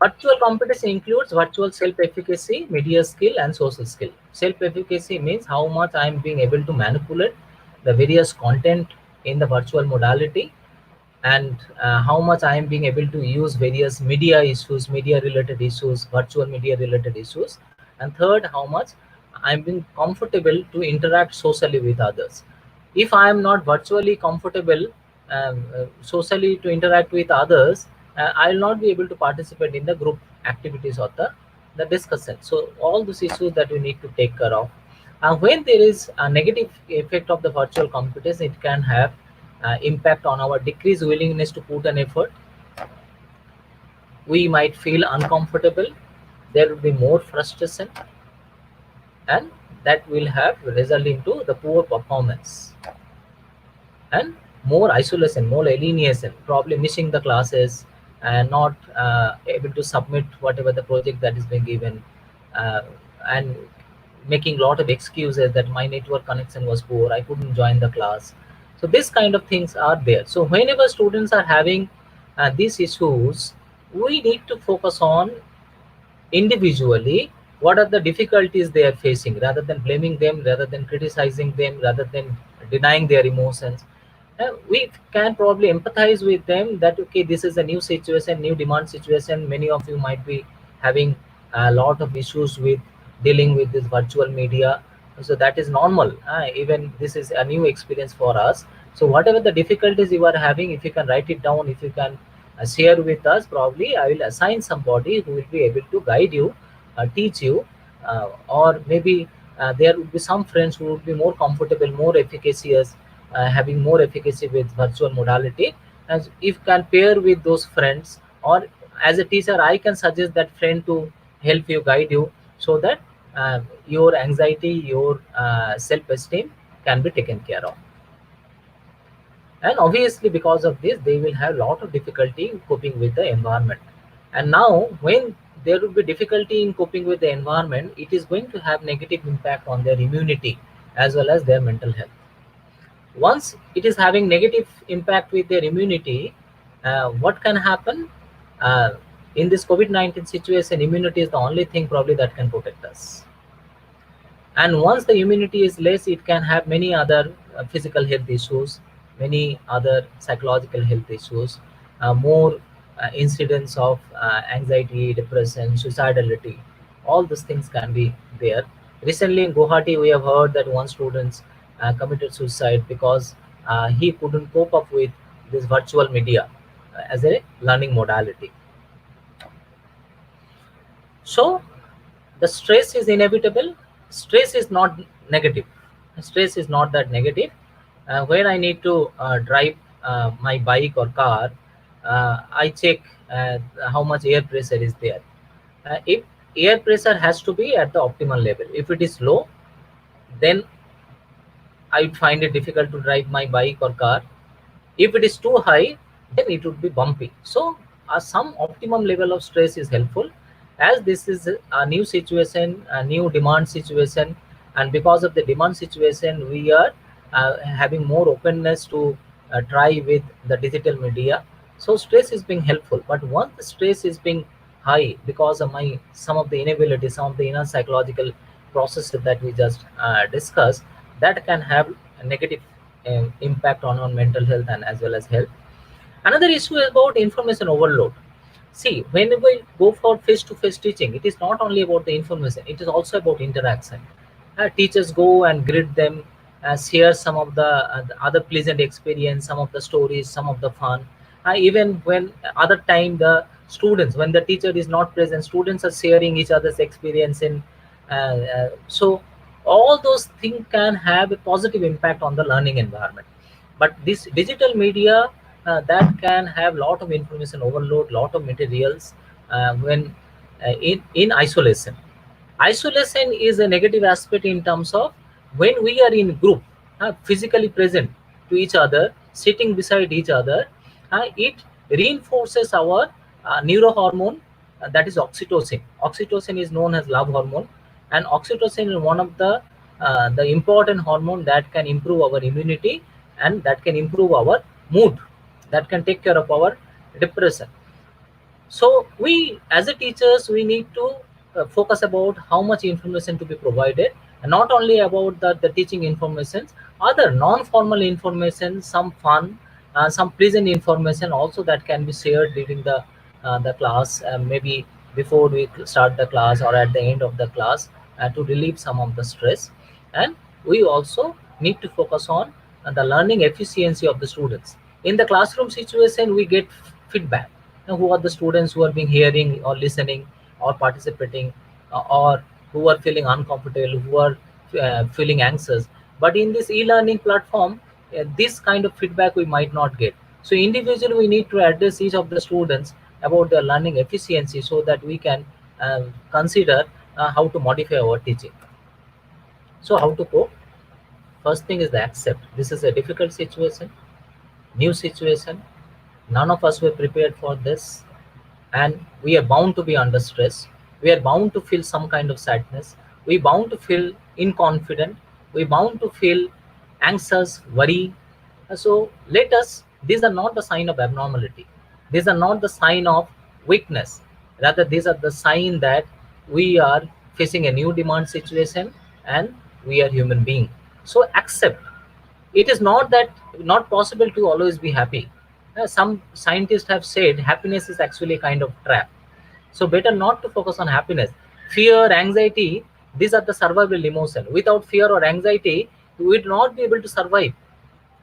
Virtual competence includes virtual self-efficacy, media skill, and social skill. Self-efficacy means how much I am being able to manipulate the various content in the virtual modality, and how much I am being able to use various media issues, media-related issues, virtual media-related issues. And third, how much I am being comfortable to interact socially with others. If I am not virtually comfortable socially to interact with others, I will not be able to participate in the group activities or the discussion. So all these issues that we need to take care of. When there is a negative effect of the virtual competence, it can have impact on our decreased willingness to put an effort. We might feel uncomfortable. There will be more frustration, and that will have result into the poor performance and more isolation, more alienation, probably missing the classes and not able to submit whatever the project that is being given, and making a lot of excuses that my network connection was poor, I couldn't join the class. So this kind of things are there. So whenever students are having these issues, we need to focus on individually what are the difficulties they are facing, rather than blaming them, rather than criticizing them, rather than denying their emotions. We can probably empathize with them that okay, this is a new situation, new demand situation. Many of you might be having a lot of issues with dealing with this virtual media, so that is normal. Even this is a new experience for us. So whatever the difficulties you are having, if you can write it down, if you can share with us, probably I will assign somebody who will be able to guide you, teach you, or maybe there will be some friends who would be more comfortable, more efficacious, having more efficacy with virtual modality. As if can pair with those friends, or as a teacher I can suggest that friend to help you, guide you, so that your anxiety, your self-esteem can be taken care of. And obviously because of this they will have a lot of difficulty in coping with the environment. And now when there will be difficulty in coping with the environment, it is going to have negative impact on their immunity as well as their mental health. Once it is having negative impact with their immunity, what can happen in this COVID-19 situation? Immunity is the only thing probably that can protect us. And once the immunity is less, it can have many other physical health issues, many other psychological health issues, more incidents of anxiety, depression, suicidality. All these things can be there. Recently in Guwahati, we have heard that one student committed suicide because he couldn't cope up with this virtual media as a learning modality. So the stress is inevitable. Stress is not negative. Stress is not that negative. When I need to drive my bike or car, I check how much air pressure is there. If air pressure has to be at the optimal level, if it is low, then I would find it difficult to drive my bike or car. If it is too high, then it would be bumpy. So some optimum level of stress is helpful. As this is a new situation, a new demand situation, and because of the demand situation, we are having more openness to try with the digital media. So stress is being helpful, but once the stress is being high because of my some of the inability, some of the inner psychological processes that we just discussed, that can have a negative impact on mental health and as well as health. Another issue is about information overload. See, when we go for face-to-face teaching, it is not only about the information, it is also about interaction. Teachers go and greet them, share some of the other pleasant experience, some of the stories, some of the fun. Even when other time the students, when the teacher is not present, students are sharing each other's experience in. So all those things can have a positive impact on the learning environment. But this digital media that can have lot of information overload, lot of materials when in isolation. Isolation is a negative aspect in terms of when we are in group, physically present to each other, sitting beside each other, it reinforces our neurohormone, that is oxytocin. Oxytocin is known as love hormone, and oxytocin is one of the important hormone that can improve our immunity and that can improve our mood, that can take care of our depression. So we as a teachers, we need to focus about how much information to be provided, and not only about the teaching information, other non-formal information, some fun, some pleasant information also that can be shared during the class, maybe before we start the class or at the end of the class, to relieve some of the stress. And we also need to focus on the learning efficiency of the students. In the classroom situation, we get feedback. Now, who are the students who are being hearing or listening or participating, or who are feeling uncomfortable, who are feeling anxious. But in this e-learning platform, this kind of feedback we might not get. So individually, we need to address each of the students about their learning efficiency so that we can consider how to modify our teaching. So how to cope? First thing is the accept. This is a difficult situation, new situation. None of us were prepared for this, and we are bound to be under stress. We are bound to feel some kind of sadness. We bound to feel inconfident. We bound to feel anxious, worry. So let us. These are not the sign of abnormality. These are not the sign of weakness. Rather, these are the sign that we are facing a new demand situation and we are human being. So accept. It is not that not possible to always be happy. Some scientists have said happiness is actually a kind of trap. So better not to focus on happiness. Fear, anxiety, these are the survival emotion. Without fear or anxiety, we would not be able to survive.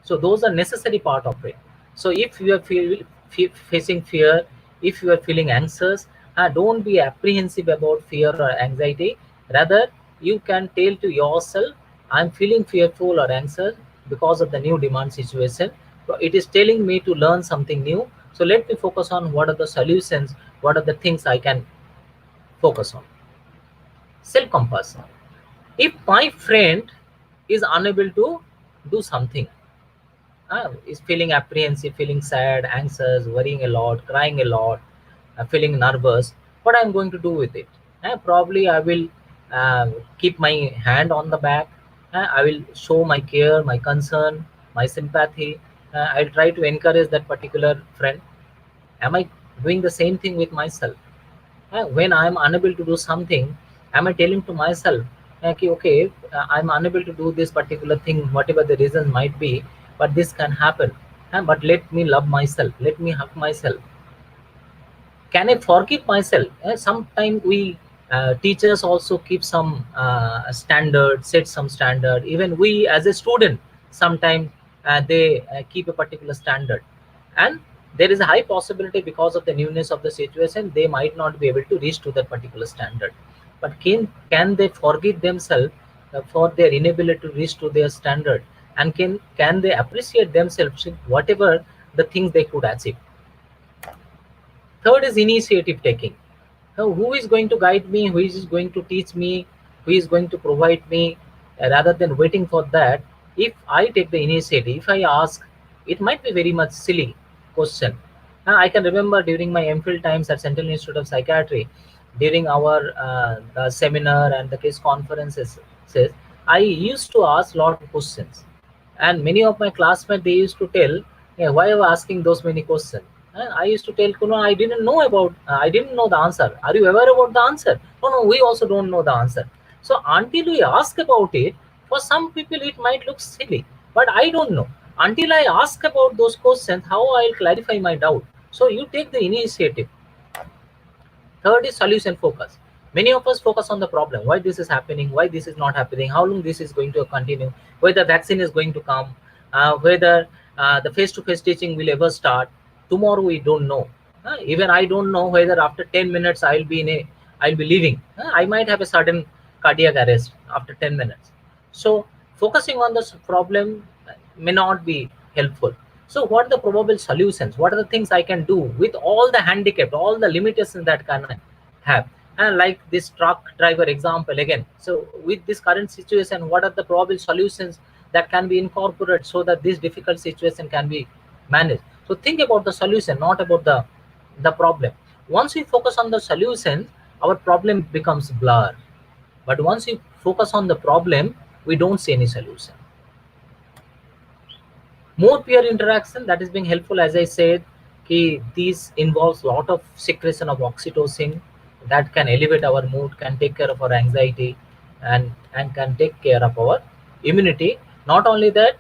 So those are necessary part of it. So if you are facing fear, if you are feeling anxious, don't be apprehensive about fear or anxiety. Rather, you can tell to yourself, I'm feeling fearful or anxious because of the new demand situation. So it is telling me to learn something new. So let me focus on what are the solutions, what are the things I can focus on. Self-compassion. If my friend is unable to do something, is feeling apprehensive, feeling sad, anxious, worrying a lot, crying a lot, feeling nervous, what I'm going to do with it? Probably I will keep my hand on the back. I will show my care, my concern, my sympathy. I'll try to encourage that particular friend. Am I doing the same thing with myself? When I'm unable to do something, am I telling to myself, okay, I'm unable to do this particular thing, whatever the reason might be, but this can happen. But let me love myself, let me hug myself. Can I forgive myself? Sometimes we teachers also keep some standard, set some standard. Even we as a student, sometimes they keep a particular standard, and there is a high possibility because of the newness of the situation, they might not be able to reach to that particular standard. But can they forgive themselves for their inability to reach to their standard, and can they appreciate themselves whatever the things they could achieve? Third is initiative taking. Now, who is going to guide me? Who is going to teach me? Who is going to provide me? Rather than waiting for that, if I take the initiative, if I ask, it might be very much silly question. I can remember during my MPhil times at Central Institute of Psychiatry, during our the seminar and the case conferences, I used to ask a lot of questions. And many of my classmates, they used to tell, "Yeah, why are you asking those many questions?" I used to tell, "No, I didn't know about, I didn't know the answer. Are you aware about the answer?" "No, no, we also don't know the answer." So until we ask about it, for some people it might look silly, but I don't know. Until I ask about those questions, how I'll clarify my doubt. So you take the initiative. Third is solution focus. Many of us focus on the problem, why this is happening, why this is not happening, how long this is going to continue, whether vaccine is going to come, whether the face-to-face teaching will ever start. Tomorrow we don't know. Even I don't know whether after 10 minutes I'll be leaving. I might have a sudden cardiac arrest after 10 minutes. So focusing on this problem may not be helpful. So what are the probable solutions? What are the things I can do with all the handicap, all the limitations that can I have? And like this truck driver example again. So with this current situation, what are the probable solutions that can be incorporated so that this difficult situation can be managed? So think about the solution, not about the problem. Once we focus on the solution, our problem becomes blur. But once we focus on the problem, we don't see any solution. More peer interaction, that is being helpful. As I said, these involves a lot of secretion of oxytocin that can elevate our mood, can take care of our anxiety, and can take care of our immunity. Not only that,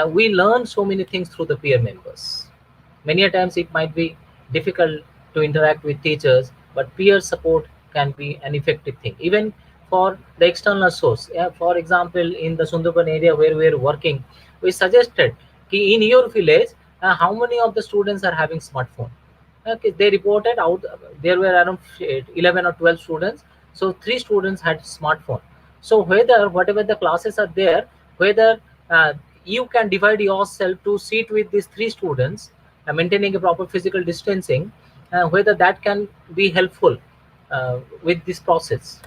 we learn so many things through the peer members. Many a times it might be difficult to interact with teachers, but peer support can be an effective thing even for the external source. Yeah, for example, in the Sundarban area where we are working, we suggested in your village, how many of the students are having smartphone? Okay, they reported out there were around 11 or 12 students. So 3 students had smartphone. So whether whatever the classes are there, whether you can divide yourself to sit with these 3 students, maintaining a proper physical distancing, whether that can be helpful with this process.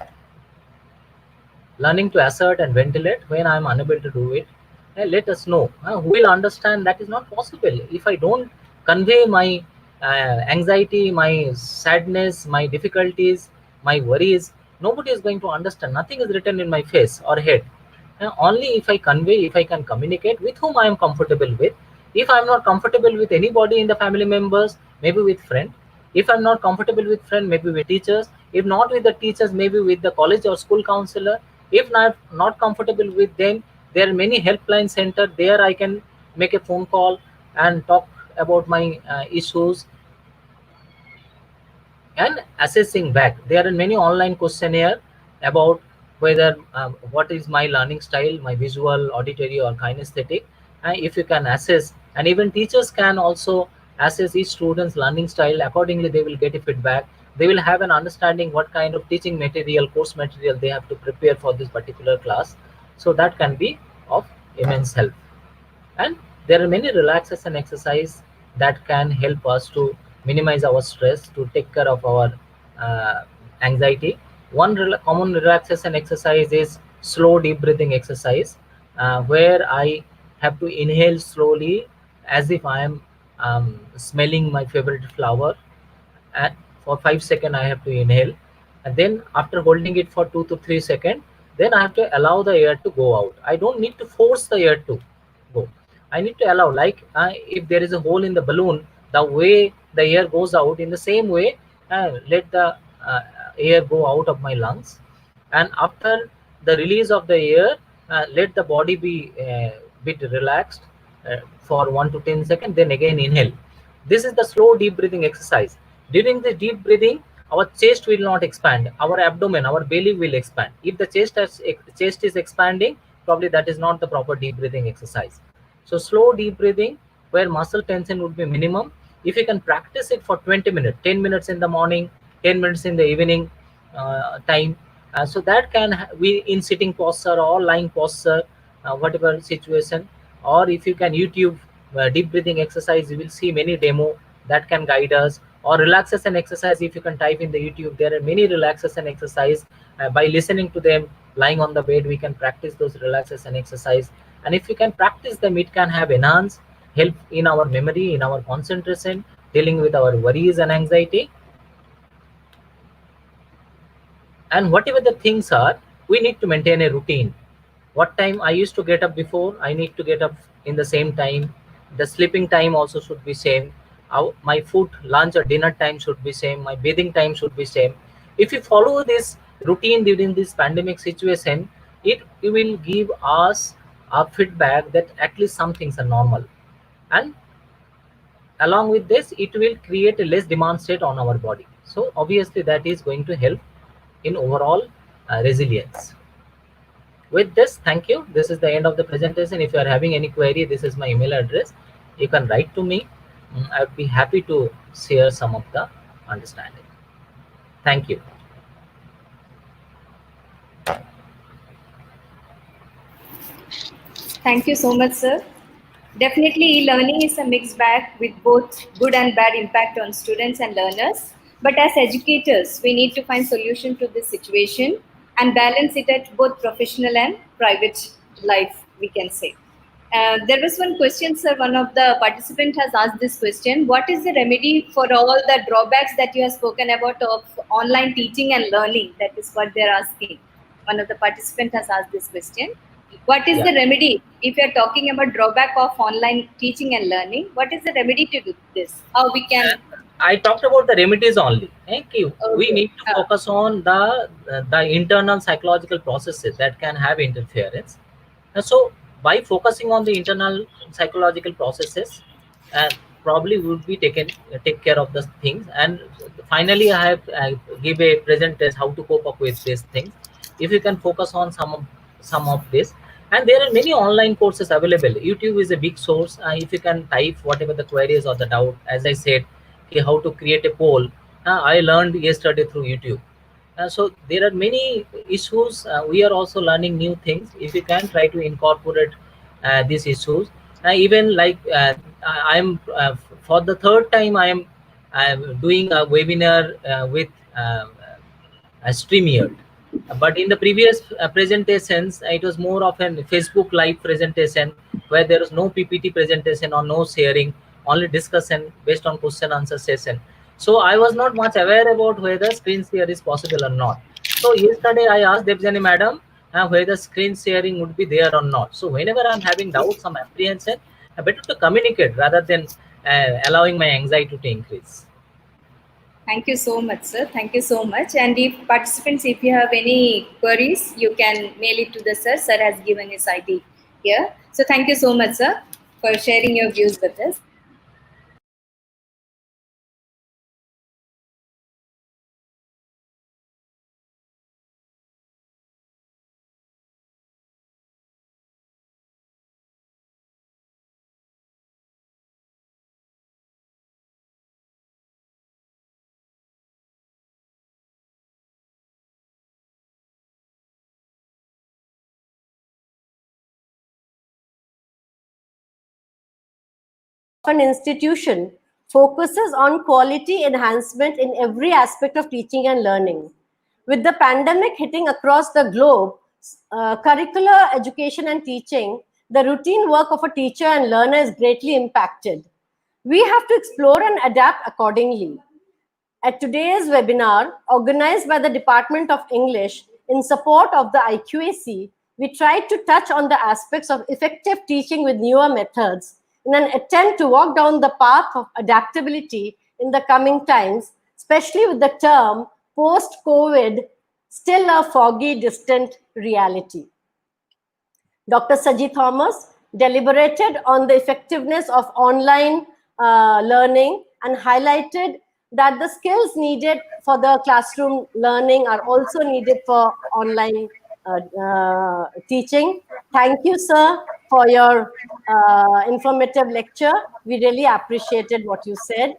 Learning to assert and ventilate when I'm unable to do it. Let us know. Who will understand that is not possible? If I don't convey my anxiety, my sadness, my difficulties, my worries, nobody is going to understand. Nothing is written in my face or head. Only if I convey, if I can communicate with whom I am comfortable with. If I'm not comfortable with anybody in the family members, maybe with friend. If I'm not comfortable with friend, maybe with teachers. If not with the teachers, maybe with the college or school counselor. If not comfortable with them, there are many helpline center. There I can make a phone call and talk about my issues. And assessing back, there are many online questionnaire about whether what is my learning style, my visual, auditory, or kinesthetic. And if you can assess, and even teachers can also assess each student's learning style. Accordingly, they will get a feedback. They will have an understanding what kind of teaching material, course material they have to prepare for this particular class. So that can be of immense help. And there are many relaxation exercise that can help us to minimize our stress, to take care of our anxiety. One common relaxation exercise is slow deep breathing exercise, where I have to inhale slowly as if I am smelling my favorite flower. And for 5 seconds I have to inhale, and then after holding it for 2 to 3 seconds, then I have to allow the air to go out. I don't need to force the air to go. I need to allow, like if there is a hole in the balloon, the way the air goes out, in the same way let the air go out of my lungs. And after the release of the air, let the body be bit relaxed for 1 to 10 seconds, then again inhale. This is the slow deep breathing exercise. During the deep breathing, our chest will not expand, our abdomen, our belly will expand. If the chest is expanding, probably that is not the proper deep breathing exercise. So slow deep breathing, where muscle tension would be minimum. If you can practice it for 20 minutes, 10 minutes in the morning, 10 minutes in the evening time, so that can be in sitting posture or lying posture, whatever situation. Or if you can YouTube deep breathing exercise, you will see many demo that can guide us. Or relaxation exercise, if you can type in the YouTube, there are many relaxation exercise. By listening to them, lying on the bed, we can practice those relaxation exercise. And if we can practice them, it can have enhanced help in our memory, in our concentration, dealing with our worries and anxiety. And whatever the things are, we need to maintain a routine. What time I used to get up before, I need to get up in the same time. The sleeping time also should be same. My food, lunch or dinner time should be same. My bathing time should be same. If you follow this routine during this pandemic situation, it will give us a feedback that at least some things are normal. And along with this, it will create a less demand state on our body. So obviously that is going to help in overall resilience. With this, thank you. This is the end of the presentation. If you are having any query, this is my email address. You can write to me. I would be happy to share some of the understanding. Thank you. Thank you so much, sir. Definitely, e-learning is a mixed bag with both good and bad impact on students and learners. But as educators, we need to find solution to this situation and balance it at both professional and private life, we can say. There was one question, sir. One of the participant has asked this question. What is the remedy for all the drawbacks that you have spoken about of online teaching and learning? That is what they're asking. One of the participant has asked this question. What is Yeah. the remedy if you're talking about drawback of online teaching and learning? What is the remedy to do this? How we can? I talked about the remedies only. Thank you. We Okay. need to focus on the internal psychological processes that can have interference. And so by focusing on the internal psychological processes, probably would be take care of the things. And finally, I give a presentation how to cope up with these things. If you can focus on some of this, and there are many online courses available. YouTube is a big source. If you can type whatever the queries or the doubt, as I said, how to create a poll, I learned yesterday through YouTube. So there are many issues. We are also learning new things. If you can try to incorporate these issues, even like I'm for the third time I'm doing a webinar with StreamYard. But in the previous presentations, it was more of a Facebook live presentation where there was no PPT presentation or no sharing, only discussion based on question answer session. So I was not much aware about whether screen share is possible or not. So yesterday I asked Debjani madam whether screen sharing would be there or not. So whenever I'm having doubts, some apprehension, better to communicate rather than allowing my anxiety to increase. Thank you so much, sir. Thank you so much. And if participants, if you have any queries, you can mail it to the sir. Sir has given his ID here. So thank you so much, sir, for sharing your views with us. An institution focuses on quality enhancement in every aspect of teaching and learning. With the pandemic hitting across the globe, curricular education and teaching, the routine work of a teacher and learner is greatly impacted. We have to explore and adapt accordingly. At today's webinar, organized by the Department of English in support of the IQAC, we tried to touch on the aspects of effective teaching with newer methods in an attempt to walk down the path of adaptability in the coming times, especially with the term post-COVID still a foggy, distant reality. Dr. Saji Thomas deliberated on the effectiveness of online learning and highlighted that the skills needed for the classroom learning are also needed for online teaching. Thank you, sir, for your informative lecture. We really appreciated what you said.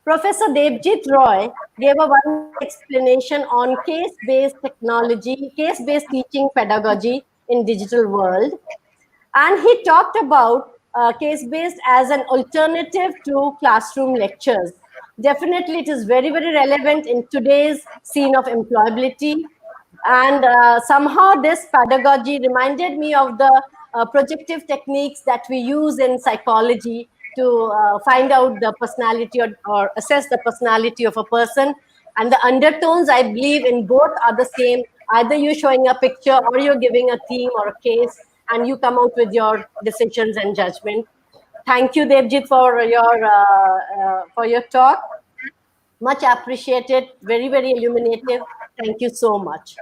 Professor Devjit Roy gave a wonderful explanation on case-based technology, case-based teaching pedagogy in digital world. And he talked about case-based as an alternative to classroom lectures. Definitely, it is very, very relevant in today's scene of employability. And somehow this pedagogy reminded me of the projective techniques that we use in psychology to find out the personality or assess the personality of a person. And the undertones, I believe, in both are the same Either you're showing a picture or you're giving a theme or a case, and you come out with your decisions and judgment. Thank you, Devjit, for your talk. Much appreciated. Very, very illuminative. Thank you so much.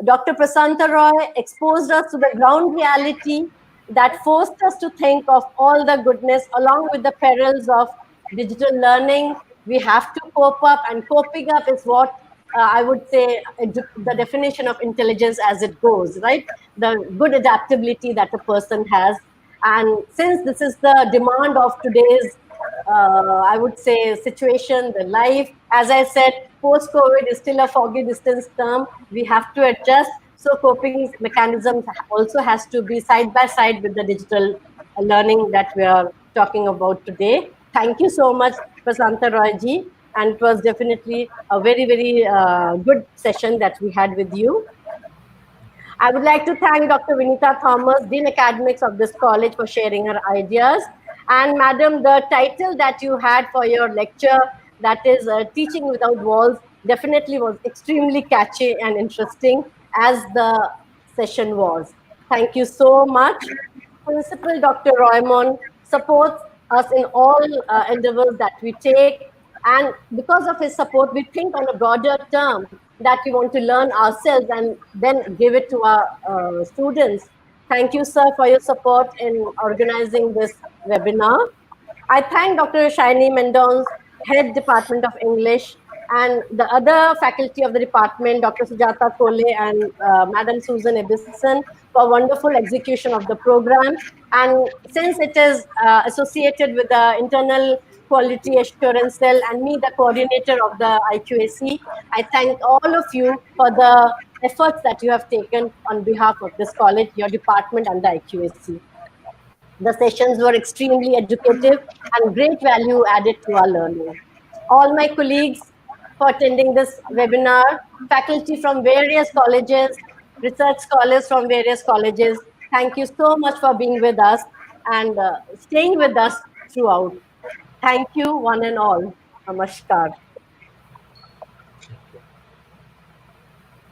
Dr. Prasanta Roy exposed us to the ground reality that forced us to think of all the goodness along with the perils of digital learning. We have to cope up, and coping up is what I would say the definition of intelligence as it goes, right? The good adaptability that a person has. And since this is the demand of today's I would say situation, the life. As I said, post-COVID is still a foggy distance term. We have to adjust. So coping mechanisms also has to be side by side with the digital learning that we are talking about today. Thank you so much, Prasanta Roy ji. And it was definitely a very, very good session that we had with you. I would like to thank Dr. Vinita Thomas, Dean Academics of this college, for sharing her ideas. And Madam, the title that you had for your lecture, that is Teaching Without Walls, definitely was extremely catchy and interesting, as the session was. Thank you so much. Principal Dr. Roymon supports us in all endeavors that we take. And because of his support, we think on a broader term that we want to learn ourselves and then give it to our students. Thank you, sir, for your support in organizing this webinar. I thank Dr. Shaini Mendon's Head Department of English, and the other faculty of the department, Dr. Sujata Kole and Madam Susan Ebison, for wonderful execution of the program. And since it is associated with the internal quality assurance cell and me, the coordinator of the IQAC, I thank all of you for the efforts that you have taken on behalf of this college, your department, and the IQAC. The sessions were extremely educative and great value added to our learning. All my colleagues for attending this webinar, faculty from various colleges, research scholars from various colleges, thank you so much for being with us and staying with us throughout. Thank you, one and all. Namaskar.